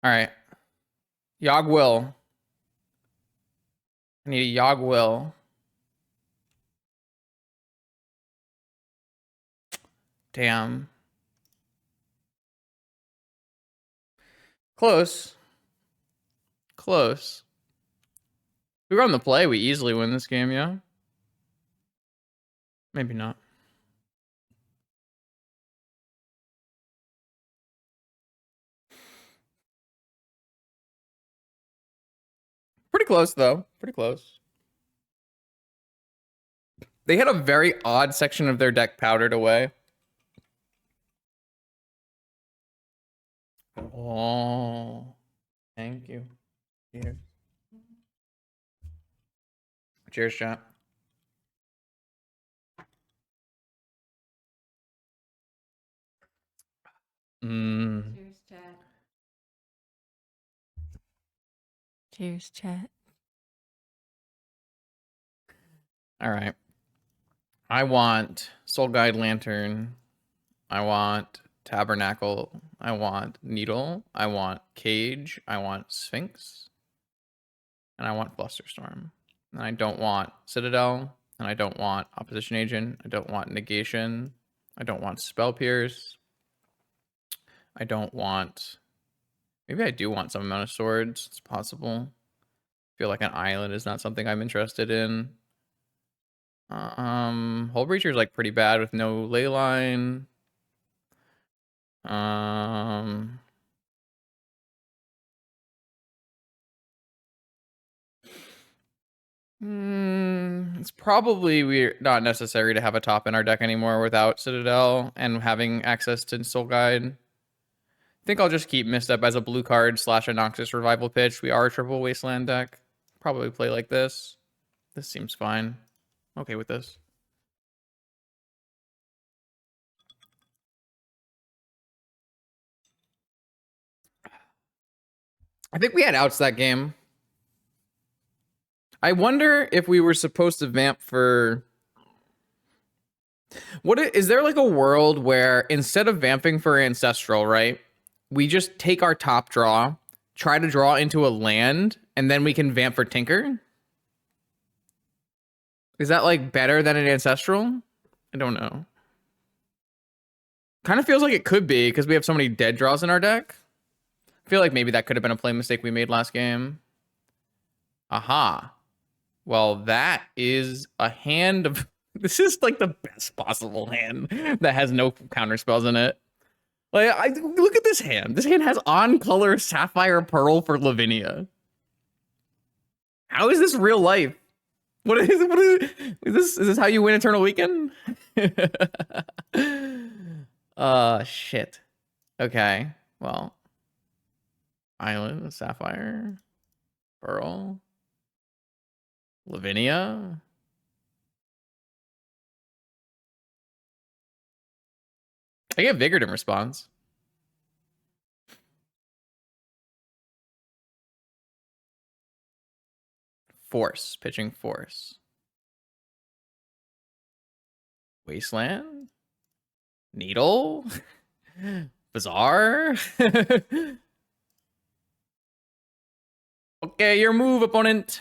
All right. Yogwill. I need a Yogwill. Damn. Close. Close. If we run the play, we easily win this game, yeah? Maybe not. Pretty close, though. Pretty close. They had a very odd section of their deck powdered away. Oh, thank you. Cheers. Cheers, chat. Cheers, chat. Cheers, chat. All right. I want Soul Guide Lantern. I want Tabernacle. I want Needle. I want Cage. I want Sphinx. And I want Flusterstorm. And I don't want Citadel. And I don't want Opposition Agent. I don't want Negation. I don't want Spell Pierce. I don't want... Maybe I do want some amount of swords. It's possible. I feel like an island is not something I'm interested in. Hull Breacher is like pretty bad with no ley line. It's probably we're not necessary to have a top in our deck anymore without Citadel and having access to Soul Guide. I think I'll just keep Misstep as a blue card / a Noxus Revival pitch. We are a triple Wasteland deck. Probably play like this. This seems fine. Okay with this. I think we had outs that game. I wonder if we were supposed to vamp for... Is there like a world where instead of vamping for Ancestral, right, we just take our top draw, try to draw into a land, and then we can vamp for Tinker? Is that like better than an Ancestral? I don't know. Kind of feels like it could be because we have so many dead draws in our deck. I feel like maybe that could have been a play mistake we made last game. Aha. Well, that is a hand of... This is like the best possible hand that has no counter spells in it. Like, look at this hand. This hand has on-color Sapphire Pearl for Lavinia. How is this real life? What is this how you win Eternal Weekend? Shit. Okay. Well. Island, Sapphire, Pearl, Lavinia. I get Vigored in response. Force, pitching Force. Wasteland? Needle? Bizarre? Okay, your move, opponent.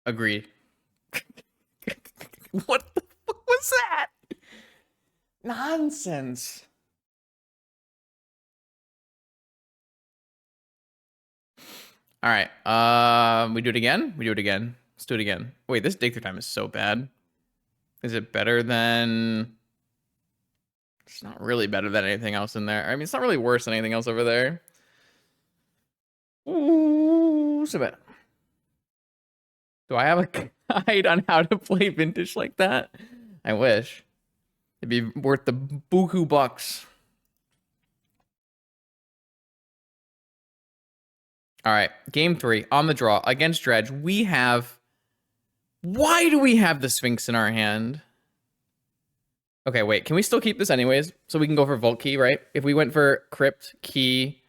Agreed. What the fuck was that? Nonsense. All right. We do it again? We do it again. Let's do it again. Wait, this dig through time is so bad. Is it better than... It's not really better than anything else in there. I mean, it's not really worse than anything else over there. Ooh, so bad. Do I have a guide on how to play vintage like that? I wish. It'd be worth the buku bucks. All right, game 3 on the draw against Dredge. We have... Why do we have the Sphinx in our hand? Okay, wait, can we still keep this anyways? So we can go for Vault Key, right? If we went for Crypt, Key,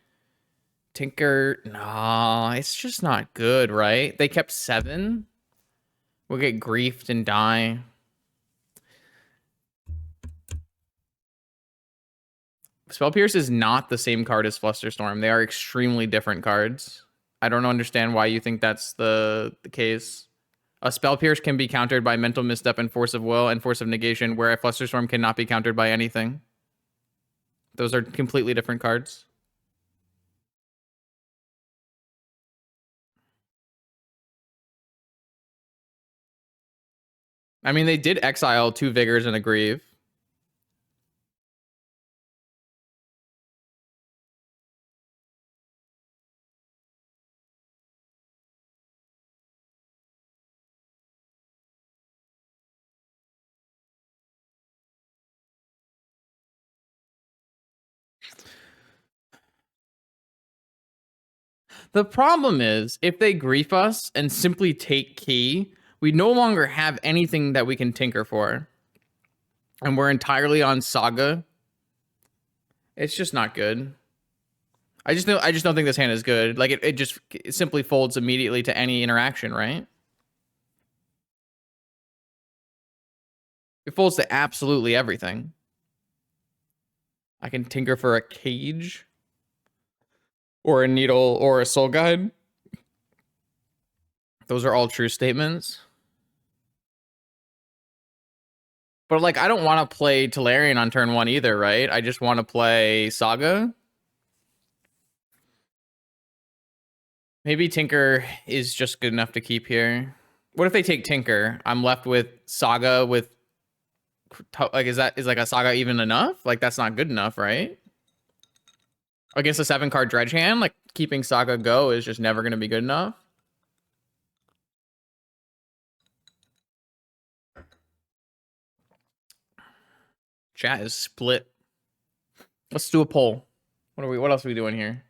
Tinker... No, it's just not good, right? They kept 7. We'll get griefed and die. Spell Pierce is not the same card as Flusterstorm. They are extremely different cards. I don't understand why you think that's the case. A Spell Pierce can be countered by Mental Misstep and Force of Will and Force of Negation, where a Flusterstorm cannot be countered by anything. Those are completely different cards. I mean, they did exile 2 Vigors and a Grieve. The problem is, if they grief us and simply take Key, we no longer have anything that we can tinker for. And we're entirely on Saga. It's just not good. I just don't think this hand is good. Like it simply folds immediately to any interaction, right? It folds to absolutely everything. I can tinker for a Cage or a Needle or a Soul Guide. Those are all true statements. But like, I don't want to play Tolarian on turn 1 either, right? I just want to play Saga. Maybe Tinker is just good enough to keep here. What if they take Tinker? I'm left with Saga with... Like, is like a Saga even enough? Like, that's not good enough, right? Against a 7-card Dredge hand, like, keeping Saga go is just never going to be good enough. Chat is split. Let's do a poll. What else are we doing here?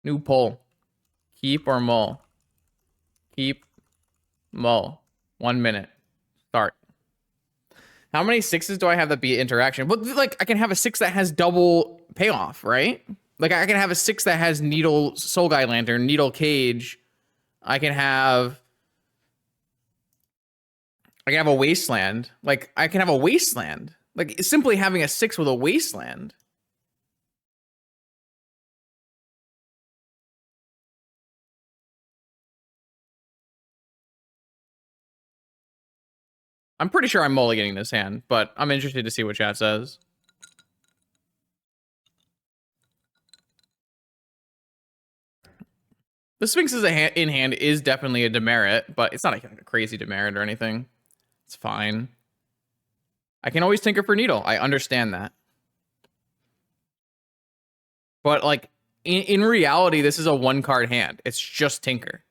New poll. Keep or mull? Keep, mull. 1 minute. Start. How many 6s do I have that beat interaction? But like, I can have a 6 that has double payoff, right? Like, I can have a 6 that has Needle Soul Guide Lantern, Needle Cage. I can have a Wasteland. Like, I can have a Wasteland. Like, simply having a 6 with a Wasteland. I'm pretty sure I'm mulliganing this hand, but I'm interested to see what chat says. The Sphinx is in hand is definitely a demerit, but it's not a crazy demerit or anything. It's fine. I can always tinker for Needle. I understand that. But like in reality, this is a 1-card hand. It's just tinker.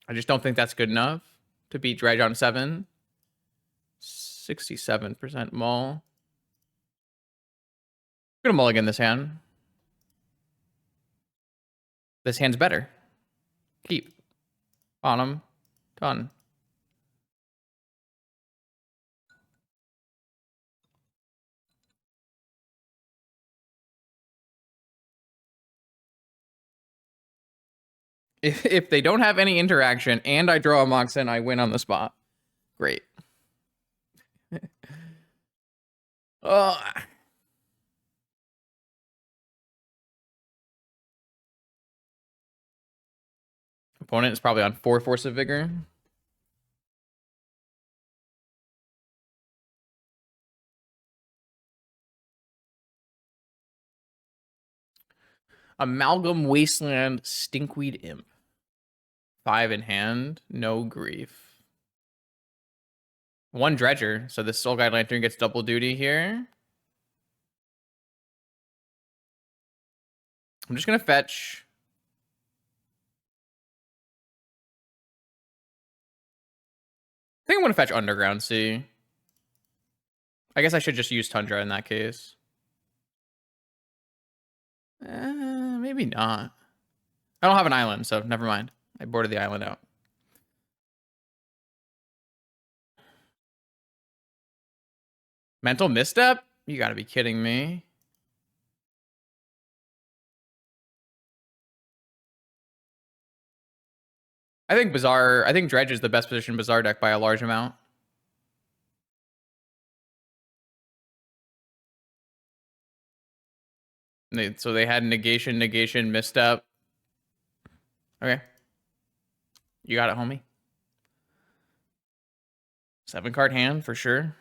I just don't think that's good enough to beat Dredge on 7. 67% mull. I'm gonna mulligan this hand. This hand's better. Keep. Bottom. Done. If they don't have any interaction and I draw a Moxen, I win on the spot. Great. Opponent is probably on 4 Force of Vigor. Amalgam Wasteland Stinkweed Imp. 5 in hand, no grief. 1 Dredger, so the Soul Guide Lantern gets double duty here. I'm just gonna fetch. I think I'm gonna fetch Underground Sea. I guess I should just use Tundra in that case. Maybe not. I don't have an island, so never mind. I boarded the island out. Mental Misstep? You gotta be kidding me. I think Dredge is the best position Bazaar deck by a large amount. So they had negation, misstep. Okay. You got it, homie. 7-card hand for sure.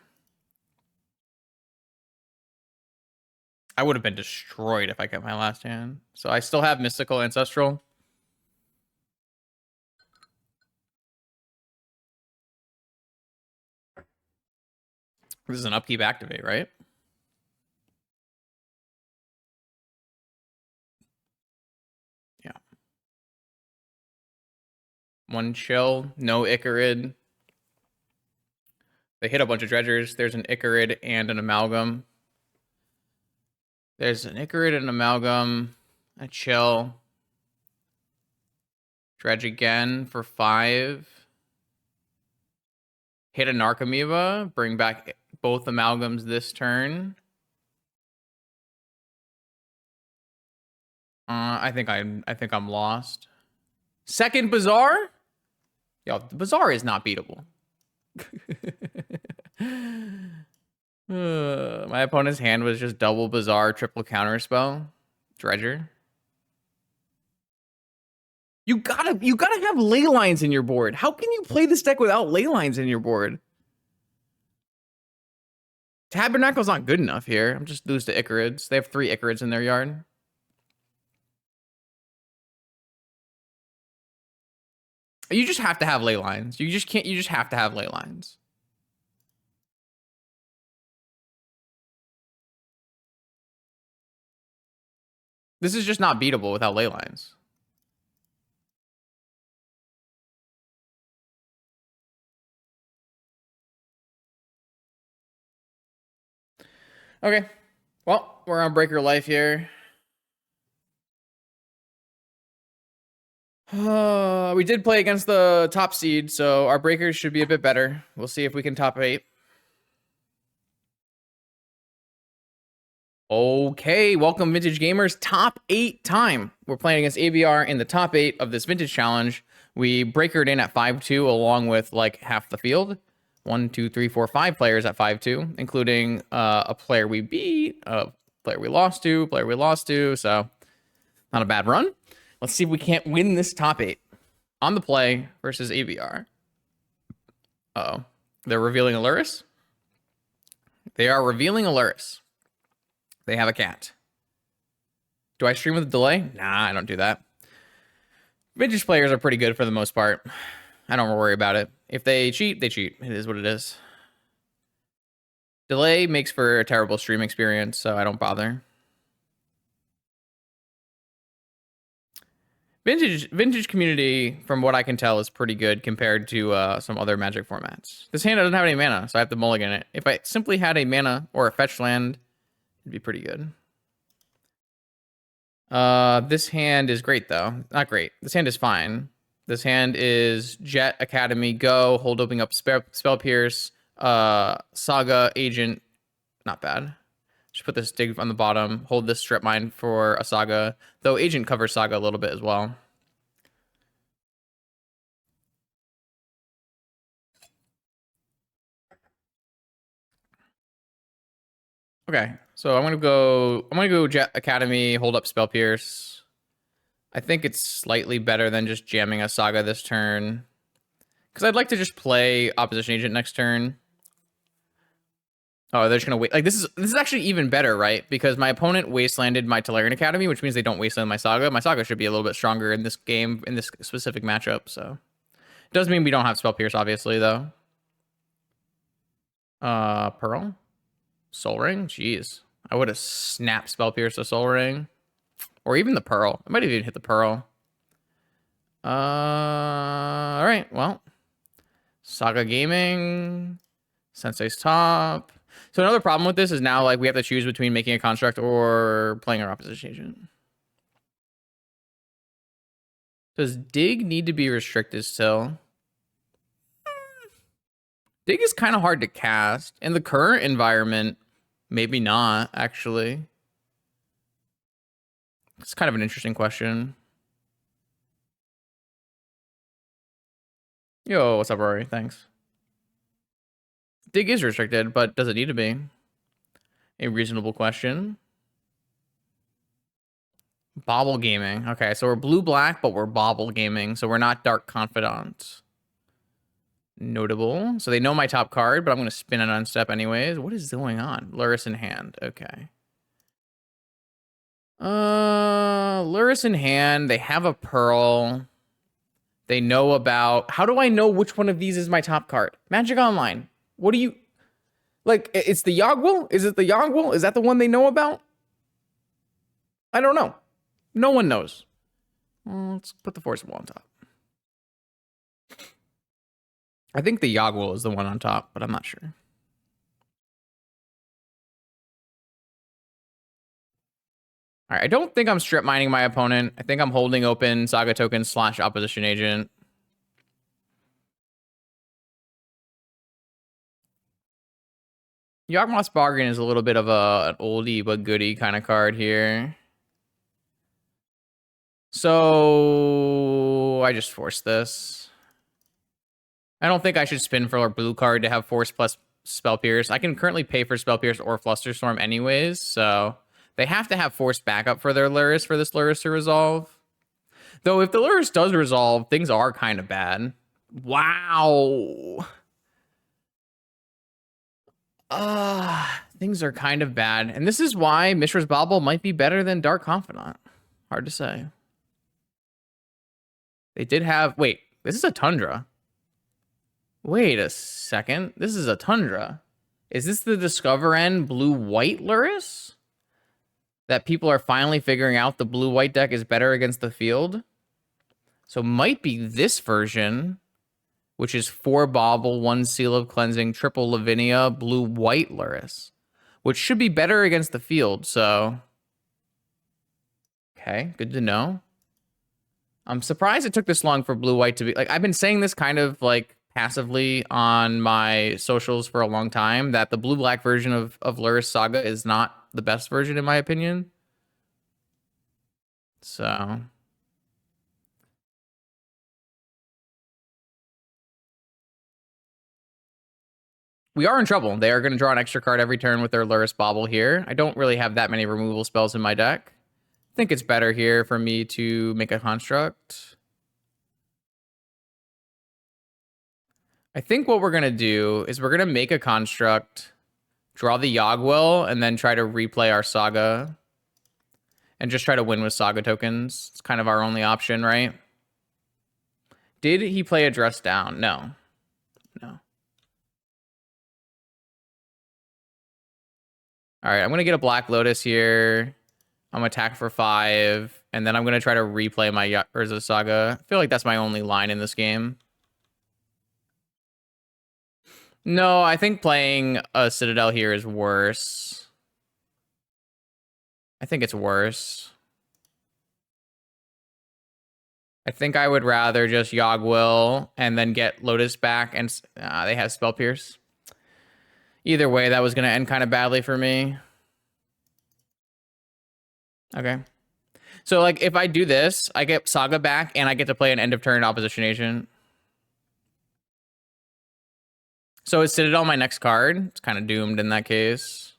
I would have been destroyed if I kept my last hand. So I still have Mystical Ancestral. This is an upkeep activate, right? Yeah. 1 chill, no Icarid. They hit a bunch of dredgers. There's an Icarid and an Amalgam. There's an Icarid and Amalgam. A chill. Dredge again for 5. Hit a Narcomoeba. Bring back both Amalgams this turn. I think I'm lost. Second Bazaar? Yo, the Bazaar is not beatable. My opponent's hand was just double Bazaar, triple Counterspell. Dredger. You gotta have ley lines in your board. How can you play this deck without ley lines in your board? Tabernacle's not good enough here. I'm just lose to Icarids. They have 3 Icarids in their yard. You just have to have ley lines. You just have to have ley lines. This is just not beatable without ley lines. Okay. Well, we're on Breaker Life here. We did play against the top seed, so our breakers should be a bit better. We'll see if we can top 8. Okay, welcome Vintage Gamers, top 8 time. We're playing against ABR in the top 8 of this Vintage Challenge. We breakered in at 5-2 along with like half the field. 1, 2, 3, 4, 5 players at 5-2, including a player we beat, a player we lost to, so not a bad run. Let's see if we can't win this top 8 on the play versus ABR. Uh-oh. They're revealing a Lurrus. They are revealing a Lurrus. They have a cat. Do I stream with a delay? Nah, I don't do that. Vintage players are pretty good for the most part. I don't worry about it. If they cheat, they cheat. It is what it is. Delay makes for a terrible stream experience, so I don't bother. Vintage community, from what I can tell, is pretty good compared to some other Magic formats. This hand doesn't have any mana, so I have to mulligan it. If I simply had a mana or a fetch land, it'd be pretty good. This hand is great, though. Not great. This hand is fine. This hand is Jet, Academy, Go, hold opening up Spell Pierce, Saga, Agent. Not bad. Just put this dig on the bottom. Hold this Strip Mine for a Saga. Though Agent covers Saga a little bit as well. Okay, so I'm gonna go Jet Academy, hold up Spell Pierce. I think it's slightly better than just jamming a Saga this turn. Because I'd like to just play Opposition Agent next turn. Oh, they're just gonna wait. Like this is actually even better, right? Because my opponent wastelanded my Tolarian Academy, which means they don't wasteland my Saga. My Saga should be a little bit stronger in this game, in this specific matchup. So it does mean we don't have Spell Pierce, obviously, though. Pearl, Soul Ring. Jeez, I would have snapped Spell Pierce to Soul Ring, or even the Pearl. I might have even hit the Pearl. All right. Well, Saga Gaming, Sensei's top. So another problem with this is now like we have to choose between making a construct or playing our opposition agent. Does dig need to be restricted still? Dig is kind of hard to cast. In the current environment, maybe not, actually. It's kind of an interesting question. Yo, what's up, Rory? Thanks. Dig is restricted, but does it need to be? A reasonable question. Bobble gaming. Okay, so we're blue-black, but we're bobble gaming, so we're not Dark Confidant. Notable. So they know my top card, but I'm going to spin it on step anyways. What is going on? Lurrus in hand. Okay. Lurrus in hand. They have a Pearl. They know about... How do I know which one of these is my top card? Magic Online. What do you... Like, it's the Yogwell? Is it the Yogwell? Is that the one they know about? I don't know. No one knows. Well, let's put the Forcible on top. I think the Yogwell is the one on top, but I'm not sure. All right, I don't think I'm strip mining my opponent. I think I'm holding open Saga token / opposition agent. Yawgmoth's Bargain is a little bit of an oldie but goodie kind of card here. So I just forced this. I don't think I should spin for a blue card to have Force plus Spell Pierce. I can currently pay for Spell Pierce or Flusterstorm anyways, so they have to have Force backup for their Lurrus for this Lurrus to resolve. Though if the Lurrus does resolve, things are kind of bad. Wow. Things are kind of bad. And this is why Mishra's Bauble might be better than Dark Confidant. Hard to say. They did have... Wait, this is a Tundra. Wait a second. This is a Tundra. Is this the Discover N blue-white Lurrus? That people are finally figuring out the blue-white deck is better against the field? So might be this version, which is 4 Bauble, 1 Seal of Cleansing, triple Lavinia, blue-white Lurrus, which should be better against the field, so... Okay, good to know. I'm surprised it took this long for blue-white to be like. I've been saying this kind of like passively on my socials for a long time that the blue-black version of Lurrus Saga is not the best version in my opinion. So we are in trouble. They are going to draw an extra card every turn with their Lurrus Bauble here. I don't really have that many removal spells in my deck. I think it's better here for me to make a construct. I think what we're going to do is we're going to make a construct, draw the Yogwell, and then try to replay our Saga. And just try to win with Saga tokens. It's kind of our only option, right? Did he play a dress down? No. No. All right, I'm going to get a Black Lotus here. I'm going to attack for 5. And then I'm going to try to replay my Urza Saga. I feel like that's my only line in this game. No, I think playing a Citadel here is worse. I think it's worse. I think I would rather just Yogwill and then get Lotus back, and they have Spell Pierce. Either way, that was going to end kind of badly for me. Okay. So, like, if I do this, I get Saga back, and I get to play an end-of-turn opposition agent. So is Citadel my next card? It's kind of doomed in that case.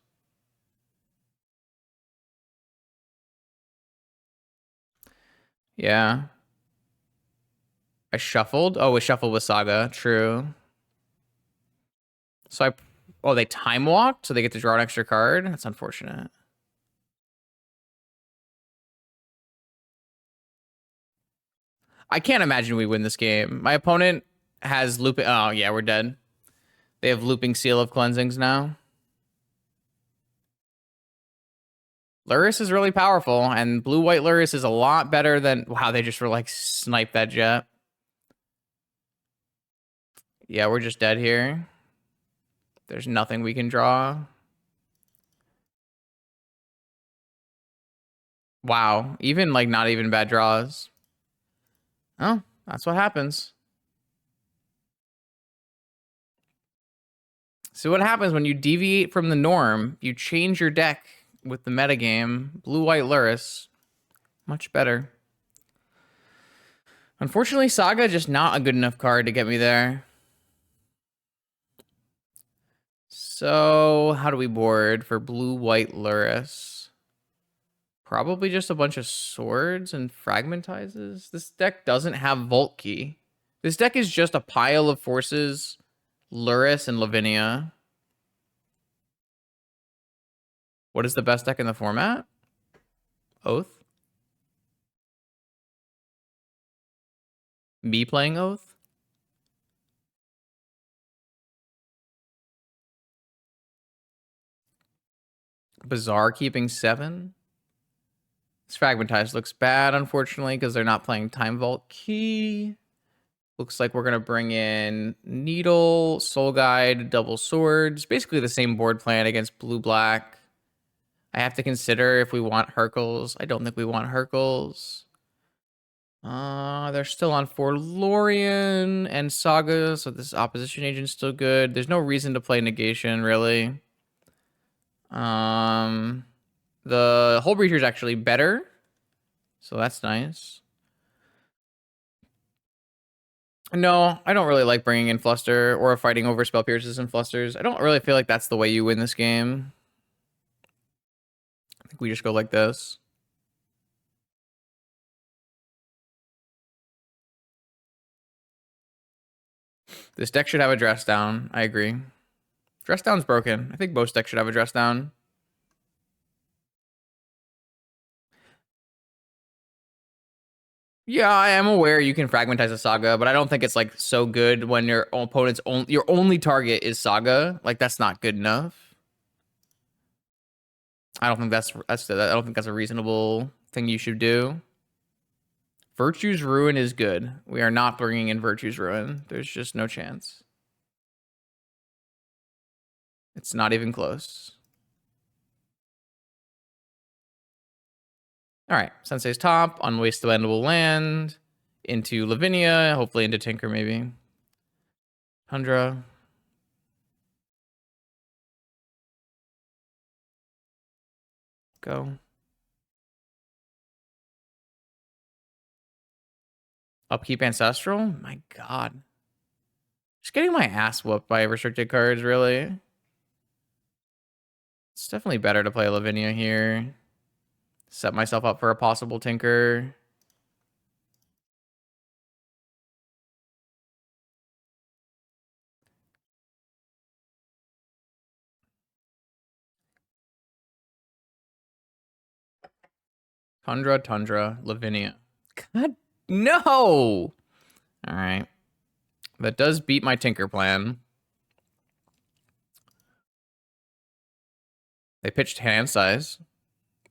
Yeah. I shuffled? Oh, we shuffled with Saga. True. So oh, they time walked, so they get to draw an extra card? That's unfortunate. I can't imagine we win this game. My opponent has looping. Oh, yeah, we're dead. They have looping Seal of Cleansings now. Lurrus is really powerful, and blue-white Lurrus is a lot better than... Wow, they just were like, snipe that jet. Yeah, we're just dead here. There's nothing we can draw. Wow, even like not even bad draws. Oh, that's what happens. So what happens when you deviate from the norm, you change your deck with the metagame. Blue-white Lurrus, much better. Unfortunately, Saga just not a good enough card to get me there. So how do we board for blue-white Lurrus? Probably just a bunch of swords and fragmentizes. This deck doesn't have Vault Key. This deck is just a pile of forces, Lurrus and Lavinia. What is the best deck in the format? Oath? Me playing Oath? Bizarre keeping 7? This Fragmentized looks bad, unfortunately, because they're not playing Time Vault Key. Looks like we're going to bring in Needle, Soul Guide, Double Swords. Basically the same board plan against blue-black. I have to consider if we want Hercules. I don't think we want Hercules. They're still on Forlorian and Saga, so this opposition agent's still good. There's no reason to play Negation, really. The Hull Breacher is actually better, so that's nice. No, I don't really like bringing in Fluster or fighting over Spell Pierces and Flusters. I don't really feel like that's the way you win this game. I think we just go like this. This deck should have a dress down. I agree. Dress down's broken. I think most decks should have a dress down. Yeah, I am aware you can fragmentize a Saga, but I don't think it's like so good when your opponent's your only target is Saga. Like that's not good enough. I don't think that's I don't think that's a reasonable thing you should do. Virtue's Ruin is good. We are not bringing in Virtue's Ruin. There's just no chance. It's not even close. All right, Sensei's top, unwasteable land. into Lavinia, hopefully into Tinker maybe. Tundra. Go. Upkeep Ancestral? My god. Just getting my ass whooped by restricted cards, really. It's definitely better to play Lavinia here. Set myself up for a possible Tinker. Tundra, Lavinia. God, no! All right. That does beat my Tinker plan. They pitched hand size.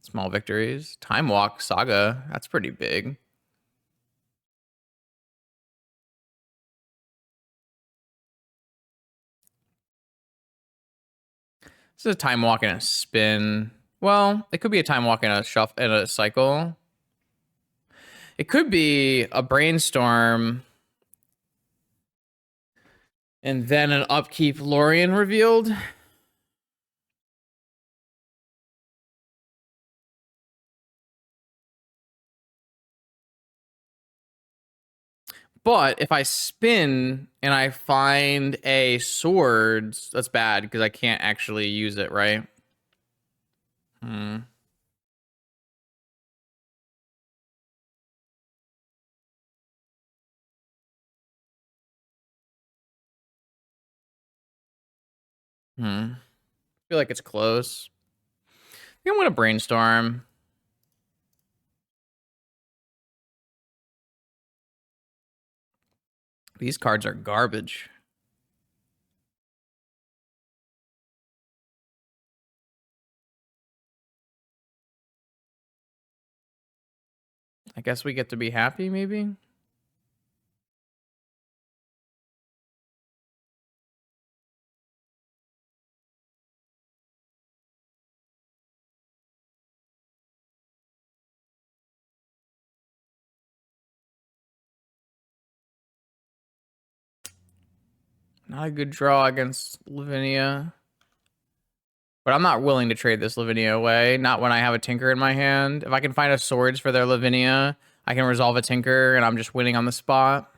Small victories. Time Walk, Saga. That's pretty big. This is a Time Walk and a spin. Well, it could be a Time Walk and a shuffle and a cycle. It could be a Brainstorm and then an Upkeep Lorien revealed. But if I spin and I find a swords, that's bad because I can't actually use it, right? I feel like it's close. I think I'm gonna Brainstorm. These cards are garbage. I guess we get to be happy, maybe? Not a good draw against Lavinia. But I'm not willing to trade this Lavinia away. Not when I have a Tinker in my hand. If I can find a swords for their Lavinia, I can resolve a Tinker and I'm just winning on the spot.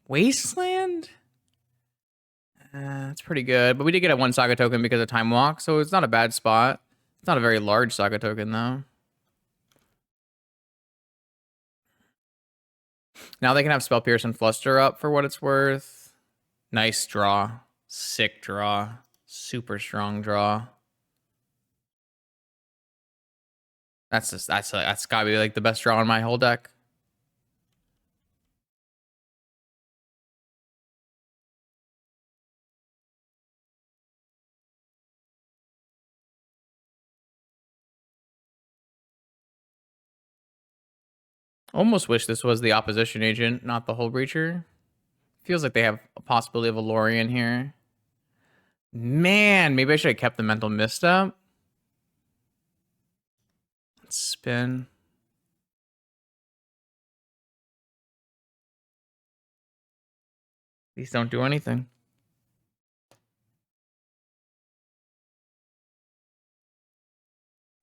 Wasteland? That's pretty good. But we did get a 1 Saga token because of Time Walk, so it's not a bad spot. It's not a very large Saga token, though. Now they can have Spell Pierce and Fluster up for what it's worth. Nice draw. Sick draw. Super strong draw. That's gotta be like the best draw in my whole deck. Almost wish this was the opposition agent, not the Hull Breacher. Feels like they have a possibility of a Lorien here. Man, maybe I should have kept the Mental Misstep. Let's spin. These don't do anything.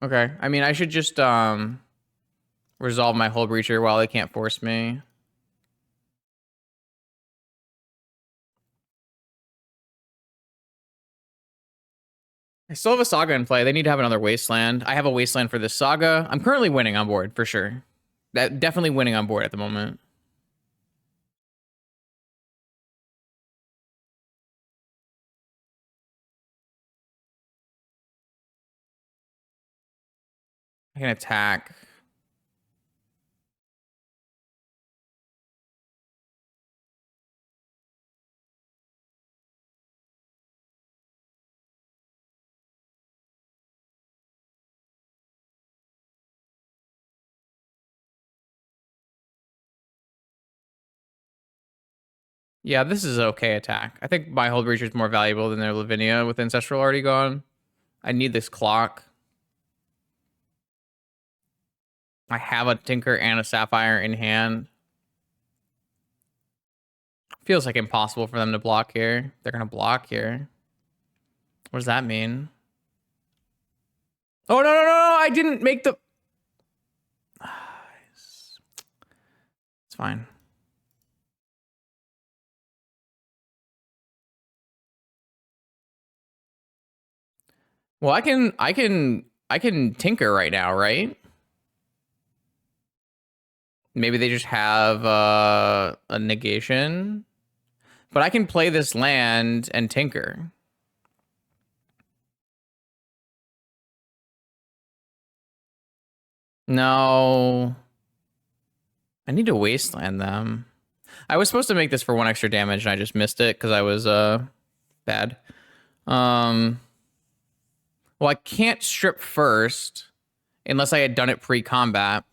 Okay, I mean, I should just resolve my Hull Breacher while they can't force me. I still have a Saga in play. They need to have another Wasteland. I have a Wasteland for this Saga. I'm currently winning on board, for sure. Definitely winning on board at the moment. I can attack. Yeah, this is an okay attack. I think my Hull Breacher is more valuable than their Lavinia with Ancestral already gone. I need this clock. I have a Tinker and a Sapphire in hand. Feels like impossible for them to block here. They're gonna block here. What does that mean? Oh, no, I didn't make the... It's fine. Well, I can tinker right now, right? Maybe they just have a negation. But I can play this land and tinker. No. I need to wasteland them. I was supposed to make this for 1 extra damage and I just missed it because I was bad. Well, I can't strip first unless I had done it pre-combat.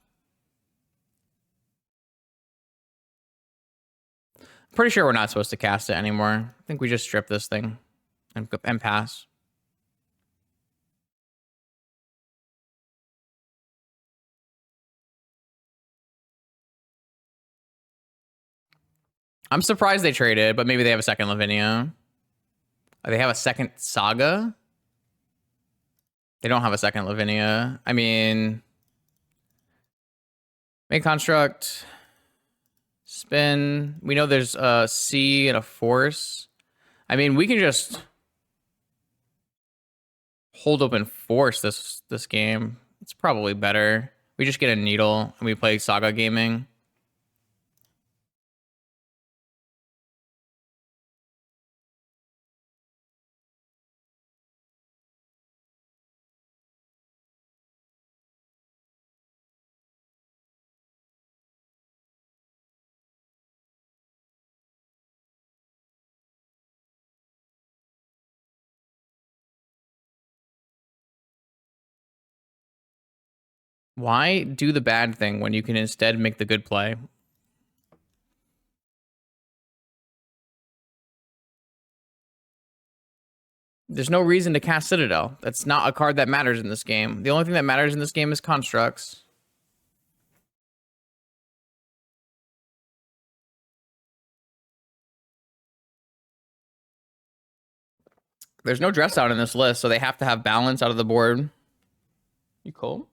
Pretty sure we're not supposed to cast it anymore. I think we just strip this thing and pass. I'm surprised they traded, but maybe they have a second Lavinia. They have a second Saga? They don't have a second Lavinia. I mean... Make construct. Spin. We know there's a C and a force. I mean, we can just hold open force this game. It's probably better. We just get a needle and we play Saga gaming. Why do the bad thing when you can instead make the good play? There's no reason to cast Citadel. That's not a card that matters in this game. The only thing that matters in this game is constructs. There's no dress out in this list, so they have to have balance out of the board. You cold?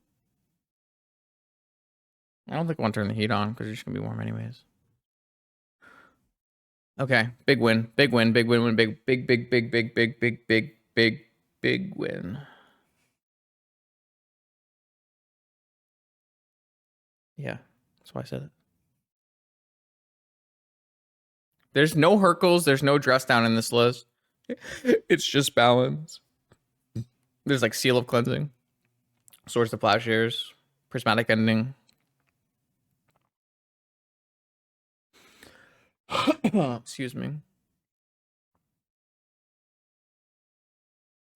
I don't think I want to turn the heat on because you're just going to be warm anyways. Okay, big win, big win, big win, big win. Yeah, that's why I said it. There's no Hercules, there's no dress down in this list. It's just balance. There's like Seal of Cleansing, Swords to Plowshares, Prismatic Ending. Excuse me.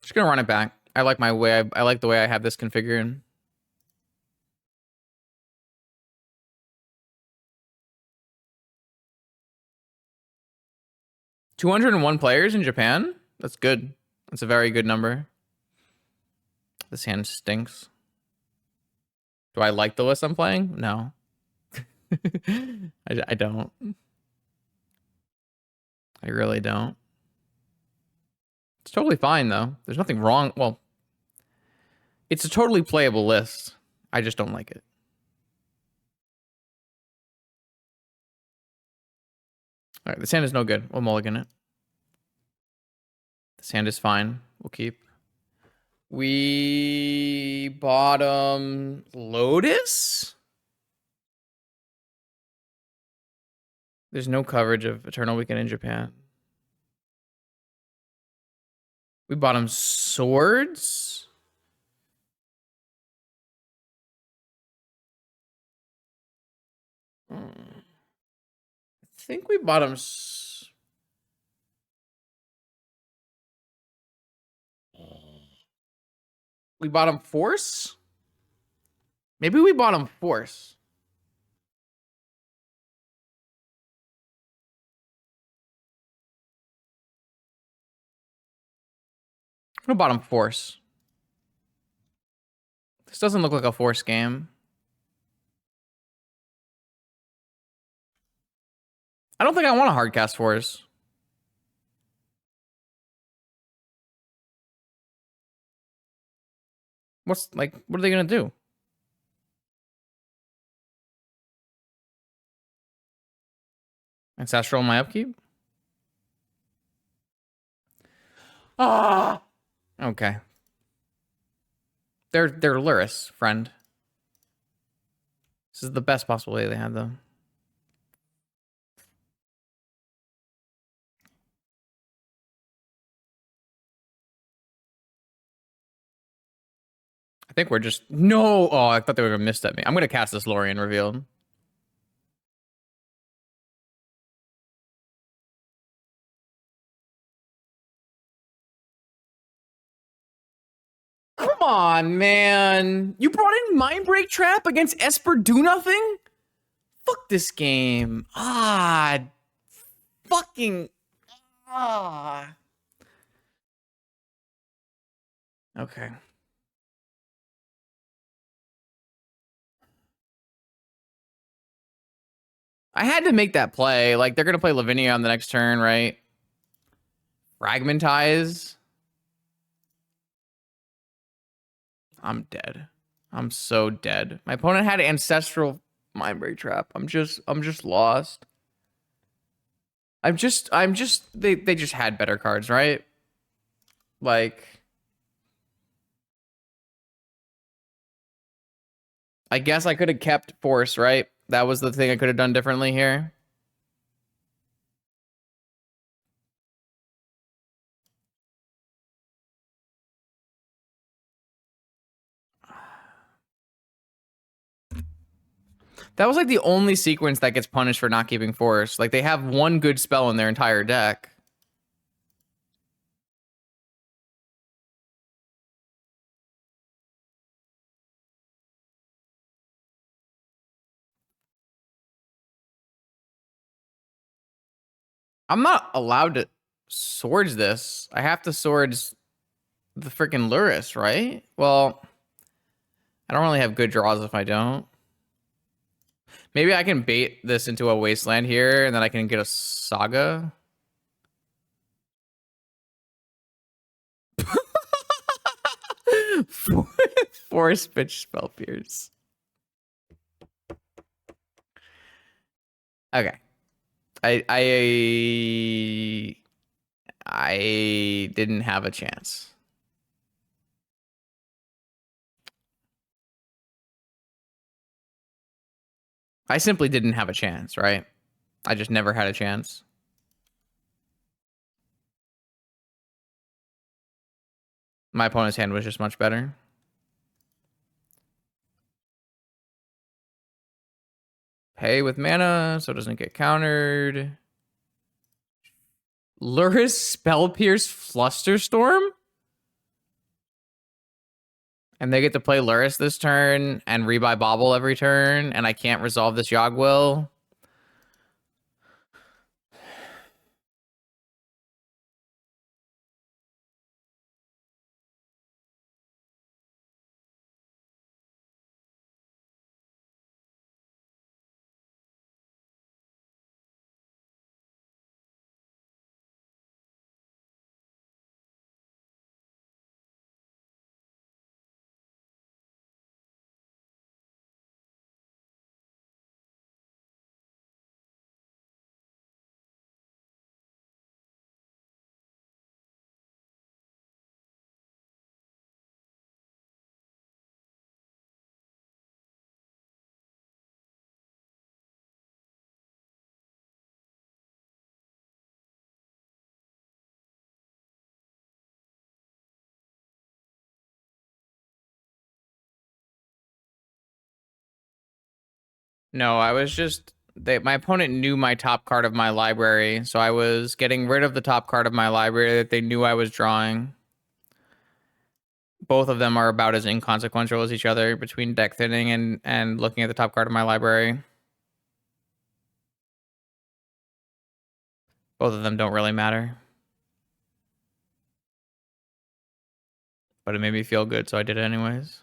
Just gonna run it back. I like my way. I like the way I have this configured. $201 players in Japan? That's good. That's a very good number. This hand stinks. Do I like the list I'm playing? No. I don't. I really don't. It's totally fine, though. There's nothing wrong. Well, it's a totally playable list. I just don't like it. All right, this hand is no good. We'll mulligan it. This hand is fine. We'll keep. We bottom Lotus? There's no coverage of Eternal Weekend in Japan. We bottom Swords? I think we bottom... We bottom Force? Maybe we bottom Force. I'm gonna bottom Force. This doesn't look like a Force game. I don't think I want a hard cast force. What are they gonna do? Ancestral in my upkeep? Ah! Okay. They're Lurrus, friend. This is the best possible way they had them. I think we're just... No! Oh, I thought they were gonna miss at me. I'm gonna cast this Lorien revealed. Come on, man. You brought in Mindbreak Trap against Esper Do Nothing? Fuck this game. Ah. Fucking... Ah. Okay. I had to make that play. Like, they're gonna play Lavinia on the next turn, right? Fragmentize. I'm dead. I'm so dead. My opponent had Ancestral Mindbreak Trap. I'm just lost. They just had better cards, right? Like, I guess I could have kept Force, right? That was the thing I could have done differently here. That was like the only sequence that gets punished for not keeping Force. Like, they have one good spell in their entire deck. I'm not allowed to swords this. I have to swords the freaking Lurrus, right? Well, I don't really have good draws if I don't. Maybe I can bait this into a wasteland here, and then I can get a Saga. Force pitch spell pierce. Okay. I didn't have a chance. I simply didn't have a chance, right? I just never had a chance. My opponent's hand was just much better. Pay with mana, so it doesn't get countered. Lurrus Spell Pierce Flusterstorm? And they get to play Lurrus this turn and rebuy Bobble every turn, and I can't resolve this Yogg-Will. No, I was just... my opponent knew my top card of my library, so I was getting rid of the top card of my library that they knew I was drawing. Both of them are about as inconsequential as each other between deck thinning and looking at the top card of my library. Both of them don't really matter. But it made me feel good, so I did it anyways.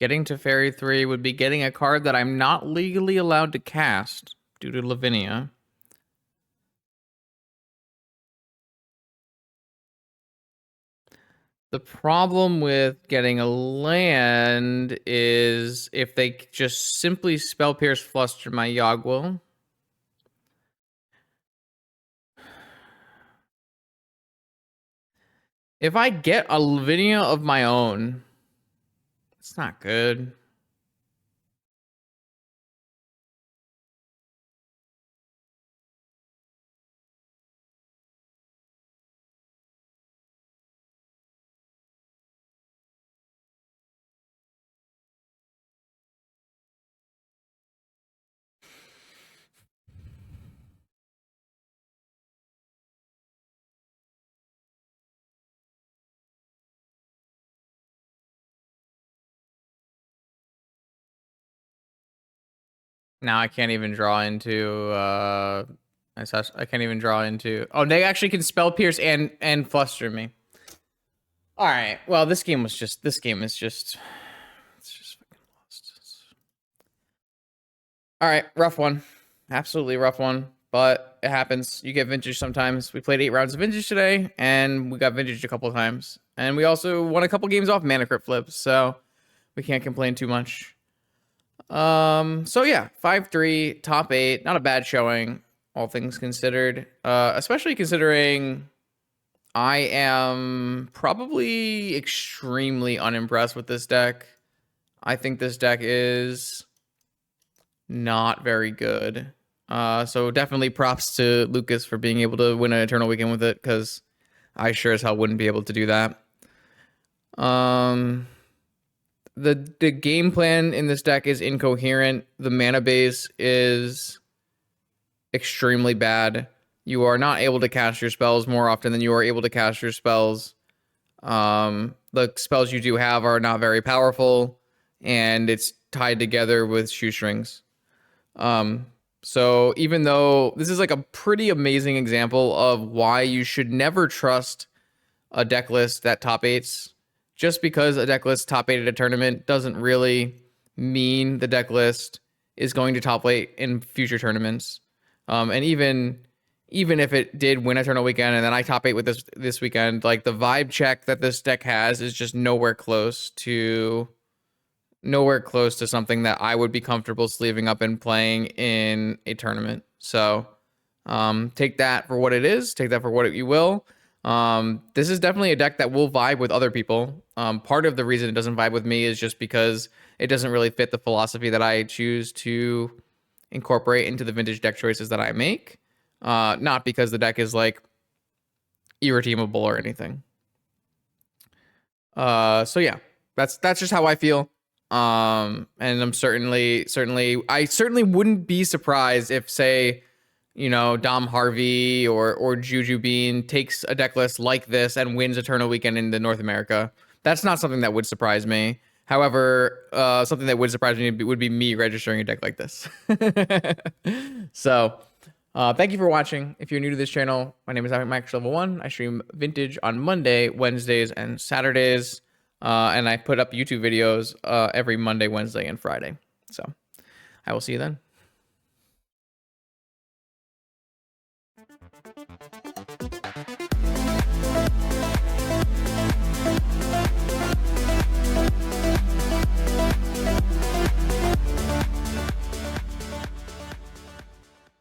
Getting to Fairy 3 would be getting a card that I'm not legally allowed to cast due to Lavinia. The problem with getting a land is if they just simply Spell Pierce Fluster my Yogg-Will. If I get a Lavinia of my own, it's not good. Now I can't even draw into I can't even draw into. Oh, they actually can Spell Pierce and Fluster me. All right. Well, this game is just it's just fucking lost. All right, rough one. Absolutely rough one, but it happens. You get vintage sometimes. We played 8 rounds of vintage today and we got vintage a couple of times. And we also won a couple games off mana crypt flips, so we can't complain too much. So yeah, 5-3, top 8, not a bad showing, all things considered. Especially considering I am probably extremely unimpressed with this deck. I think this deck is not very good. So definitely props to Lucas for being able to win an Eternal Weekend with it, because I sure as hell wouldn't be able to do that. The game plan in this deck is incoherent. The mana base is extremely bad. You are not able to cast your spells more often than you are able to cast your spells. The spells you do have are not very powerful, and it's tied together with shoestrings. So even though this is like a pretty amazing example of why you should never trust a deck list that top eights, just because a deck list top 8 at a tournament doesn't really mean the deck list is going to top 8 in future tournaments. And even if it did win Eternal Weekend and then I top 8 with this weekend, like the vibe check that this deck has is just nowhere close to something that I would be comfortable sleeving up and playing in a tournament. So take that for what it is. Take that for what you will. This is definitely a deck that will vibe with other people. Part of the reason it doesn't vibe with me is just because it doesn't really fit the philosophy that I choose to incorporate into the vintage deck choices that I make. Not because the deck is like irredeemable or anything. So yeah, that's just how I feel. And I'm certainly wouldn't be surprised if, say, you know, Dom Harvey or Juju Bean takes a deck list like this and wins Eternal Weekend in the North America. That's not something that would surprise me. However, something that would surprise me would be me registering a deck like this. So, thank you for watching. If you're new to this channel, my name is Max Level 1. I stream vintage on Monday, Wednesdays, and Saturdays. And I put up YouTube videos every Monday, Wednesday, and Friday. So, I will see you then.